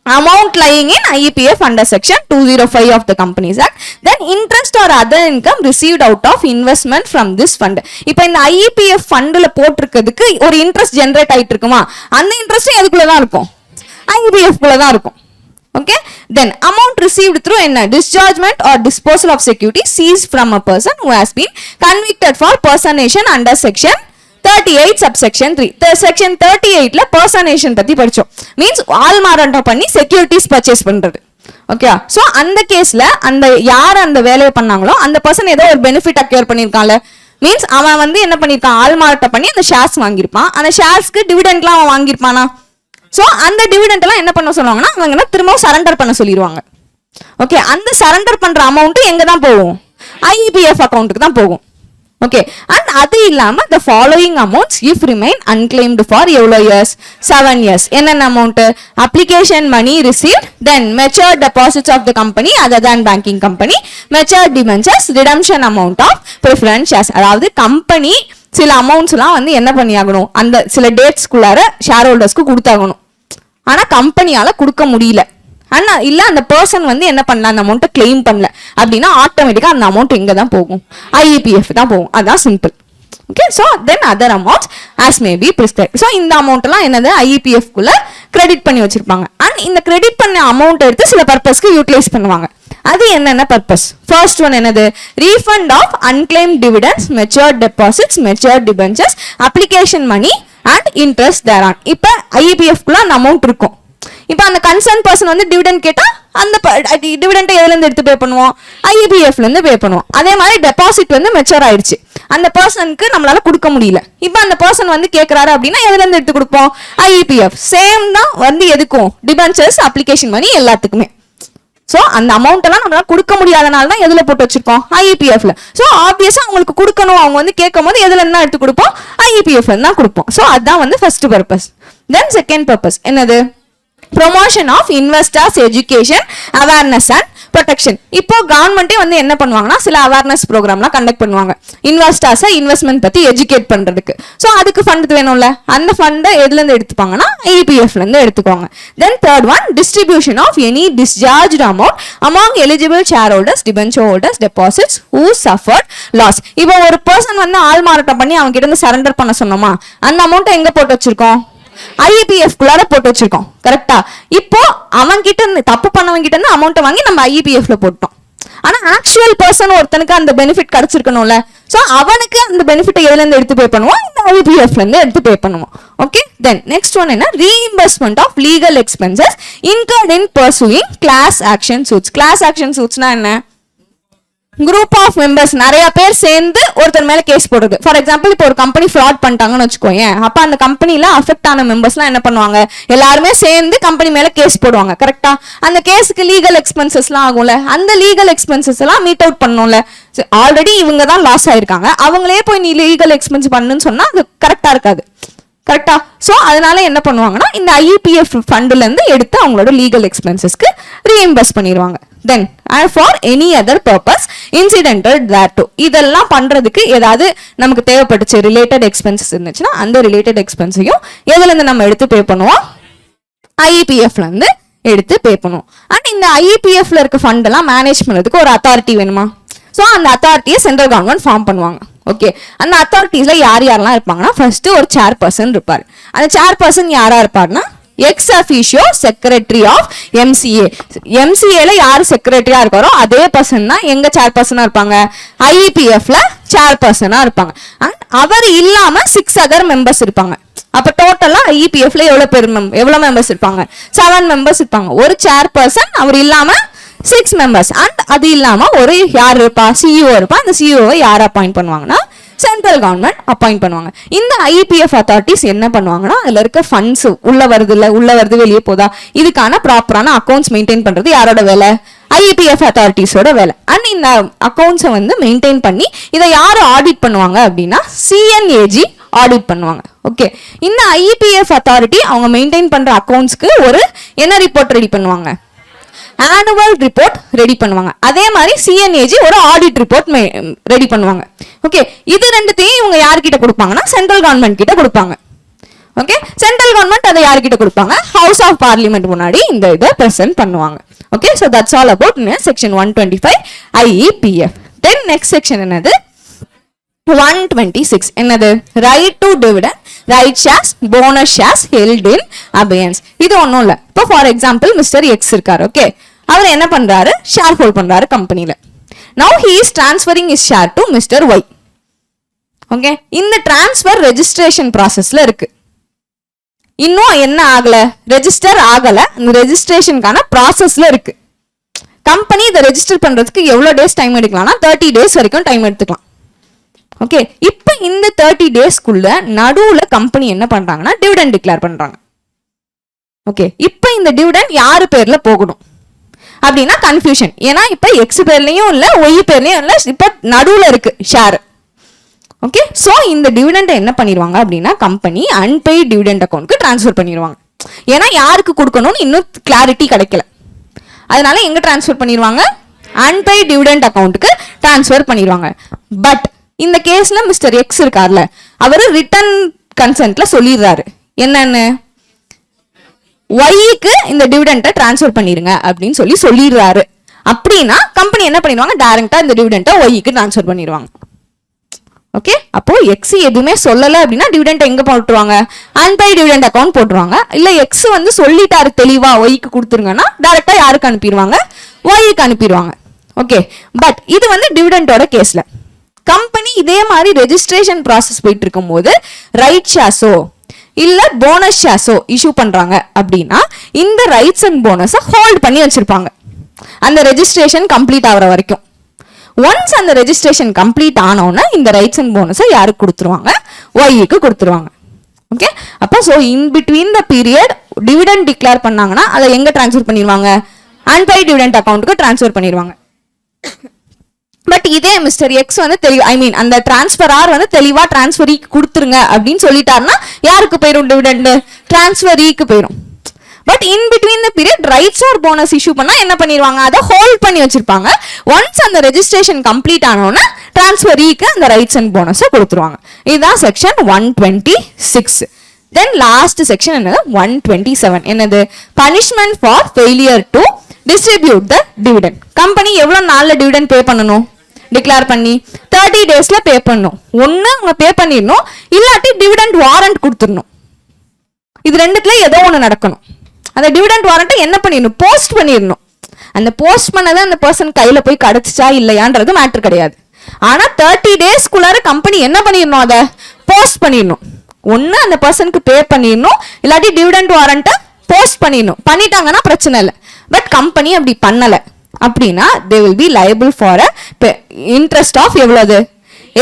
amount lying in IEPF under section 205 of the Companies Act. Then interest or other income received out of investment from this fund. இப்போ இந்த IEPF ஃபண்ட்ல போட்டிருக்கிறதுக்கு ஒரு interest generate ஆயிட்டு இருக்குமா, அந்த இன்ட்ரெஸ்ட் எதுக்குள்ள தான் இருக்கும், IEPF குள்ள தான் இருக்கும். Okay, then amount received through என்ன dischargement or disposal of security seized from a person who has been convicted for personation under section 38 subsection 3. Section 38ல personation பத்தி படிச்சோம். மீன்ஸ் ஆள் மாறாட்டம் பண்ணி செக்யூரிட்டிஸ் பர்ச்சேஸ் பண்றது. ஓகே, சோ அந்த கேஸ்ல அந்த யார் அந்த வேலையை பண்ணாங்களோ அந்த பர்சன் ஏதோ ஒரு பெனிஃபிட் அக்யூர் பண்ணிருக்கான்ல, மீன்ஸ் அவன் வந்து என்ன பண்ணிருக்கான், ஆள் மாறாட்டம் பண்ணி அந்த ஷேர்ஸ் வாங்கியிருப்பான். அந்த ஷேர்ஸ்க்கு டிவிடெண்ட்லாம் அவன் வாங்கியிருப்பானா? ஸோ அந்த டிவிடெண்ட் எல்லாம் என்ன பண்ண சொல்லுவாங்கன்னா அவங்க திரும்பவும் சரண்டர் பண்ண சொல்லிடுவாங்க. ஓகே, அந்த சரண்டர் பண்ற அமௌண்ட் எங்க தான் போகும், ஐஇபிஎஃப் அக்கௌண்ட்டுக்கு தான் போகும். ஓகே, அண்ட் அது இல்லாம the following amounts if remain unclaimed for எவ்வளோ இயர்ஸ், 7 years. என்னென்ன amount, application money received, then matured deposits of the company other than banking company, matured debentures, redemption amount of preference shares. அதாவது company சில அமௌண்ட்ஸ்லாம் வந்து என்ன பண்ணியாகணும், அந்த சில டேட்ஸ்க்குள்ளார share ஹோல்டர்ஸ்க்கு கொடுத்தாகணும். ஆனா கம்பெனியால கொடுக்க முடியல, ஆனா இல்ல அந்த பர்சன் வந்து என்ன பண்ணல, அந்த அமௌண்ட்டை கிளைம் பண்ணல அப்படின்னா ஆட்டோமேட்டிக்கா அந்த அமௌண்ட் எங்க தான் போகும், ஐஇபிஎஃப் தான் போகும். அதான் simple. Okay, so then other amounts as may be prescribe. So இந்த அமௌண்ட் எல்லாம் என்னது ஐஇபிஎஃப் குள்ள கிரெடிட் பண்ணி வச்சிருப்பாங்க. அண்ட் இந்த கிரெடிட் பண்ண அமௌண்ட் எடுத்து சில பர்பஸ்க்கு யூட்டிலைஸ் பண்ணுவாங்க. அது என்னென்ன பர்பஸ்? ஃபர்ஸ்ட் ஒன் என்னது, refund of unclaimed dividends, matured deposits, matured debentures, application money and interest thereon. இப்போ ஐஇபிஎஃப் குள்ள அந்த அமௌண்ட் இருக்கும். இப்போ அந்த கன்சர்ன் பர்சன் வந்து டிவிடெண்ட் கேட்டா அந்த டிவிடெண்டை எதுல இருந்து எடுத்து பே பண்ணுவோம், ஐஇபிஎஃப்ல இருந்து பே பண்ணுவோம். அதே மாதிரி டெபாசிட் வந்து மெச்சூர் ஆயிடுச்சு, அந்த பர்சனுக்கு நம்மளால கொடுக்க முடியல. இப்போ அந்த பர்சன் வந்து கேட்கறாரு அப்படின்னா எதுல இருந்து எடுத்து கொடுப்போம், ஐஇபிஎஃப். சேம் தான் வந்து எதுக்கும், டிபென்ச்சர்ஸ், அப்ளிகேஷன் மணி எல்லாத்துக்குமே. ஸோ அந்த அமௌண்ட் எல்லாம் நம்மளால கொடுக்க முடியாதனால தான் எதுல போட்டு வச்சிருக்கோம், ஐஇபிஎஃப்ல. ஸோ ஆப்வியஸா அவங்களுக்கு கொடுக்கணும், அவங்க வந்து கேட்கும் போது எதுல இருந்தா எடுத்து கொடுப்போம், ஐஇபிஎஃப்ல தான் கொடுப்போம். ஸோ அதுதான் வந்து first purpose. Then second purpose என்னது, promotion of investors education awareness and protection. இப்போ கவர்மெண்ட்டே வந்து என்ன பண்ணுவாங்கன்னா சில அவேர்னஸ் ப்ரோக்ராம்லாம் கண்டக்ட் பண்ணுவாங்க, இன்வெஸ்டர்ஸை இன்வெஸ்ட்மெண்ட் பத்தி எஜுகேட் பண்றதுக்கு. ஸோ அதுக்கு ஃபண்ட் வேணும்ல, அந்த ஃபண்டை எதுல இருந்து எடுத்துப்பாங்கன்னா ஐஇபிஎஃப்ல இருந்து எடுத்துக்குவாங்க. Then third one, distribution of any discharged amount among eligible share holders, debenture holders, deposits who suffered loss. இப்போ ஒரு பர்சன் வந்து ஆள் மாறாட்டம் பண்ணி அவங்க கிட்ட இருந்து சரண்டர் பண்ண சொன்னோமா, அந்த அமௌண்ட்டை எங்க போட்டு வச்சிருக்கோம், ஐஇபிஎஃப் குள்ளார போட்டு வச்சிருக்கோம். கரெக்டா? இப்போ அவன் கிட்ட இருந்து தப்பு பண்ணவங்க கிட்ட இருந்து அமௌண்ட் வாங்கி நம்ம ஐஇபிஎஃப்ல போட்டோம். ஆனா ஆக்சுவல் பர்சன் ஒருத்தனுக்கு அந்த பெனிஃபிட் கிடைச்சிருக்கணும்ல, சோ அவனுக்கு அந்த பெனிஃபிட் எதுல இருந்து எடுத்து பே பண்ணுவோம், இந்த ஐஇபிஎஃப்ல இருந்து எடுத்து பே பண்ணுவோம். ஓகே, தென் நெக்ஸ்ட் ஒன் என்ன, reimbursement of legal expenses incurred in pursuing class action suits. Class action சூட்ஸ்னா என்ன, குரூப் ஆஃப் மெம்பர்ஸ் நிறைய பேர் சேர்ந்து ஒருத்தர் மேல கேஸ் போடுறது. ஃபார் எக்ஸாம்பிள் இப்போ ஒரு கம்பெனி ஃப்ராட் பண்ணிட்டாங்கன்னு வச்சுக்கோங்க, அப்ப அந்த கம்பெனில அஃபெக்ட் ஆன மெம்பர்ஸ்லாம் என்ன பண்ணுவாங்க, எல்லாருமே சேர்ந்து கம்பெனி மேல கேஸ் போடுவாங்க. கரெக்டா? அந்த கேஸுக்கு லீகல் எக்ஸ்பென்சஸ்லாம் ஆகும்ல, அந்த லீகல் எக்ஸ்பென்சஸ் எல்லாம் மீட் அவுட் பண்ணணும்ல. ஆல்ரெடி இவங்க தான் லாஸ் ஆயிருக்காங்க, அவங்களே போய் நீ லீகல் எக்ஸ்பென்ஸ் பண்ணுன்னு சொன்னா அது கரெக்டா இருக்காது. கரெக்டா? சோ அதனால என்ன பண்ணுவாங்கன்னா இந்த ஐஇபிஎஃப் ஃபண்ட்ல இருந்து எடுத்து அவங்களோட லீகல் எக்ஸ்பென்சஸ்க்கு ரீஇம்பர்ஸ் பண்ணிடுவாங்க. Then for any other purpose incidental thereto, இதெல்லாம் பண்றதுக்கு ஏதாவது நமக்கு தேவைப்பட்டுச்சு ரிலேட்டட் எக்ஸ்பென்சஸ் இருந்துச்சுன்னா அந்த ரிலேட்டட் எக்ஸ்பென்ஸையும் எதுல இருந்து நம்ம எடுத்து பே பண்ணுவோம், ஐஇபிஎஃப்ல இருந்து எடுத்து பே பண்ணுவோம். அண்ட் இந்த ஐஇபிஎஃப்ல இருக்க ஃபண்ட் எல்லாம் மேனேஜ் பண்றதுக்கு ஒரு அத்தாரிட்டி வேணுமா, ஸோ அந்த அத்தாரிட்டியை சென்ட்ரல் கவர்மெண்ட் ஃபார்ம் பண்ணுவாங்க. ஓகே, அந்த அத்தாரிட்டிஸ்ல யார் யாரெல்லாம் இருப்பாங்கன்னா ஃபர்ஸ்ட் ஒரு சேர்பர்சன் இருப்பார். அந்த சேர்பர்சன் யாரா இருப்பார்னா ex officio secretary of MCA. எம்சிஏல யார் செக்ரட்டரியா இருக்காரோ அதே பர்சன் தான் எங்க சேர்பர்சனா இருப்பாங்க, ஐஇபிஎஃப்ல சேர்பர்சனா இருப்பாங்க. அண்ட் அவர் இல்லாம 6 அதர் மெம்பர்ஸ் இருப்பாங்க. அப்ப டோட்டலா ஐஇபிஎஃப்ல எவ்வளவு மெம்பர்ஸ் இருப்பாங்க, 7 மெம்பர்ஸ் இருப்பாங்க. ஒரு சேர்பர்சன் அவர் இல்லாம 6 மெம்பர்ஸ். அண்ட் அது இல்லாம ஒரு யார் இருப்பா, சிஇஓ இருப்பா. அந்த சிஇஓவை யார் அப்பாயிண்ட் பண்ணுவாங்கன்னா சென்ட்ரல் கவர்மெண்ட் அப்பாயிண்ட் பண்ணுவாங்க. இந்த ஐஇபிஎஃப் அத்தாரிட்டிஸ் என்ன பண்ணுவாங்கன்னா அதுல இருக்க ஃபண்ட்ஸ் உள்ள வருது வெளியே போதா, இதுக்கான ப்ராப்பரான அக்கௌண்ட்ஸ் மெயின்டைன் பண்றது யாரோட வேலை, ஐஇபிஎஃப் அத்தாரிட்டிஸோட வேலை. அண்ட் இந்த அக்கௌண்ட்ஸை வந்து மெயின்டைன் பண்ணி இதை யாரு ஆடிட் பண்ணுவாங்க அப்படின்னா சிஎன்ஏஜி ஆடிட் பண்ணுவாங்க. ஓகே, இந்த ஐஇபிஎஃப் அத்தாரிட்டி அவங்க மெயின்டைன் பண்ற அக்கௌண்ட்ஸ்க்கு ஒரு என்ன ரிப்போர்ட் ரெடி பண்ணுவாங்க, ஆனுவல் ரிப்போர்ட் ரெடி பண்ணுவாங்க. அதே மாதிரி சிஎன்ஏஜி ஒரு ஆடிட் ரிப்போர்ட் ரெடி பண்ணுவாங்க. ஓகே, இது ரெண்டுத்தையும் இவங்க யார்கிட்ட கொடுப்பாங்கன்னா சென்ட்ரல் கவர்மெண்ட் கிட்ட கொடுப்பாங்க. ஓகே, சென்ட்ரல் கவர்மெண்ட் அதை யார்கிட்ட கொடுப்பாங்க, ஹவுஸ் ஆஃப் பார்லிமெண்ட் முன்னாடி இந்த இதை பிரசன்ட் பண்ணுவாங்க. Okay, so that's all about section 125 IEPF. Then next section என்னது 126 என்னது, right to dividend right shares bonus shares held in abeyance. இது ஒன்றும் இல்லை. இப்போ ஃபார் எக்ஸாம்பிள் மிஸ்டர் எக்ஸ் இருக்காரு. ஓகே, அவர் என்ன பண்றாரு, ஷேர் ஹோல்ட் பண்றாரு கம்பெனில. Now he is transferring is share to mister Y. Okay, இந்த டிரான்ஸ்ஃபர் ரெஜிஸ்ட்ரேஷன் ப்ராசஸ்ல இருக்கு. இன்னும் என்ன ஆகல, ரெஜிஸ்டர் ஆகல, இந்த ரெஜிஸ்ட்ரேஷனுக்கான ப்ராசஸ்ல இருக்கு. கம்பெனி இதை ரெஜிஸ்டர் பண்றதுக்கு எவ்வளவு டேஸ் டைம் எடுக்கலாம்னா 30 டேஸ் வரைக்கும் டைம் எடுத்துக்கலாம். ஓகே, இப்போ இந்த 30 டேஸ்க்குள்ள நடுவுல கம்பெனி என்ன பண்றாங்கன்னா டிவிடெண்ட் டிக்ளேர் பண்றாங்க. ஓகே, இப்போ இந்த டிவிடெண்ட் யாரு பேர்ல போகணும் அப்படின்னா கன்ஃபியூஷன். ஏன்னா இப்போ எக்ஸ் பேர்லயும் இல்ல ஒய் பேர்லயும் இல்ல, இப்போ நடுவுல இருக்கு ஷேர். ஓகே, ஸோ இந்த டிவிடெண்டை என்ன பண்ணிடுவாங்க அப்படின்னா கம்பெனி அன்பெய்ட் டிவிடெண்ட் அக்கௌண்ட்க்கு ட்ரான்ஸ்ஃபர் பண்ணிடுவாங்க. ஏன்னா யாருக்கு கொடுக்கணும்னு இன்னும் கிளாரிட்டி கிடைக்கல, அதனால எங்க ட்ரான்ஸ்ஃபர் பண்ணிடுவாங்க, அன்பெய்ட் டிவிடெண்ட் அக்கௌண்ட்டுக்கு ட்ரான்ஸ்ஃபர் பண்ணிடுவாங்க. பட் இந்த கேஸ்ல மிஸ்டர் எக்ஸ் இருக்கார்ல, அவர் ரிட்டர்ன் கன்சென்ட்ல சொல்லிடுறாரு என்னன்னு, ஒய்க்கு இந்த டிவிடெண்டை ட்ரான்ஸ்ஃபர் பண்ணிருங்க அப்படின்னு சொல்லிடுறாரு. அப்படின்னா கம்பெனி என்ன பண்ணிடுவாங்க, டைரக்டா இந்த டிவிடெண்டை ஒய்க்கு ட்ரான்ஸ்ஃபர் பண்ணிடுவாங்க. ஓகே, அப்போ எக்ஸ் எதுவுமே சொல்லல அப்படின்னா டிவிடெண்ட் எங்க போட்டுருவாங்க, அன்பெய்ட் டிவிடெண்ட் அக்கௌண்ட் போட்டுருவாங்க. இல்ல எக்ஸ் வந்து சொல்லிட்டாரு தெளிவா ஒய்க்கு கொடுத்துருங்கன்னா டைரக்டா யாருக்கு அனுப்பிடுவாங்க, ஒய்க்கு அனுப்பிடுவாங்க. ஓகே, பட் இது வந்து டிவிடெண்டோட கேஸ்ல. கம்பெனி இதே மாதிரி ரெஜிஸ்ட்ரேஷன் ப்ராசஸ் போயிட்டு இருக்கும் போது ரைட் ஷேர்ஸோ இல்ல போனஸ் ஷேர்ஸோ இஷ்யூ பண்றாங்க அப்படின்னா இந்த ரைட்ஸ் அண்ட் போனஸை ஹோல்ட் பண்ணி வச்சிருப்பாங்க அந்த ரெஜிஸ்ட்ரேஷன் கம்ப்ளீட் ஆகிற வரைக்கும். ஒன்ஸ் அந்த ரெஜிஸ்ட்ரேஷன் கம்ப்ளீட் ஆனோன்னா இந்த ரைட்ஸ் அண்ட் போனஸை யாருக்கு கொடுத்துருவாங்க, ஒய்க்கு கொடுத்துருவாங்க. ஓகே, அப்போ so in between the period dividend declare பண்ணாங்கன்னா அதை எங்க ட்ரான்ஸ்ஃபர் பண்ணிடுவாங்க, அன்பெய்ட் டிவிடெண்ட் அக்கௌண்ட்டுக்கு ட்ரான்ஸ்ஃபர் பண்ணிடுவாங்க. பட் இதே மிஸ்டர் எக்ஸ் வந்து அந்த டிரான்ஸ்ஃபரார் வந்து தெளிவா டிரான்ஸ்ஃபரிக்கு கொடுத்துருங்க அப்படின்னு சொல்லிட்டாருன்னா யாருக்கு போயிடும் டிவிடெண்ட், டிரான்ஸ்ஃபரிக்கு போயிடும். But in between the period rights or bonus issue பண்ணா என்ன பண்ணிடுவாங்க, அதை ஹோல்ட் பண்ணி வச்சிருப்பாங்க. ஒன்ஸ் அந்த ரெஜிஸ்ட்ரேஷன் கம்ப்ளீட் ஆனோன்னா டிரான்ஸ்ஃபரிக்கு அந்த ரைட்ஸ் அண்ட் போனஸை கொடுத்துருவாங்க. இதுதான் செக்ஷன் 126. தென் லாஸ்ட் செக்ஷன் என்னது 127. என்னது, punishment for failure to distribute the dividend. Company எவ்வளவு நாள்ல டிவிடெண்ட் பே பண்ணணும், டிக்ளேர் பண்ணி 30 டேஸ்ல பே பண்ணணும். ஒன்னு அவங்க பே பண்ணிடணும், இல்லாட்டி டிவிடெண்ட் வாரண்ட் கொடுத்துடணும். இது ரெண்டுத்துல ஏதோ ஒன்று நடக்கணும். அந்த டிவிடெண்ட் வாரண்ட்டை என்ன பண்ணிடணும், போஸ்ட் பண்ணிடணும். அந்த போஸ்ட் பண்ணதை அந்த பர்சன் கையில போய் கிடைச்சிச்சா இல்லையான்றது மேட்டர் கிடையாது. ஆனா 30 டேஸ்க்குள்ளார கம்பெனி என்ன பண்ணிடணும், அதை போஸ்ட் பண்ணிடணும். ஒன்னு அந்த பர்சனுக்கு பே பண்ணிடணும், இல்லாட்டி டிவிடெண்ட் வாரண்ட்டை போஸ்ட் பண்ணிடணும். பண்ணிட்டாங்கன்னா பிரச்சனை இல்லை. பட் கம்பெனி அப்படி பண்ணல அப்படின்னா they will be liable for a interest of எவ்வளவு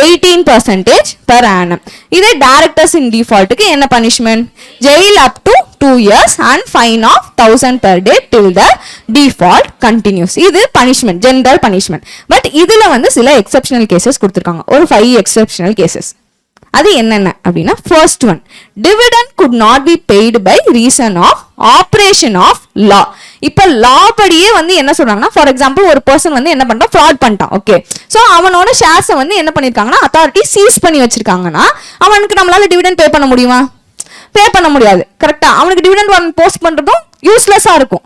18% per annum. இதே directors in defaultக்கு என்ன punishment, jail up to 2 years and fine of 1000 per day till the default continues. இது punishment, general punishment. பட் இதுல வந்து சில exceptional cases கொடுத்திருக்காங்க, ஒரு 5 exceptional cases. அது என்னென்ன அப்படின்னா, first one, dividend could not be paid by reason of operation of law. இப்ப லா படியே வந்து என்ன சொல்றாங்கன்னா, ஃபார் எக்ஸாம்பிள் ஒரு பர்சன் வந்து என்ன பண்றான், ஃப்ராட் பண்ணிட்டான். ஓகே, சோ அவனோட ஷேர்ஸை வந்து என்ன பண்ணிருக்காங்கன்னா அத்தாரிட்டி சீஸ் பண்ணி வச்சிருக்காங்கன்னா அவனுக்கு நம்மளால டிவிடெண்ட் பே பண்ண முடியுமா, பே பண்ண முடியாது. கரெக்டா, அவனுக்கு டிவிடெண்ட் வாரண்ட் போஸ்ட் பண்றதும் யூஸ்லெஸ்ஸா இருக்கும்.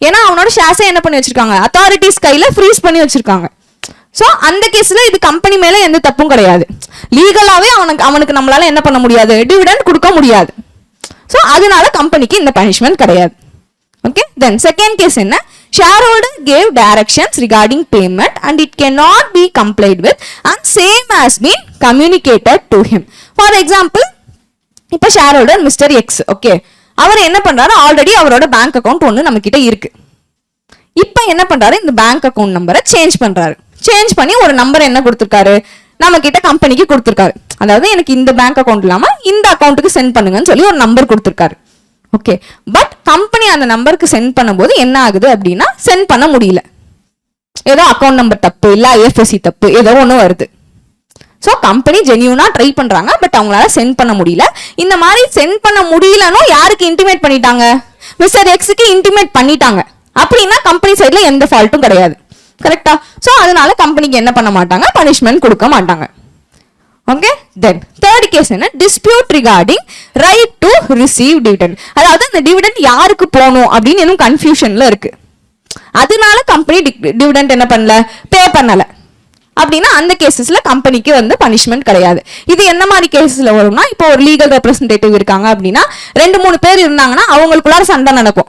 ஏன்னா அவனோட ஷேர்ஸை என்ன பண்ணி வச்சிருக்காங்க, அத்தாரிட்டிஸ் கையில ஃப்ரீஸ் பண்ணி வச்சிருக்காங்க. சோ அந்த கேஸ்ல இது கம்பெனி மேல எந்த தப்பும் கிடையாது. லீகலாவே அவனுக்கு நம்மளால என்ன பண்ண முடியாது, டிவிடெண்ட் கொடுக்க முடியாது. சோ அதனால கம்பெனிக்கு இந்த பனிஷ்மெண்ட் கிடையாது. ஓகே, தென் செகண்ட் கேஸ் என்ன, shareholder gave directions regarding payment and it cannot be complied with and same has been communicated to him. For example, இப்ப shareholder மிஸ்டர் எக்ஸ். ஓகே, அவர் என்ன பண்றாரு, ஆல்ரெடி அவரோட பேங்க் அக்கவுண்ட் ஒன்று நம்ம கிட்ட இருக்கு. இப்ப என்ன பண்றாரு, இந்த பேங்க் அக்கவுண்ட் நம்பரை சேஞ்ச் பண்றாரு. சேஞ்ச் பண்ணி ஒரு நம்பர் என்ன கொடுத்திருக்காரு, நம்ம கிட்ட கம்பெனிக்கு கொடுத்திருக்காரு. அதாவது எனக்கு இந்த பேங்க் அக்கவுண்ட் இல்லாம இந்த அக்கௌண்ட்டுக்கு சென்ட் பண்ணுங்கன்னு சொல்லி ஒரு நம்பர் கொடுத்திருக்காரு. ஓகே, பட் கம்பெனி அந்த நம்பருக்கு சென்ட் பண்ணும்போது என்ன ஆகுது அப்படின்னா, சென்ட் பண்ண முடியல. ஏதோ அக்கௌண்ட் நம்பர் தப்பு, இல்ல ஐஎஃப்எஸ்சி தப்பு, ஏதோ ஒன்று வருது. ஸோ கம்பெனி ஜென்யூனா ட்ரை பண்றாங்க, பட் அவங்களால சென்ட் பண்ண முடியல. இந்த மாதிரி சென்ட் பண்ண முடியலன்னு யாருக்கு இன்டிமேட் பண்ணிட்டாங்க, மிஸ்டர் எக்ஸுக்கு இன்டிமேட் பண்ணிட்டாங்க. அப்படின்னா கம்பெனி சைட்ல எந்த ஃபால்ட்டும் கிடையாது. கரெக்டா, சோ அதனால கம்பெனிக்கு என்ன பண்ண மாட்டாங்க, பனிஷ்மெண்ட் கொடுக்க மாட்டாங்க. ஓகே, தென் தேர்ட் கேஸ் என்ன, dispute regarding right to receive dividend. அதாவது அந்த டிவிடெண்ட் யாருக்கு போகணும் அப்படின்னு இன்னும் கன்ஃபியூஷன்ல இருக்கு. அதனால கம்பெனி டிவிடெண்ட் என்ன பண்ணல, பே பண்ணல. அப்படின்னா அந்த கேசஸ்ல கம்பெனிக்கு வந்து பனிஷ்மெண்ட் கிடையாது. இது என்ன மாதிரி கேசஸ்ல வரும்னா, இப்போ ஒரு லீகல் ரெப்ரஸன்டேட்டிவ் இருக்காங்க அப்படின்னா 2-3 பேர் இருந்தாங்கன்னா அவங்களுக்குள்ளார சண்டை நடக்கும்.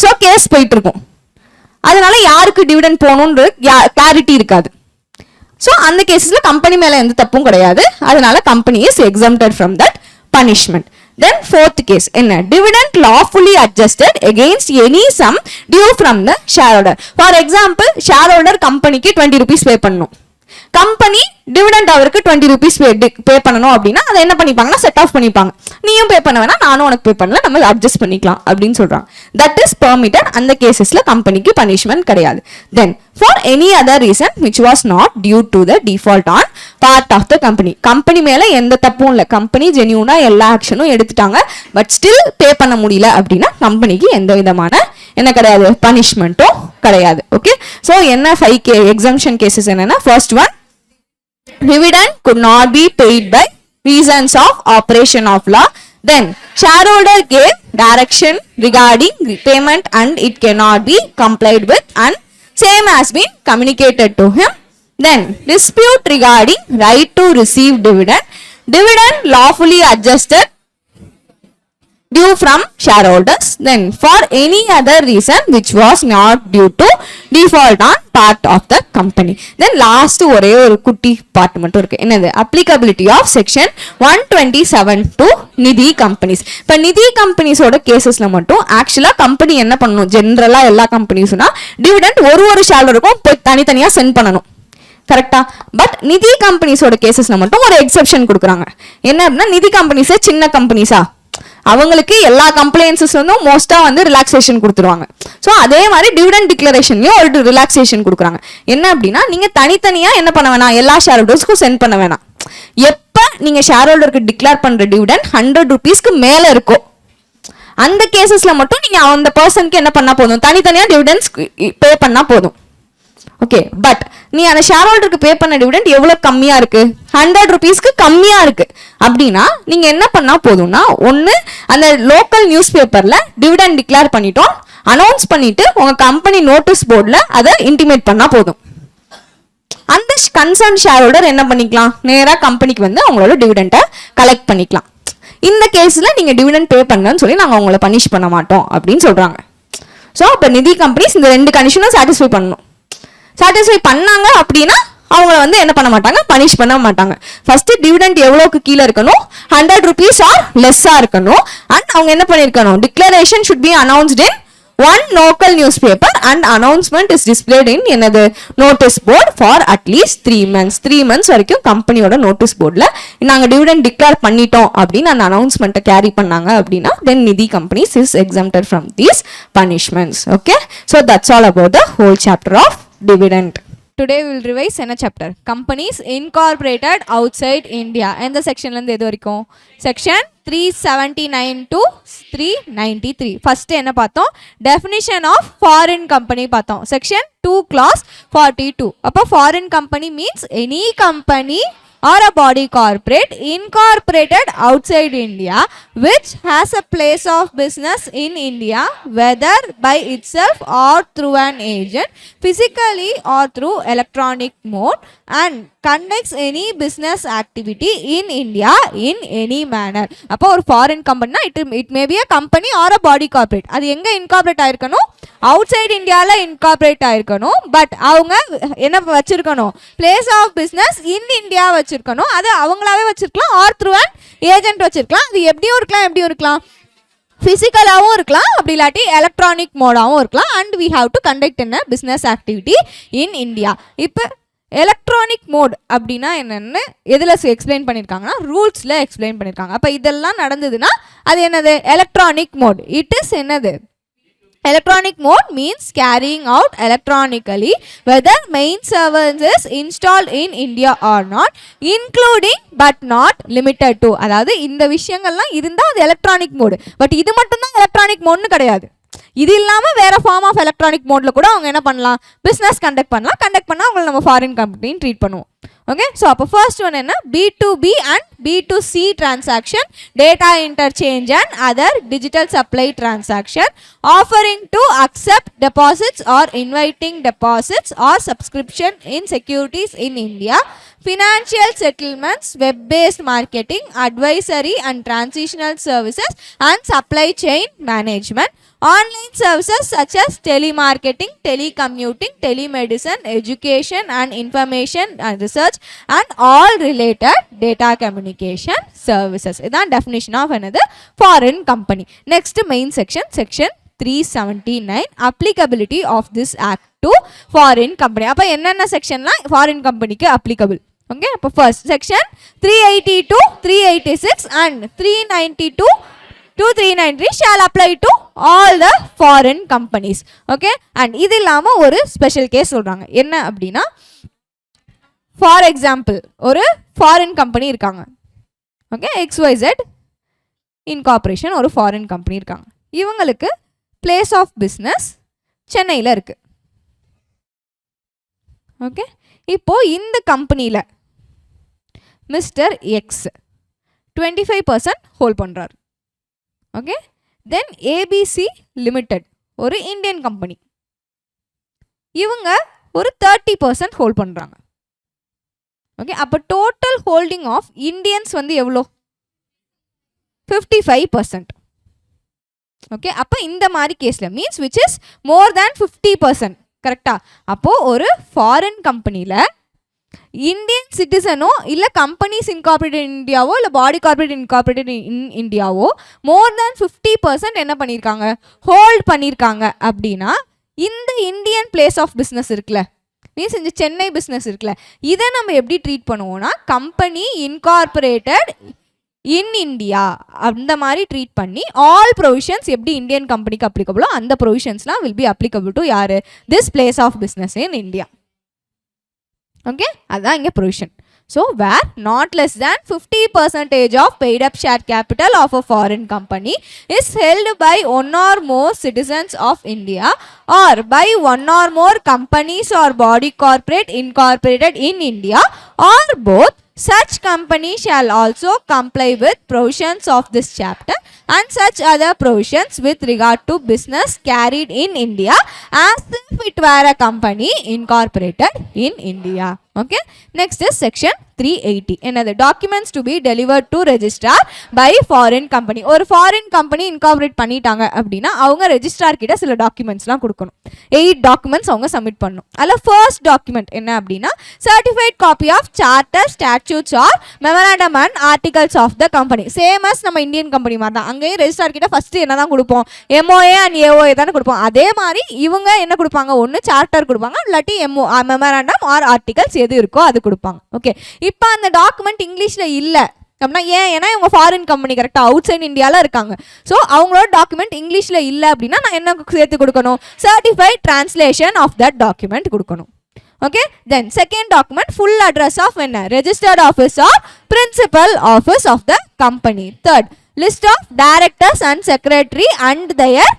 ஸோ கேஸ் போயிட்டு இருக்கும். அதனால யாருக்கு டிவிடெண்ட் போகணுன்ற கிளாரிட்டி இருக்காது. ஸோ அந்த கேசஸ்ல கம்பெனி மேல எந்த தப்பும் கிடையாது. அதனால company is exempted from that punishment. Then fourth case என்ன, dividend lawfully adjusted against any sum due from the shareholder. For example, shareholder கம்பெனிக்கு 20 rupees பே பண்ணணும். கம்பெனி டிவிடெண்ட் அவருக்கு 20 rupees பே பண்ணணும் அப்படின்னா அதை என்ன பண்ணிப்பாங்கன்னா செட் ஆஃப் பண்ணிப்பாங்க. நீயும் பே பண்ண வேணா, நானும் உனக்கு பே பண்ணல, நம்ம அட்ஜஸ்ட் பண்ணிக்கலாம் அப்படின்னு சொல்றாங்க. That is permitted. அந்த கேசஸ்ல கம்பெனிக்கு பனிஷ்மெண்ட் கிடையாது. Then for any other reason which was not due to the default on part of the company. Company மேல எந்த தப்பும் இல்லை, கம்பெனி ஜென்யூனா எல்லா ஆக்ஷனும் எடுத்துட்டாங்க, பட் ஸ்டில் பே பண்ண முடியல அப்படின்னா கம்பெனிக்கு எந்த விதமான என்ன கிடையாது, பனிஷ்மெண்ட்டும் கிடையாது. ஓகே, ஸோ என்ன 5 exemption cases என்னன்னா, first one, dividend could not be paid by reasons of operation of law. Then shareholder gave direction regarding repayment and it cannot be complied with and same has been communicated to him. Then dispute regarding right to receive dividend, dividend lawfully adjusted due from shareholders. Then for any other reason which was not due to default on part of the company. Then last ஒரே ஒரு குட்டி part மட்டும் இருக்கு. என்னது, applicability of section 127 to நிதி companies. இப்போ நிதி கம்பெனிஸோட கேசஸ்ல மட்டும் ஆக்சுவலா கம்பெனி என்ன பண்ணணும், ஜென்ரலா எல்லா கம்பெனிஸ்னா டிவிடெண்ட் ஒரு ஷேர்ஹோல்டருக்கும் போய் தனித்தனியா சென்ட் பண்ணணும். கரெக்டா? பட் நிதி கம்பெனிஸோட கேசஸ்ல மட்டும் ஒரு எக்ஸெப்ஷன் கொடுக்குறாங்க. என்ன அப்படின்னா, நிதி கம்பெனிஸே சின்ன கம்பெனிஸா, அவங்களுக்கு எல்லா கம்ப்ளைன்சஸ் வந்து மோஸ்டா வந்து ரிலாக்ஸேஷன் கொடுத்துருவாங்க. ஸோ அதே மாதிரி டிவிடெண்ட் டிக்ளரேஷன்லயும் ஒரு ரிலாக்ஸேஷன் கொடுக்குறாங்க. என்ன அப்படின்னா, நீங்க தனித்தனியா என்ன பண்ண வேணாம், எல்லா ஷேர் ஹோல்டர்ஸ்க்கும் சென்ட் பண்ண வேணாம். எப்ப நீங்க ஷேர் ஹோல்டருக்கு டிக்ளேர் பண்ற டிவிடெண்ட் 100 rupeesக்கு மேல இருக்கோ அந்த கேசஸ்ல மட்டும் நீங்க அந்த பர்சனுக்கு என்ன பண்ணா போதும், தனித்தனியா டிவிடெண்ட்ஸ் பே பண்ணா போதும். ஓகே, பட் நீ அந்த ஷேர் ஹோல்டருக்கு பே பண்ண டிவிடெண்ட் எவ்வளவு கம்மியா இருக்கு, 100 rupeesக்கு கம்மியா இருக்கு அப்படின்னா நீங்க என்ன பண்ணா போதும்னா, ஒன்னு அந்த லோக்கல் நியூஸ் பேப்பர்ல டிவிடெண்ட் டிக்ளேர் பண்ணிட்டோம் அனௌன்ஸ் பண்ணிட்டு உங்க கம்பெனி நோட்டீஸ் போர்ட்ல அதை இன்டிமேட் பண்ணா போதும். அந்த கன்சர்ன் ஷேர் ஹோல்டர் என்ன பண்ணிக்கலாம், நேரா கம்பெனிக்கு வந்து அவங்களோட டிவிடெண்டை கலெக்ட் பண்ணிக்கலாம். இந்த கேஸ்ல நீங்க டிவிடெண்ட் பே பண்ணலன்னு சொல்லி நாங்க உங்களை பனிஷ் பண்ண மாட்டோம் அப்படின்னு சொல்றாங்க. ஸோ இப்போ நிதி கம்பெனிஸ் இந்த 2 கண்டிஷனும் சாட்டிஸ்ஃபை பண்ணணும். சாட்டிஸ்ஃபை பண்ணாங்க அப்படின்னா அவங்கள வந்து என்ன பண்ண மாட்டாங்க, பனிஷ் பண்ண மாட்டாங்க. ஃபர்ஸ்ட் டிவிடெண்ட் எவ்வளோக்கு கீழே இருக்கணும், 100 rupees ஆர் லெஸ்ஸா இருக்கணும். அண்ட் அவங்க என்ன பண்ணிருக்கணும், declaration should be announced in one local newspaper and announcement is displayed in என்னது notice board for at least 3 months. 3 months வரைக்கும் கம்பெனியோட நோட்டீஸ் போர்ட்ல நாங்க டிவிடெண்ட் டிக்ளேர் பண்ணிட்டோம் அப்படின்னு அந்த அனௌன்ஸ்மெண்ட்டை கேரி பண்ணாங்க அப்படின்னா then நிதி companies is exempted from these punishments. Okay, so that's all about the whole chapter of dividend. Today we will revise என்ன chapter, companies incorporated outside India. எந்த செக்ஷன்லேருந்து எது வரைக்கும், செக்ஷன் 379 to 393. ஃபர்ஸ்ட் என்ன பார்த்தோம், டெஃபினிஷன் ஆஃப் ஃபாரின் கம்பெனி பார்த்தோம். Section 2 clause 42. அப்போ foreign company means any company or a body corporate incorporated outside India which has a place of business in India whether by itself or through an agent physically or through electronic mode and conducts any business activity in India in any manner. அப்போ ஒரு foreign கம்பெனினா it may be a company or a body corporate. அது எங்க incorporate ஆயிருக்கணும், outside இந்தியாவில் incorporate ஆயிருக்கணும். But அவங்க என்ன வச்சிருக்கணும், place of business in India வச்சிருக்கணும். அது அவங்களாவே வச்சிருக்கலாம் ஆர் த்ரூ அண்ட் ஏஜென்ட் வச்சிருக்கலாம். அது எப்படியும் இருக்கலாம், ஃபிசிக்கலாகவும் இருக்கலாம், அப்படி இல்லாட்டி எலக்ட்ரானிக் மோடாகவும் இருக்கலாம். And we have to conduct என்ன பிஸ்னஸ் ஆக்டிவிட்டி இன் இந்தியா. இப்போ எலக்ட்ரானிக் மோட் அப்படின்னா என்னென்னு எதில் எக்ஸ்பிளைன் பண்ணியிருக்காங்கன்னா ரூல்ஸில் எக்ஸ்பிளைன் பண்ணியிருக்காங்க. அப்போ இதெல்லாம் நடந்ததுன்னா அது என்னது, எலக்ட்ரானிக் மோட். இட் இஸ் என்னது, electronic mode means carrying out electronically whether main servers is installed in India or not including but not limited to. அதாவது இந்த விஷயங்கள்லாம் இருந்தால் அது எலக்ட்ரானிக் மோடு. பட் இது மட்டும்தான் எலக்ட்ரானிக் மோட்னு கிடையாது. இது இல்லாமல் வேற ஃபார்ம் ஆஃப் எலக்ட்ரானிக் மோடில் கூட அவங்க என்ன பண்ணலாம், பிஸ்னஸ் கண்டக்ட் பண்ணலாம். கண்டக்ட் பண்ணால் அவங்களை நம்ம ஃபாரின் கம்பெனின்னு ட்ரீட் பண்ணுவோம். ஓகே ஸோ அப்போ ஃபர்ஸ்ட் ஒன் என்ன B2B and B2C transaction, data interchange and other digital supply transaction, offering to accept deposits or inviting deposits or subscription in securities in India, financial settlements, web-based marketing, advisory and transitional services and supply chain management, online services such as telemarketing, telecommuting, telemedicine, education and information and research and all related data communication services. இதான் definition of another foreign company. Next main section, section 379, applicability of this act to foreign company. அப்ப என்னென்ன செக்ஷன்லாம் foreign companyக்கு applicable? Okay, அப்ப first section 382, 386 and 392 to 393 shall apply to all the foreign companies. Okay, and இது இல்லாம ஒரு special case சொல்றாங்க. என்ன அப்படின்னா for example ஒரு ஃபாரின் கம்பெனி இருக்காங்க. ஓகே, XYZ இன்கார்பரேஷன் ஒரு ஃபாரின் கம்பெனி இருக்காங்க. இவங்களுக்கு பிளேஸ் ஆஃப் பிஸ்னஸ் சென்னையில் இருக்கு. ஓகே, இப்போ இந்த கம்பெனியில் மிஸ்டர் எக்ஸ் 25% ஹோல்ட் பண்ணுறாரு. ஓகே, தென் ஏபிசி லிமிடெட் ஒரு இந்தியன் கம்பெனி, இவங்க ஒரு 30% ஹோல்ட் பண்ணுறாங்க. ஓகே, அப்போ டோட்டல் ஹோல்டிங் ஆஃப் இந்தியன்ஸ் வந்து எவ்வளோ? 55%. ஓகே, அப்போ இந்த மாதிரி கேஸில் மீன்ஸ் விச் இஸ் மோர் தேன் 50%. கரெக்டா? அப்போது ஒரு ஃபாரின் கம்பெனியில் இந்தியன் சிட்டிசனோ இல்லை கம்பெனிஸ் இன்கார்பரேட்டட் இன் இந்தியாவோ இல்லை பாடி கார்பரேட் இன்கார்பரேட்டட் இன் இந்தியாவோ மோர் தேன் 50% என்ன பண்ணியிருக்காங்க? ஹோல்ட் பண்ணியிருக்காங்க. அப்படின்னா இந்த இந்தியன் பிளேஸ் ஆஃப் பிஸ்னஸ் இருக்குல்ல, மீன்ஸ் இந்த சென்னை பிஸ்னஸ் இருக்குல்ல, இதை நம்ம எப்படி ட்ரீட் பண்ணுவோம்னா கம்பெனி இன்கார்பரேட்டட் இன் இந்தியா அந்த மாதிரி ட்ரீட் பண்ணி ஆல் ப்ரொவிஷன்ஸ் எப்படி இந்தியன் கம்பெனிக்கு அப்ளிகபிளோ அந்த ப்ரொவிஷன்ஸ்லாம் வில் பி அப்ளிகபிள் டு யார்? This place of business in India. Okay, அதுதான் இங்கே provision. So where not less than 50% of paid up share capital of a foreign company is held by one or more citizens of India or by one or more companies or body corporate incorporated in India or both, such company shall also comply with provisions of this chapter and such other provisions with regard to business carried in India as if it were a company incorporated in India. Okay, next is section 380. Another documents to be delivered to registrar by foreign company. ஒரு foreign company incorporate பண்ணிட்டாங்க அப்படின்னா அவங்க registrar கிட்ட சில டாக்குமெண்ட்ஸ்லாம் கொடுக்கணும். 8 documents அவங்க submit பண்ணணும். அதில் ஃபர்ஸ்ட் டாக்குமெண்ட் என்ன அப்படின்னா certified copy of charter, statutes or memorandum and articles of the company. Same as நம்ம இந்தியன் கம்பெனி மாதிரி தான். அங்கேயும் ரெஜிஸ்ட்ரார் கிட்ட ஃபர்ஸ்ட் என்ன தான் கொடுப்போம்? MOA அண்ட் AOA தானே கொடுப்போம். அதே மாதிரி இவங்க என்ன கொடுப்பாங்க? ஒன்று சார்ட்டர் கொடுப்பாங்க, இல்லாட்டி மெமராண்டம் ஆர் ஆர்டிகல்ஸ் எது இருக்கோ அது கொடுப்பாங்க. ஓகே, இப்போ அந்த டாக்குமெண்ட் இங்கிலீஷில் இல்லை அப்படின்னா ஏன்னா இவங்க ஃபாரின் கம்பெனி கரெக்டாக அவுட் சைட் இந்தியாவில் இருக்காங்க. ஸோ அவங்களோட டாக்குமெண்ட் இங்கிலீஷில் இல்லை அப்படின்னா நான் என்ன சேர்த்து கொடுக்கணும்? Certified translation of that document கொடுக்கணும். Okay, then second document full address of என்ன? Registered office or principal office of the company. Third, list of directors and secretary and their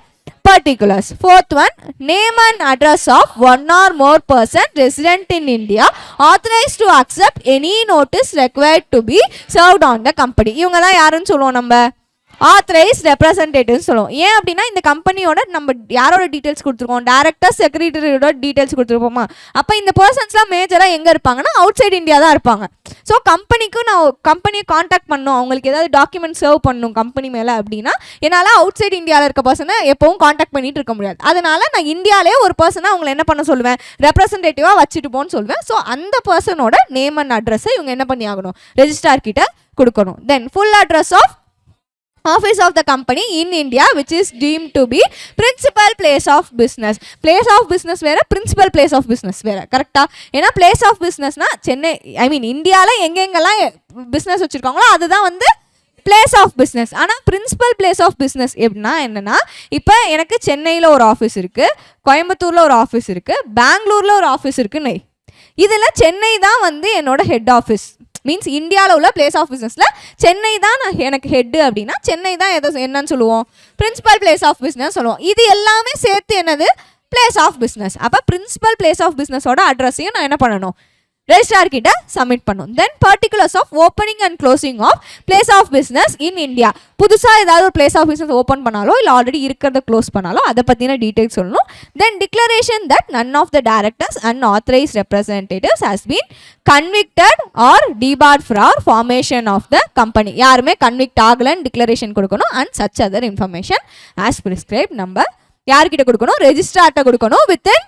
particulars. Fourth one, name and address of one or more person resident in India authorized to accept any notice required to be served on the company. இவங்க தான் யாருன்னு சொல்லுவோம்? நம்ம authorised representatives சொல்லுவோம். ஏன் அப்படின்னா இந்த கம்பெனியோட நம்ம யாரோட டீட்டெயில்ஸ் கொடுத்துருக்கோம்? டேரக்டர், செக்ரட்டரியோட டீட்டெயில்ஸ் கொடுத்துருப்போமா? அப்போ இந்த பர்சன்ஸ்லாம் மேஜராக எங்கே இருப்பாங்கன்னா அவுட் சைட் இந்தியா தான் இருப்பாங்க. ஸோ கம்பெனிக்கு நான் கம்பெனியை காண்டாக்ட் பண்ணணும், அவங்களுக்கு ஏதாவது டாக்குமெண்ட் சர்வ் பண்ணணும் கம்பெனி மேலே அப்படின்னா என்னால் அவுட் சைட் இந்தியாவில் இருக்க பர்சனை எப்பவும் காண்டாக்ட் பண்ணிட்டு இருக்க முடியாது. அதனால நான் இந்தியாவிலே ஒரு பர்சனை அவங்களை என்ன பண்ண சொல்லுவேன்? ரெப்ரசன்டேட்டிவாக வச்சுட்டு போன்னு சொல்லுவேன். ஸோ அந்த பர்சனோட நேம் அண்ட் அட்ரஸை இவங்க என்ன பண்ணி ஆகணும்? ரெஜிஸ்ட்ரார் கிட்ட கொடுக்கணும். Then full address of office of the company in India which is deemed to be principal place of business. Place of business வேற, principal place of business வேற. கரெக்டா? ஏன்னா place of businessனா சென்னை இந்தியாவில் எங்கெங்கெல்லாம் பிஸ்னஸ் வச்சுருக்காங்களோ அதுதான் வந்து பிளேஸ் ஆஃப் பிஸ்னஸ். ஆனால் principal place of business எப்படின்னா என்னென்னா இப்போ எனக்கு சென்னையில் ஒரு ஆஃபீஸ் இருக்குது, கோயம்புத்தூரில் ஒரு ஆஃபீஸ் இருக்குது, பெங்களூரில் ஒரு ஆஃபீஸ் இருக்குன்னு. இதில் சென்னை தான் வந்து என்னோட ஹெட் ஆஃபீஸ். மீன்ஸ் இந்தியாவில் உள்ள பிளேஸ் ஆஃப் பிஸ்னஸில் சென்னை தான் நான் எனக்கு ஹெட்டு அப்படின்னா சென்னை தான் என்னன்னு சொல்லுவோம்? பிரின்சிபல் பிளேஸ் ஆஃப் பிஸ்னஸ் சொல்லுவோம். இது எல்லாமே சேர்த்து என்னது? Place of business. அப்போ பிரின்சிபல் பிளேஸ் ஆஃப் பிஸ்னஸோட அட்ரஸையும் நான் என்ன பண்ணணும்? ரெஜிஸ்ட்ரார் கிட்ட சப்மிட் பண்ணும். Then particulars of opening and closing of place of business in India. புதுசாக ஏதாவது ஒரு பிளேஸ் ஆஃப் பிஸ்னஸ் ஓப்பன் பண்ணாலோ இல்லை ஆல்ரெடி இருக்கிறத க்ளோஸ் பண்ணாலோ அதை பற்றின டீட்டெயில்ஸ் சொல்லணும். Then declaration that none of the directors and authorised representatives has been convicted or debarred for formation of the company. யாருமே கன்விக்ட் ஆகலன்னு டிக்ளரேஷன் கொடுக்கணும். And such other information as prescribe நம்ம யார்கிட்ட கொடுக்கணும்? ரெஜிஸ்ட்ரார்ட்ட கொடுக்கணும். Within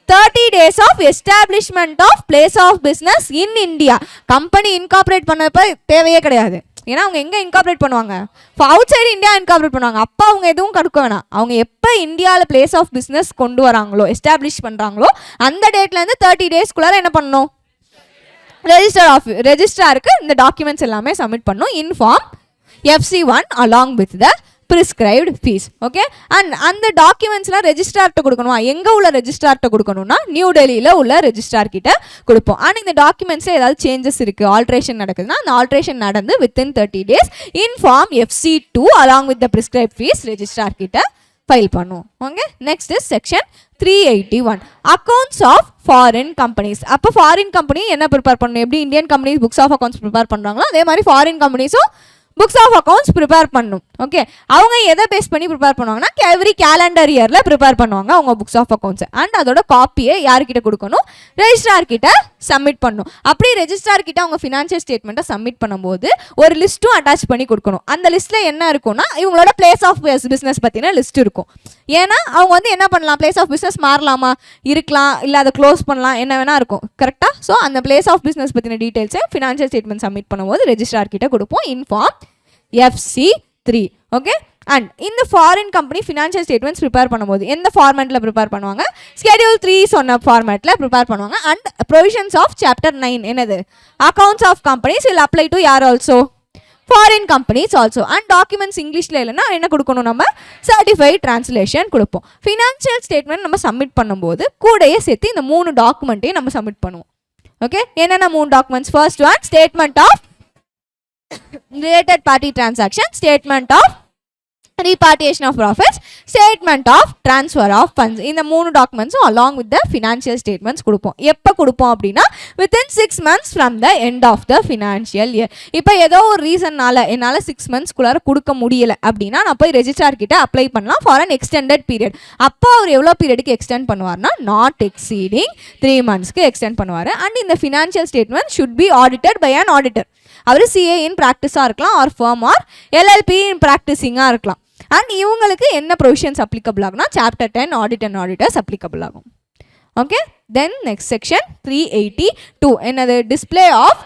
30 days of establishment of place of business in India. Company incorporate பண்ணப்ப தேவையே கிடையாது. ஏன்னா அவங்க எங்கே இன்கார்பரேட் பண்ணுவாங்க? அவுட் சைடு இந்தியா இன்கார்பரேட் பண்ணுவாங்க. அப்போ அவங்க எதுவும் கொடுக்க வேணாம். அவங்க எப்போ இந்தியாவில் பிளேஸ் ஆஃப் பிஸ்னஸ் கொண்டு வராங்களோ, எஸ்டாப்ளிஷ் பண்ணுறாங்களோ, அந்த டேட்லேருந்து 30 daysக்குள்ளார என்ன பண்ணணும்? ரெஜிஸ்ட்ராருக்கு இந்த டாக்குமெண்ட்ஸ் எல்லாமே சப்மிட் பண்ணணும். Inform FC1 along with the prescribed fees. Okay. And அந்த டாக்குமெண்ட்ஸ்லாம் ரெஜிஸ்ட்ரார்ட்ட கொடுக்கணுமா? எங்கே உள்ள ரெஜிஸ்ட்ரார்ட்ட கொடுக்கணும்னா நியூ டெல்லியில் உள்ள ரெஜிஸ்ட்ரார் கிட்ட கொடுப்போம். அண்ட் இந்த டாக்குமெண்ட்ஸில் ஏதாவது சேஞ்சஸ் இருக்குது, ஆல்ட்ரேஷன் நடக்குதுன்னா அந்த ஆல்ட்ரேஷன் நடந்து within 30 days inform FC2 along with the prescribed fees registrar கிட்ட ஃபைல் பண்ணுவோம். Okay. Next is section 381 accounts of foreign companies. அப்போ ஃபாரின் கம்பெனி என்ன ப்ரிப்பேர் பண்ணணும்? எப்படி Indian companies books of accounts prepare பண்ணுறாங்களோ அதே மாதிரி ஃபாரின் கம்பெனிஸும் புக்ஸ் ஆஃப் அக்கௌண்ட்ஸ் ப்ரிப்பேர் பண்ணும். ஓகே. அவங்க எதை பேஸ் பண்ணி ப்ரிப்பேர் பண்ணுவாங்கன்னா எவ்ரி கேலண்டர் இயரில் ப்ரிப்பேர் பண்ணுவாங்க அவங்க புக்ஸ் ஆஃப் அக்கௌண்ட்ஸ். அண்ட் அதோட காப்பியை யார்கிட்ட கொடுக்கணும்? ரெஜிஸ்ட்ரார் கிட்ட சப்மிட் பண்ணணும். அப்படி ரெஜிஸ்ட்ரார் கிட்ட அவங்க ஃபினான்ஷியல் ஸ்டேட்மெண்ட்டை சப்மிட் பண்ணும்போது ஒரு லிஸ்ட்டும் அட்டாச் பண்ணி கொடுக்கணும். அந்த லிஸ்ட்டில் என்ன இருக்கும்னா இவங்களோட பிளேஸ் ஆஃப் பிஸ்னஸ் பற்றின லிஸ்ட் இருக்கும். ஏன்னா அவங்க வந்து என்ன பண்ணலாம்? பிளேஸ் ஆஃப் பிஸ்னஸ் மாறலாமா, இருக்கலாம், இல்லை அதை க்ளோஸ் பண்ணலாம், என்ன வேணா இருக்கும். கரெக்டாக? ஸோ அந்த பிளேஸ் ஆஃப் பிஸ்னஸ் பற்றின டீட்டெயில்ஸை ஃபினான்ஷியல் ஸ்டேட்மெண்ட் சப்மிட் பண்ணும்போது ரெஜிஸ்ட்ரார் கிட்ட கொடுப்போம். Inform FC3. ஓகே. அண்ட் இந்த foreign company financial statements prepare பண்ணும்போது எந்த ஃபார்மேட்டில் ப்ரிப்பேர் பண்ணுவாங்க? Schedule 3 சொன்ன ஃபார்மேட்டில் ப்ரிப்பேர் பண்ணுவாங்க. அண்ட் ப்ரொவிஷன்ஸ் ஆஃப் Chapter 9 என்னது? Accounts of companies will apply to யார் also? Foreign companies also. And documents இங்கிலீஷில் இல்லைன்னா என்ன கொடுக்கணும்? நம்ம சர்டிஃபைட் டிரான்ஸ்லேஷன் கொடுப்போம். ஃபினான்ஷியல் ஸ்டேட்மெண்ட் நம்ம சப்மிட் பண்ணும்போது கூடயே சேர்த்து இந்த 3 டாக்குமெண்ட்டையும் நம்ம சப்மிட் பண்ணுவோம். ஓகே. என்னென்ன 3 documents? First one statement of related party transaction, statement of repatriation of profits, statement of transfer of funds. இந்த 3 டாக்குமெண்ட்ஸும் along with the financial statements கொடுப்போம். எப்போ கொடுப்போம் அப்படின்னா within 6 months from the end of the financial year. இப்போ ஏதோ ஒரு ரீசன்னால என்னால் 6 monthsக்குள்ளார கொடுக்க முடியல அப்படின்னா நான் போய் ரெஜிஸ்ட்ரார் கிட்ட அப்ளை பண்ணலாம் ஃபார் அன் எக்ஸ்டெண்டட் பீரியட். அப்போ அவர் எவ்வளோ பீரியடுக்கு எக்ஸ்டெண்ட் பண்ணுவார்னா நாட் எக்ஸீடிங் 3 monthsக்கு எக்ஸ்டெண்ட் பண்ணுவார். அண்ட் இந்த financial statement should be audited by an auditor. அவர் CA இன் ப்ராக்டிஸாக இருக்கலாம், or firm or LLP in ப்ராக்டிஸிங்காக இருக்கலாம். அண்ட் இவங்களுக்கு என்ன ப்ரொவிஷன்ஸ் அப்ளிகபிள் ஆகுனா Chapter 10 audit and auditors applicable ஆகும். ஓகே. தென் நெக்ஸ்ட் செக்ஷன் 382 என்னது? Display of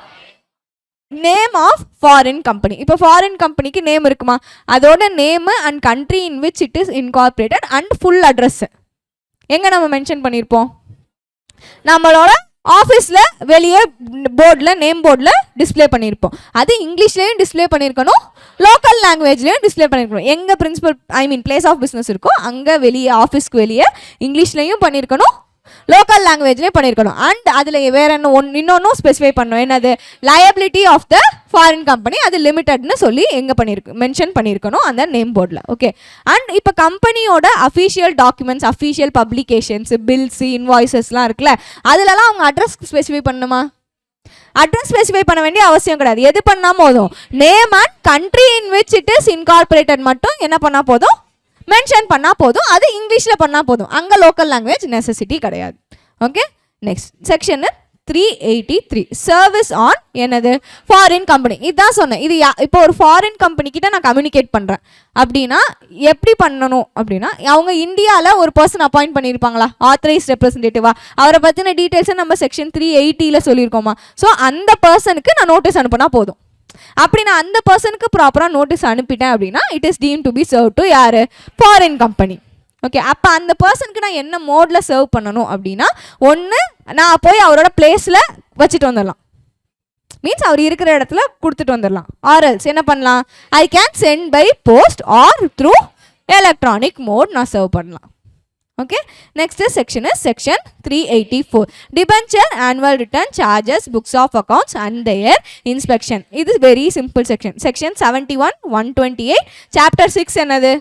name of foreign company. இப்போ ஃபாரின் கம்பெனிக்கு நேம் இருக்குமா? அதோட name and country in which it is incorporated and full address எங்கே நம்ம மென்ஷன் பண்ணியிருப்போம்? நம்மளோட ஆஃபீஸில் வெளியே போர்டில் நேம் போர்டில் டிஸ்பிளே பண்ணியிருப்போம். அது இங்கிலீஷ்லேயும் டிஸ்பிளே பண்ணியிருக்கணும், லோக்கல் லாங்குவேஜ்லேயும் டிஸ்பிளே பண்ணியிருக்கணும். எங்கே பிரின்சிபல் பிளேஸ் ஆஃப் பிஸ்னஸ் இருக்கோ அங்கே வெளியே ஆஃபீஸ்க்கு வெளியே இங்கிலீஷ்லேயும் பண்ணியிருக்கணும், லோக்கல் லாங்குவேஜ்லேயே பண்ணியிருக்கணும். அண்ட் அதில் வேற என்ன இன்னொன்னும் ஸ்பெசிஃபை பண்ணணும். என்னது? Liability of the foreign company அது லிமிட்டட்னு சொல்லி எங்கே மென்ஷன் பண்ணியிருக்கணும் அந்த நேம் போர்டில். ஓகே. அண்ட் இப்போ கம்பெனியோட official documents, official publications, bills, இன்வாய்ஸஸ்லாம் இருக்குல்ல, அதிலலாம் அவங்க அட்ரஸ் ஸ்பெசிஃபை பண்ணணுமா? அட்ரஸ் ஸ்பெசிஃபை பண்ண வேண்டிய அவசியம் கிடையாது. எது பண்ணால் போதும்? Name and country in which it is incorporated மட்டும் என்ன பண்ணால் போதும்? மென்ஷன் பண்ணால் போதும். அது இங்கிலீஷில் பண்ணால் போதும். அங்கே லோக்கல் லாங்குவேஜ் நெசசிட்டி கிடையாது. Okay. Next section 383 service on என்னது? Foreign company. இதுதான் சொன்னேன். இது இப்போ ஒரு ஃபாரின் கம்பெனிக்கிட்ட நான் கம்யூனிகேட் பண்ணுறேன் அப்படின்னா எப்படி பண்ணணும் அப்படின்னா அவங்க இந்தியாவில் ஒரு பர்சன் அப்பாயிண்ட் பண்ணியிருப்பாங்களா, ஆத்தரைஸ்ட் ரெப்ரஸன்டேட்டிவா, அவரை பற்றின டீட்டெயில்ஸை நம்ம செக்ஷன் 380 சொல்லியிருக்கோமா. ஸோ அந்த பர்சனுக்கு நான் நோட்டீஸ் அனுப்புனா போதும். அப்படி நான் அந்த பர்சனுக்கு ப்ராப்பராக நோட்டீஸ் அனுப்பிட்டேன் அப்படின்னா it is deemed to be served to யார்? Foreign company. ஓகே. அப்போ அந்த பர்சனுக்கு நான் என்ன மோடில் சர்வ் பண்ணணும் அப்படின்னா ஒன்று நான் போய் அவரோட பிளேஸில் வச்சுட்டு வந்துடலாம், மீன்ஸ் அவர் இருக்கிற இடத்துல கொடுத்துட்டு வந்துடலாம். ஆர்எல்ஸ் என்ன பண்ணலாம்? I can send by post or through electronic mode நான் சர்வ் பண்ணலாம். Okay, next section is section 384 debenture annual return charges books of accounts and their inspection. This is very simple section. Section 71 128 chapter 6 another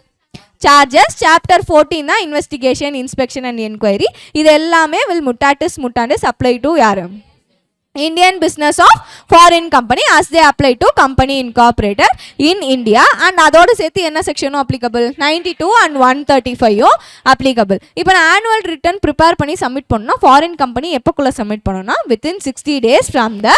charges, chapter 14 na investigation inspection and inquiry. இது எல்லாமே will mutatis mutandis apply to யாரு? Indian business of foreign company as they apply to company incorporated in India and அதோடு சேர்த்து என்ன செக்ஷனும் applicable 92 and 135 applicable. இப்போ நான் annual return prepare பண்ணி submit பண்ணனும் foreign company எப்பக்குள்ள submit பண்ணனும்னா within 60 days from the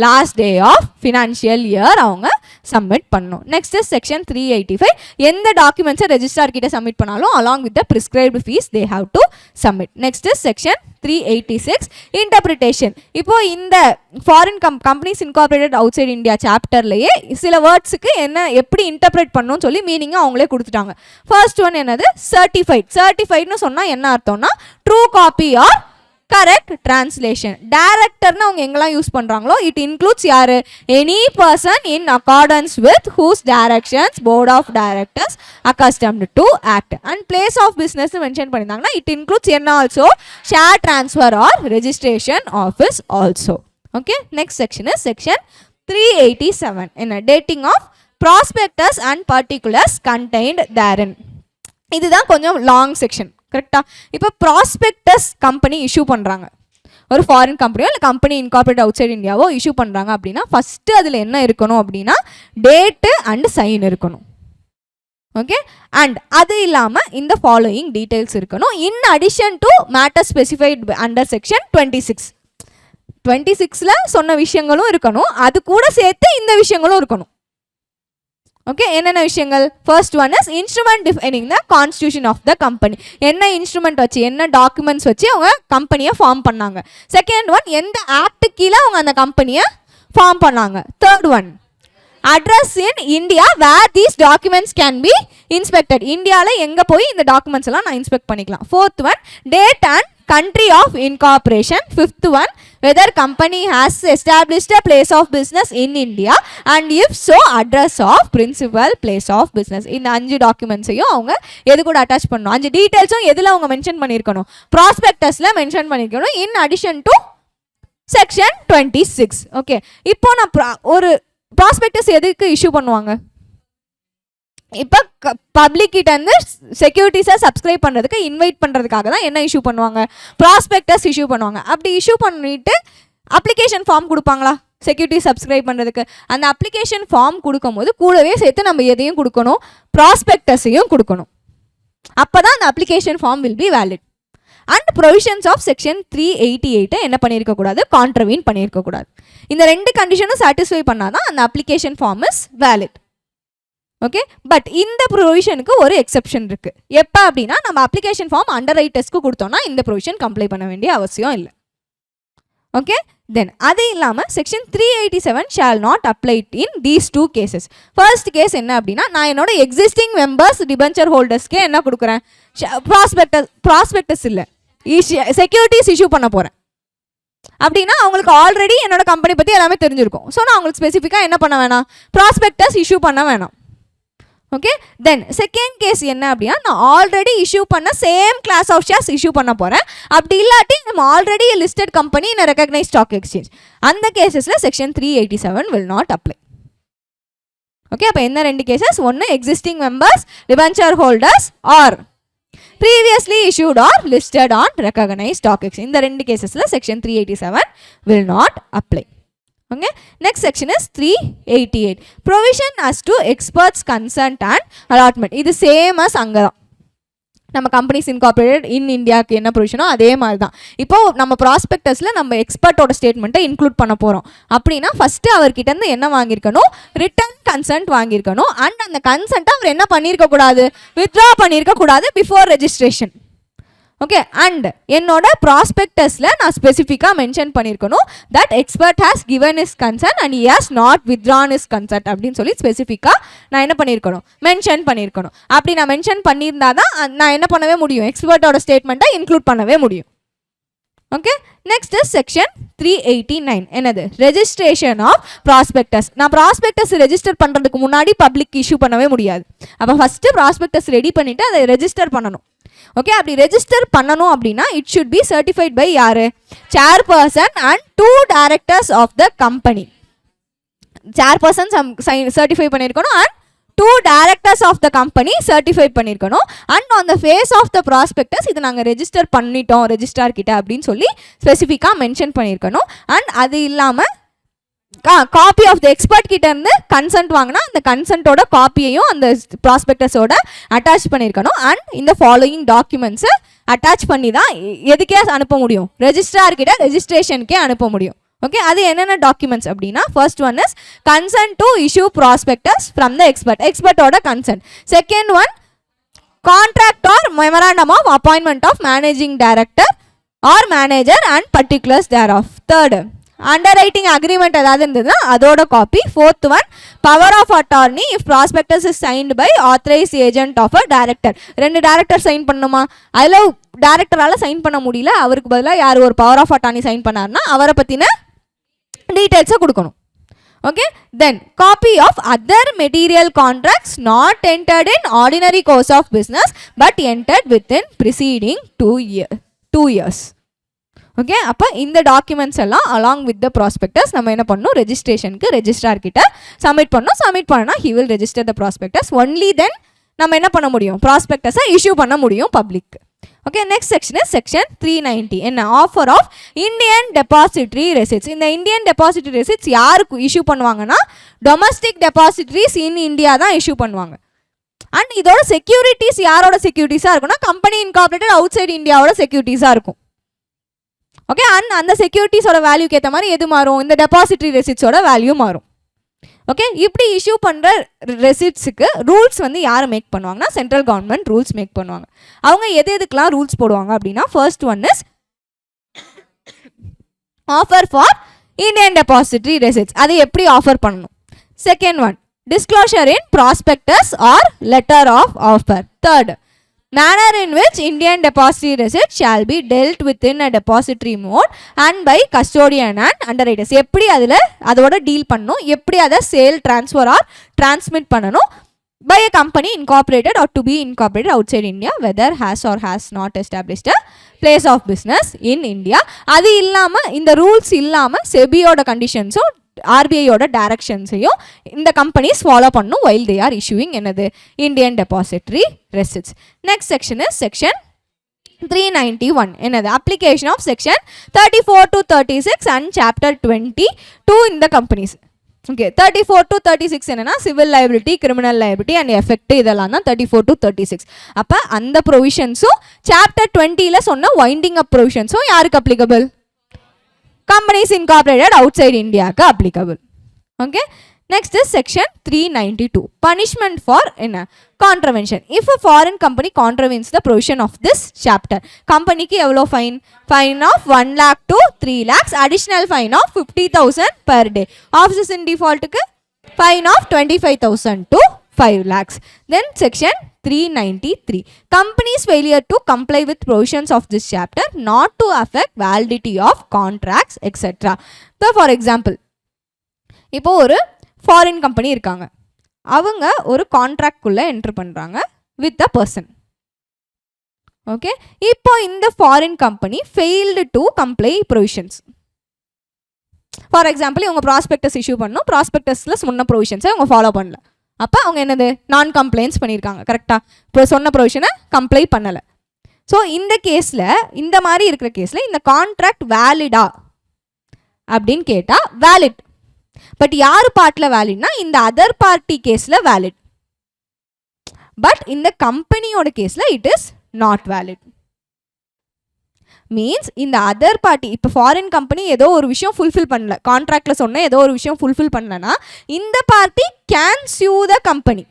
last day of financial year அவங்க submit பண்ணனும். Next is section 385 எந்த documents registrar கிட்ட submit பண்ணாலும் along with the prescribed fees they have to submit. Next is section 386 interpretation. இப்போ இந்த foreign companies incorporated outside India சாப்டர்லயே சில வேர்ட்ஸுக்கு என்ன எப்படி இன்டர்பிரேட் பண்ணணும்னு சொல்லி மீனிங்கை அவங்களே கொடுத்துட்டாங்க. ஃபர்ஸ்ட் ஒன் என்னது சர்டிஃபைட்னு சொன்னால் என்ன அர்த்தம்னா true copy or correct translation. டைரக்டர்னு அவங்க எங்கெல்லாம் யூஸ் பண்ணுறாங்களோ இட் இன்க்ளூட்ஸ் யாரு any person in accordance with whose directions board of directors accustomed to act and place of business mention பண்ணியிருந்தாங்கன்னா இட் இன்க்ளூட்ஸ் என்ன also share transfer or registration office also. Okay, next section is section 387 என்ன dating of prospectus and particulars contained therein. இதுதான் கொஞ்சம் long section கரெக்டா. இப்போ prospectus company issue பண்ணுறாங்க, ஒரு foreign கம்பெனியோ இல்லை கம்பெனி இன்கார்பரேட் அவுட் சைட் இந்தியாவோ இஷ்யூ பண்ணுறாங்க அப்படின்னா ஃபஸ்ட்டு அதில் என்ன இருக்கணும் அப்படின்னா டேட்டு அண்ட் சைன் இருக்கணும். ஓகே, அண்ட் அது இல்லாமல் இந்த ஃபாலோயிங் டீட்டெயில்ஸ் இருக்கணும் in addition to matter specified under section 26 சொன்ன விஷயங்களும் இருக்கணும், அது கூட சேர்த்து இந்த விஷயங்களும் இருக்கணும். ஓகே, என்னென்ன விஷயங்கள்? First one is instrument defining the constitution of the company. என்ன இன்ஸ்ட்ருமெண்ட் வச்சு என்ன டாக்குமெண்ட்ஸ் வச்சு அவங்க கம்பெனியை ஃபார்ம் பண்ணாங்க. செகண்ட் ஒன் எந்த ஆக்ட் கீழே அவங்க அந்த கம்பெனியை ஃபார்ம் பண்ணாங்க. Third one address in India where these documents can be inspected. இந்தியாவில் எங்கே போய் இந்த டாக்குமெண்ட்ஸ் எல்லாம் நான் இன்ஸ்பெக்ட் பண்ணிக்கலாம். Fourth one date and country of incorporation. Fifth one whether company has established a place of business in India and if so address of principal place of business. இந்த 5 டாக்குமெண்ட்ஸையும் அவங்க எது கூட அட்டாச் பண்ணணும், 5 டீட்டெயில்ஸும் எதில் அவங்க மென்ஷன் பண்ணியிருக்கணும், ப்ராஸ்பெக்டஸில் மென்ஷன் பண்ணியிருக்கணும் இன் அடிஷன் டு செக்ஷன் 26. ஓகே, இப்போ நான் ஒரு ப்ராஸ்பெக்டஸ் எதுக்கு இஷ்யூ பண்ணுவாங்க? இப்போ பப்ளிக் கிட்ட இருந்து செக்யூரிட்டிஸை சப்ஸ்கிரைப் பண்ணுறதுக்கு இன்வைட் பண்ணுறதுக்காக தான் என்ன இஷ்யூ பண்ணுவாங்க, ப்ராஸ்பெக்டஸ் இஷ்யூ பண்ணுவாங்க. அப்படி இஷ்யூ பண்ணிட்டு அப்ளிகேஷன் ஃபார்ம் கொடுப்பாங்களா செக்யூரிட்டி சப்ஸ்கிரைப் பண்ணுறதுக்கு? அந்த அப்ளிகேஷன் ஃபார்ம் கொடுக்கும் போது கூடவே சேர்த்து நம்ம எதையும் கொடுக்கணும், ப்ராஸ்பெக்டஸையும் கொடுக்கணும். அப்போ தான் அந்த application form will be valid. And provisions of section 388 என்ன பண்ணியிருக்கக்கூடாது, கான்ட்ரவீன் பண்ணியிருக்கக்கூடாது. இந்த 2 கண்டிஷனும் சாட்டிஸ்ஃபை பண்ணாதான் அந்த application form is valid. Okay, but இந்த ப்ரொவிஷனுக்கு ஒரு எக்ஸெப்ஷன் இருக்குது. எப்போ அப்படின்னா நம்ம அப்ளிகேஷன் ஃபார்ம் அண்டர் ரைட்டர்ஸ்க்கு கொடுத்தோம்னா இந்த ப்ரொவிஷன் கம்ப்ளை பண்ண வேண்டிய அவசியம் இல்லை. ஓகே, தென் அது இல்லாமல் section 387 shall not apply in these 2 cases. First case என்ன அப்படின்னா நான் என்னோட எக்ஸிஸ்டிங் மெம்பர்ஸ் டிபென்ச்சர் ஹோல்டர்ஸ்க்கே என்ன கொடுக்குறேன், ப்ராஸ்பெக்டஸ் இல்லை செக்யூரிட்டிஸ் இஷ்யூ பண்ண போகிறேன் அப்படின்னா அவங்களுக்கு ஆல்ரெடி என்னோட கம்பெனி பற்றி எல்லாமே தெரிஞ்சிருக்கும். ஸோ நான் அவங்களுக்கு ஸ்பெசிஃபிக்காக என்ன பண்ண வேணாம், ப்ராஸ்பெக்டஸ் இஷ்யூ பண்ண வேணாம். ஓகே, தென் செகண்ட் கேஸ் என்ன அப்படின்னா நான் ஆல்ரெடி இஷ்யூ பண்ண same class of shares issue பண்ண போகிறேன். அப்படி இல்லாட்டி நம்ம already listed company in recognise stock exchange, அந்த கேசஸில் section 387 will not apply. Okay, அப்போ என்ன 2 கேசஸ்? ஒன்று existing members debenture holders or previously issued or listed on recognized stock exchange. இந்த 2 கேசஸில் section 387 will not apply. Okay, next section is 388 provision as to experts consent and allotment. இது same as அங்கே தான் நம்ம companies incorporated இன் இந்தியாவுக்கு என்ன ப்ரொவிஷனோ அதே மாதிரி தான். இப்போது நம்ம ப்ராஸ்பெக்டஸில் நம்ம எக்ஸ்பர்ட்டோட ஸ்டேட்மெண்ட்டை இன்க்ளூட் பண்ண போகிறோம் அப்படின்னா ஃபஸ்ட்டு அவர்கிட்டருந்து என்ன வாங்கியிருக்கணும், ரிட்டர்ன் கன்சென்ட் வாங்கியிருக்கணும். அண்ட் அந்த கன்சென்ட்டை அவர் என்ன பண்ணியிருக்கக்கூடாது, வித்ட்ரா பண்ணியிருக்கக்கூடாது பிஃபோர் ரெஜிஸ்ட்ரேஷன். ஓகே, அண்ட் என்னோட ப்ராஸ்பெக்டஸில் நான் ஸ்பெசிஃபிக்காக மென்ஷன் பண்ணியிருக்கணும் that expert has given his consent and he has not withdrawn his consent அப்படின்னு சொல்லி ஸ்பெசிஃபிக்காக நான் என்ன பண்ணியிருக்கணும், மென்ஷன் பண்ணியிருக்கணும். அப்படி நான் மென்ஷன் பண்ணியிருந்தா தான் நான் என்ன பண்ணவே முடியும், எக்ஸ்பர்ட்டோட ஸ்டேட்மெண்ட்டை இன்க்ளூட் பண்ணவே முடியும். ஓகே, நெக்ஸ்ட் இஸ் செக்ஷன் 389 என்னது, ரெஜிஸ்ட்ரேஷன் ஆஃப் ப்ராஸ்பெக்டஸ். நான் ப்ராஸ்பெக்டஸ் ரெஜிஸ்டர் பண்ணுறதுக்கு முன்னாடி பப்ளிக் இஷ்யூ பண்ணவே முடியாது. அப்போ ஃபஸ்ட்டு ப்ராஸ்பெக்டஸ் ரெடி பண்ணிவிட்டு அதை ரெஜிஸ்டர் பண்ணணும். ஓகே, அப்படி ரெஜிஸ்டர் பண்ணணும் அப்படின்னா it should be certified by யாரு, chairperson and 2 directors of the company. Chairperson certify பண்ணியிருக்கணும் and 2 directors of the company certify பண்ணியிருக்கணும். And on the face of the prospectus இது நாங்கள் ரெஜிஸ்டர் பண்ணிட்டோம் ரெஜிஸ்ட்ரார் கிட்ட அப்படின்னு சொல்லி ஸ்பெசிஃபிக்காக மென்ஷன் பண்ணியிருக்கணும். அண்ட் அது இல்லாமல் காப்பி ஆஃப் த எக்ஸ்பர்ட் கிட்ட இருந்து கன்சென்ட் வாங்கினா அந்த கன்சென்ட்டோட காப்பியையும் அந்த ப்ராஸ்பெக்டஸோட அட்டாச் பண்ணியிருக்கணும். அண்ட் இந்த ஃபாலோயிங் டாக்குமெண்ட்ஸை அட்டாச் பண்ணி தான் எதுக்கே அனுப்ப முடியும், ரெஜிஸ்ட்ரார் கிட்ட ரெஜிஸ்ட்ரேஷனுக்கே அனுப்ப முடியும். ஓகே, அது என்னென்ன டாக்குமெண்ட்ஸ் அப்படின்னா first one is consent to issue prospectus from the எக்ஸ்பர்ட்டோட consent. Second one contract or memorandum of appointment of managing director or manager and particulars thereof. Third underwriting agreement ஏதாவது இருந்ததுன்னா அதோட copy. Fourth one power of attorney if prospectus is signed by authorised agent of a director. 2 director sign பண்ணுமா, அதில் டைரக்டரால் sign பண்ண முடியல, அவருக்கு பதிலாக யார் ஒரு பவர் ஆஃப் அட்டார்னி சைன் பண்ணார்னா அவரை பற்றின டீட்டெயில்ஸை கொடுக்கணும். Okay, then copy of other material contracts not entered in ordinary course of business but entered within preceding 2 years. Okay, அப்போ இந்த டாக்குமெண்ட்ஸ் எல்லாம் அலாங் வித் த ப்ராஸ்பெக்டஸ் நம்ம என்ன பண்ணணும், ரெஜிஸ்ட்ரேஷனுக்கு ரெஜிஸ்ட்ரார் கிட்ட சப்மிட் பண்ணணும். சப்மிட் பண்ணனா he will register the prospectus. Only then நம்ம என்ன பண்ண முடியும், ப்ராஸ்பெக்டஸை இஷ்யூ பண்ண முடியும் public. Okay, next section is section 390. என்ன, offer of Indian depository receipts. இந்த இந்தியன் டெபாசிட்டரி ரெசிட்ஸ் யாருக்கு இஷ்யூ பண்ணுவாங்கன்னா டொமஸ்டிக் டெபாசிட்டரிஸ் இன் இந்தியா தான் இஷ்யூ பண்ணுவாங்க. அண்ட் இதோட செக்யூரிட்டிஸ் யாரோட செக்யூரிட்டிஸாக இருக்கும்னா கம்பெனி இன்கார்பரேட்டட் அவுட் சைட் இந்தியாவோட செக்யூரிட்டிஸாக இருக்கும். ஓகே, அண்ட் அந்த செக்யூரிட்டிஸோட வேல்யூக்கு ஏற்ற மாதிரி எது மாறும், இந்த டெபாசிட்டரி ரெசிட்ஸோட வேல்யூ மாறும். ஓகே, இப்படி இஷ்யூ பண்ணுற ரெசிட்ஸுக்கு ரூல்ஸ் வந்து யார் மேக் பண்ணுவாங்கன்னா சென்ட்ரல் கவர்மெண்ட் ரூல்ஸ் மேக் பண்ணுவாங்க. அவங்க எதுக்கெல்லாம் ரூல்ஸ் போடுவாங்க அப்படின்னா first one is offer for Indian depository receipts, அதை எப்படி ஆஃபர் பண்ணணும். Second one disclosure in prospectus or letter of offer. Third manner in which Indian depository receipts shall be dealt within a depository mode and by custodian and underwriters. எப்படி அதில் அதோட deal பண்ணணும், எப்படி அதை sale transfer R transmit பண்ணணும் by a company incorporated or to be incorporated outside India whether has or has not established a place of business in India. அது இல்லாமல் இந்த ரூல்ஸ் இல்லாமல் செபியோட கண்டிஷன்ஸும் ஆர்பிஐயோட டைரக்ஷன்ஸையும் இந்த கம்பெனிஸ் ஃபாலோ பண்ணும் வைல் தே ஆர் இஷ்யூவிங் என்னது Indian depository receipts. Next section is section 391. என்னது, application of section 34 to 36 and chapter 22 இந்த கம்பெனிஸ். ஓகே, 34 to 36 என்னன்னா civil liability, criminal liability and effect, இதெல்லாம் தான் 34 to 36. அப்போ அந்த ப்ரொவிஷன்ஸும் சாப்டர் 20ல சொன்ன வைண்டிங் அப் ப்ரொவிஷன்ஸும் யாருக்கு applicable, companies incorporated outside இந்தியாவுக்கு applicable. Okay, next is section 392. Punishment for என்ன, contravention. If a foreign company contravenes the provision of this chapter, கம்பெனிக்கு எவ்வளோ fine, fine of 1 lakh to 3 lakhs, additional fine of 50,000 per day. Officers in டிஃபால்ட்டுக்கு fine of 25,000 to 5 lakhs. Then section 393. Companies failure to comply with provisions of this chapter not to affect validity of contracts etc. So for example, இப்போ ஒரு foreign company இருக்காங்க, அவங்க ஒரு கான்ட்ராக்ட்குள்ளே enter பண்ணுறாங்க with a person. Okay, இப்போ இந்த foreign company failed to comply provisions. For example, இவங்க prospectus issue பண்ணணும், ப்ராஸ்பெக்டஸில் சொன்ன ப்ரொவிஷன்ஸை அவங்க ஃபாலோ பண்ணல, அப்போ அவங்க என்னது நான் கம்ப்ளைண்ட்ஸ் பண்ணியிருக்காங்க, கரெக்டாக இப்போ சொன்ன ப்ரொவிஷனை கம்ப்ளை பண்ணலை. ஸோ இந்த கேஸில், இந்த மாதிரி இருக்கிற கேஸில் இந்த கான்ட்ராக்ட் வேலிடா அப்படின்னு கேட்டால் வேலிட். பட் யார் பார்ட்டில் வேலிட்னா இந்த அதர் பார்ட்டி கேஸில் வேலிட். பட் இந்த கம்பெனியோட கேஸில் it is not valid. Means இந்த அதர் பார்ட்டி, இப்போ ஃபாரின் கம்பெனி ஏதோ ஒரு விஷயம் ஃபுல்ஃபில் பண்ணல, கான்ட்ராக்டில் சொன்ன ஏதோ ஒரு விஷயம் ஃபுல்ஃபில் பண்ணலன்னா இந்த party can see you the company.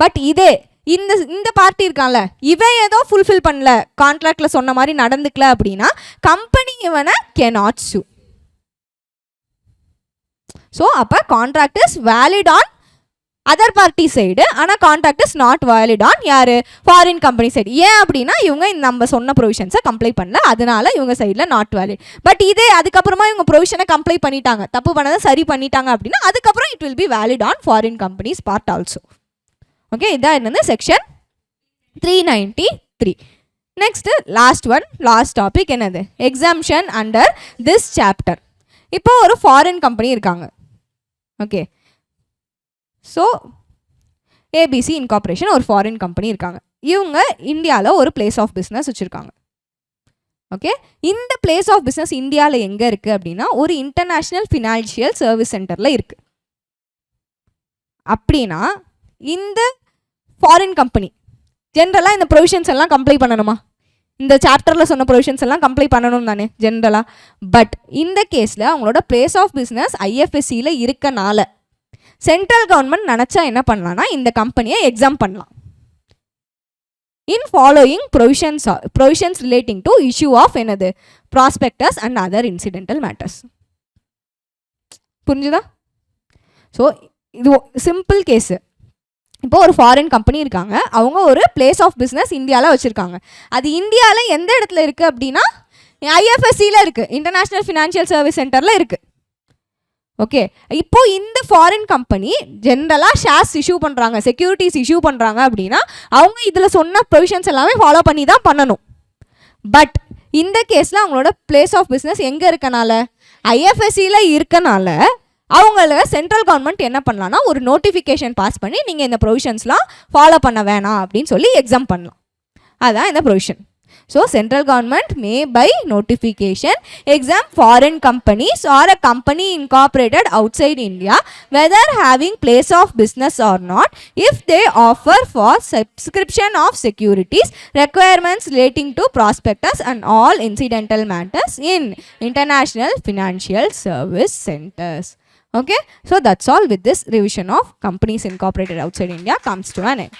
But இதே இந்த பார்ட்டி இருக்கான்ல, இவன் ஏதோ ஃபுல்ஃபில் பண்ணல, கான்ட்ராக்டில் சொன்ன மாதிரி நடந்துக்கல அப்படின்னா கம்பெனி இவனை கேனாட் சியூ. ஸோ அப்போ contract is valid on other party side, ஆனால் contract is not valid on யார், ஃபாரின் கம்பெனி சைடு. ஏன் அப்படின்னா இவங்க நம்ம சொன்ன ப்ரொவிஷன்ஸை கம்ப்ளை பண்ணல, அதனால இவங்க சைடில் நாட் வேலிட். பட் இதே அதுக்கப்புறமா இவங்க ப்ரொவிஷனை கம்ப்ளை பண்ணிட்டாங்க, தப்பு பண்ணதை சரி பண்ணிட்டாங்க அப்படின்னா அதுக்கப்புறம் it will be valid on foreign companies part also. Okay, இதான் என்னது செக்ஷன் 393. நெக்ஸ்ட் லாஸ்ட் டாபிக் என்னது, எக்ஸாம்ஷன் அண்டர் திஸ் சாப்டர். இப்போ ஒரு ஃபாரின் கம்பெனி இருக்காங்க. ஓகே, ஸோ ஏபிசி இன்கார்பரேஷன் ஒரு ஃபாரின் கம்பெனி இருக்காங்க. இவங்க இந்தியாவில் ஒரு பிளேஸ் ஆஃப் பிஸ்னஸ் வச்சுருக்காங்க. ஓகே, இந்த பிளேஸ் ஆஃப் பிஸ்னஸ் இந்தியாவில் எங்கே இருக்குது அப்படின்னா ஒரு இன்டர்நேஷ்னல் ஃபினான்ஷியல் சர்வீஸ் சென்டரில் இருக்குது. அப்படின்னா இந்த ஃபாரின் கம்பெனி ஜென்ரலாக இந்த ப்ரொவிஷன்ஸ் எல்லாம் கம்ப்ளை பண்ணணுமா? இந்த சாப்டரில் சொன்ன ப்ரொவிஷன்ஸ் எல்லாம் கம்ப்ளை பண்ணணும் தானே ஜென்ரலாக. பட் இந்த கேஸில் அவங்களோட பிளேஸ் ஆஃப் பிஸ்னஸ் ஐஎஃப்எஸ்சியில் இருக்கனால சென்ட்ரல் கவர்மெண்ட் நினச்சா என்ன பண்ணலான்னா இந்த கம்பெனியை எக்ஸாம் பண்ணலாம். In following provisions relating to issue of என்னது prospectus and other incidental matters. புரிஞ்சுதா? ஸோ இது சிம்பிள் கேஸு. இப்போ ஒரு ஃபாரின் கம்பெனி இருக்காங்க, அவங்க ஒரு பிளேஸ் ஆஃப் பிஸ்னஸ் இந்தியாவில் வச்சுருக்காங்க. அது இந்தியாவில் எந்த இடத்துல இருக்குது அப்படின்னா ஐஎஃப்எஸ்சியில் இருக்குது, இன்டர்நேஷ்னல் ஃபினான்ஷியல் சர்வீஸ் சென்டரில் இருக்குது. ஓகே, இப்போது இந்த ஃபாரின் கம்பெனி ஜென்ரலாக ஷேர்ஸ் இஷ்யூ பண்ணுறாங்க, செக்யூரிட்டிஸ் இஷ்யூ பண்ணுறாங்க அப்படின்னா அவங்க இதில் சொன்ன ப்ரொவிஷன்ஸ் எல்லாமே ஃபாலோ பண்ணி தான் பண்ணணும். பட் இந்த கேஸில் அவங்களோட பிளேஸ் ஆஃப் பிஸ்னஸ் எங்கே இருக்கனால ஐஎஃப்எஸ்சியில் இருக்கனால அவங்கள சென்ட்ரல் கவர்மெண்ட் என்ன பண்ணலான்னா ஒரு நோட்டிஃபிகேஷன் பாஸ் பண்ணி நீங்கள் இந்த ப்ரொவிஷன்ஸ்லாம் ஃபாலோ பண்ண வேணாம் அப்படின்னு சொல்லி எக்ஸாம் பண்ணலாம். அதுதான் இந்த provision. So central government may by notification exempt foreign companies or a company incorporated outside India whether having place of business or not if they offer for subscription of securities requirements relating to prospectus and all incidental matters in international financial service centres. Okay, so that's all with this revision of companies incorporated outside India comes to an end.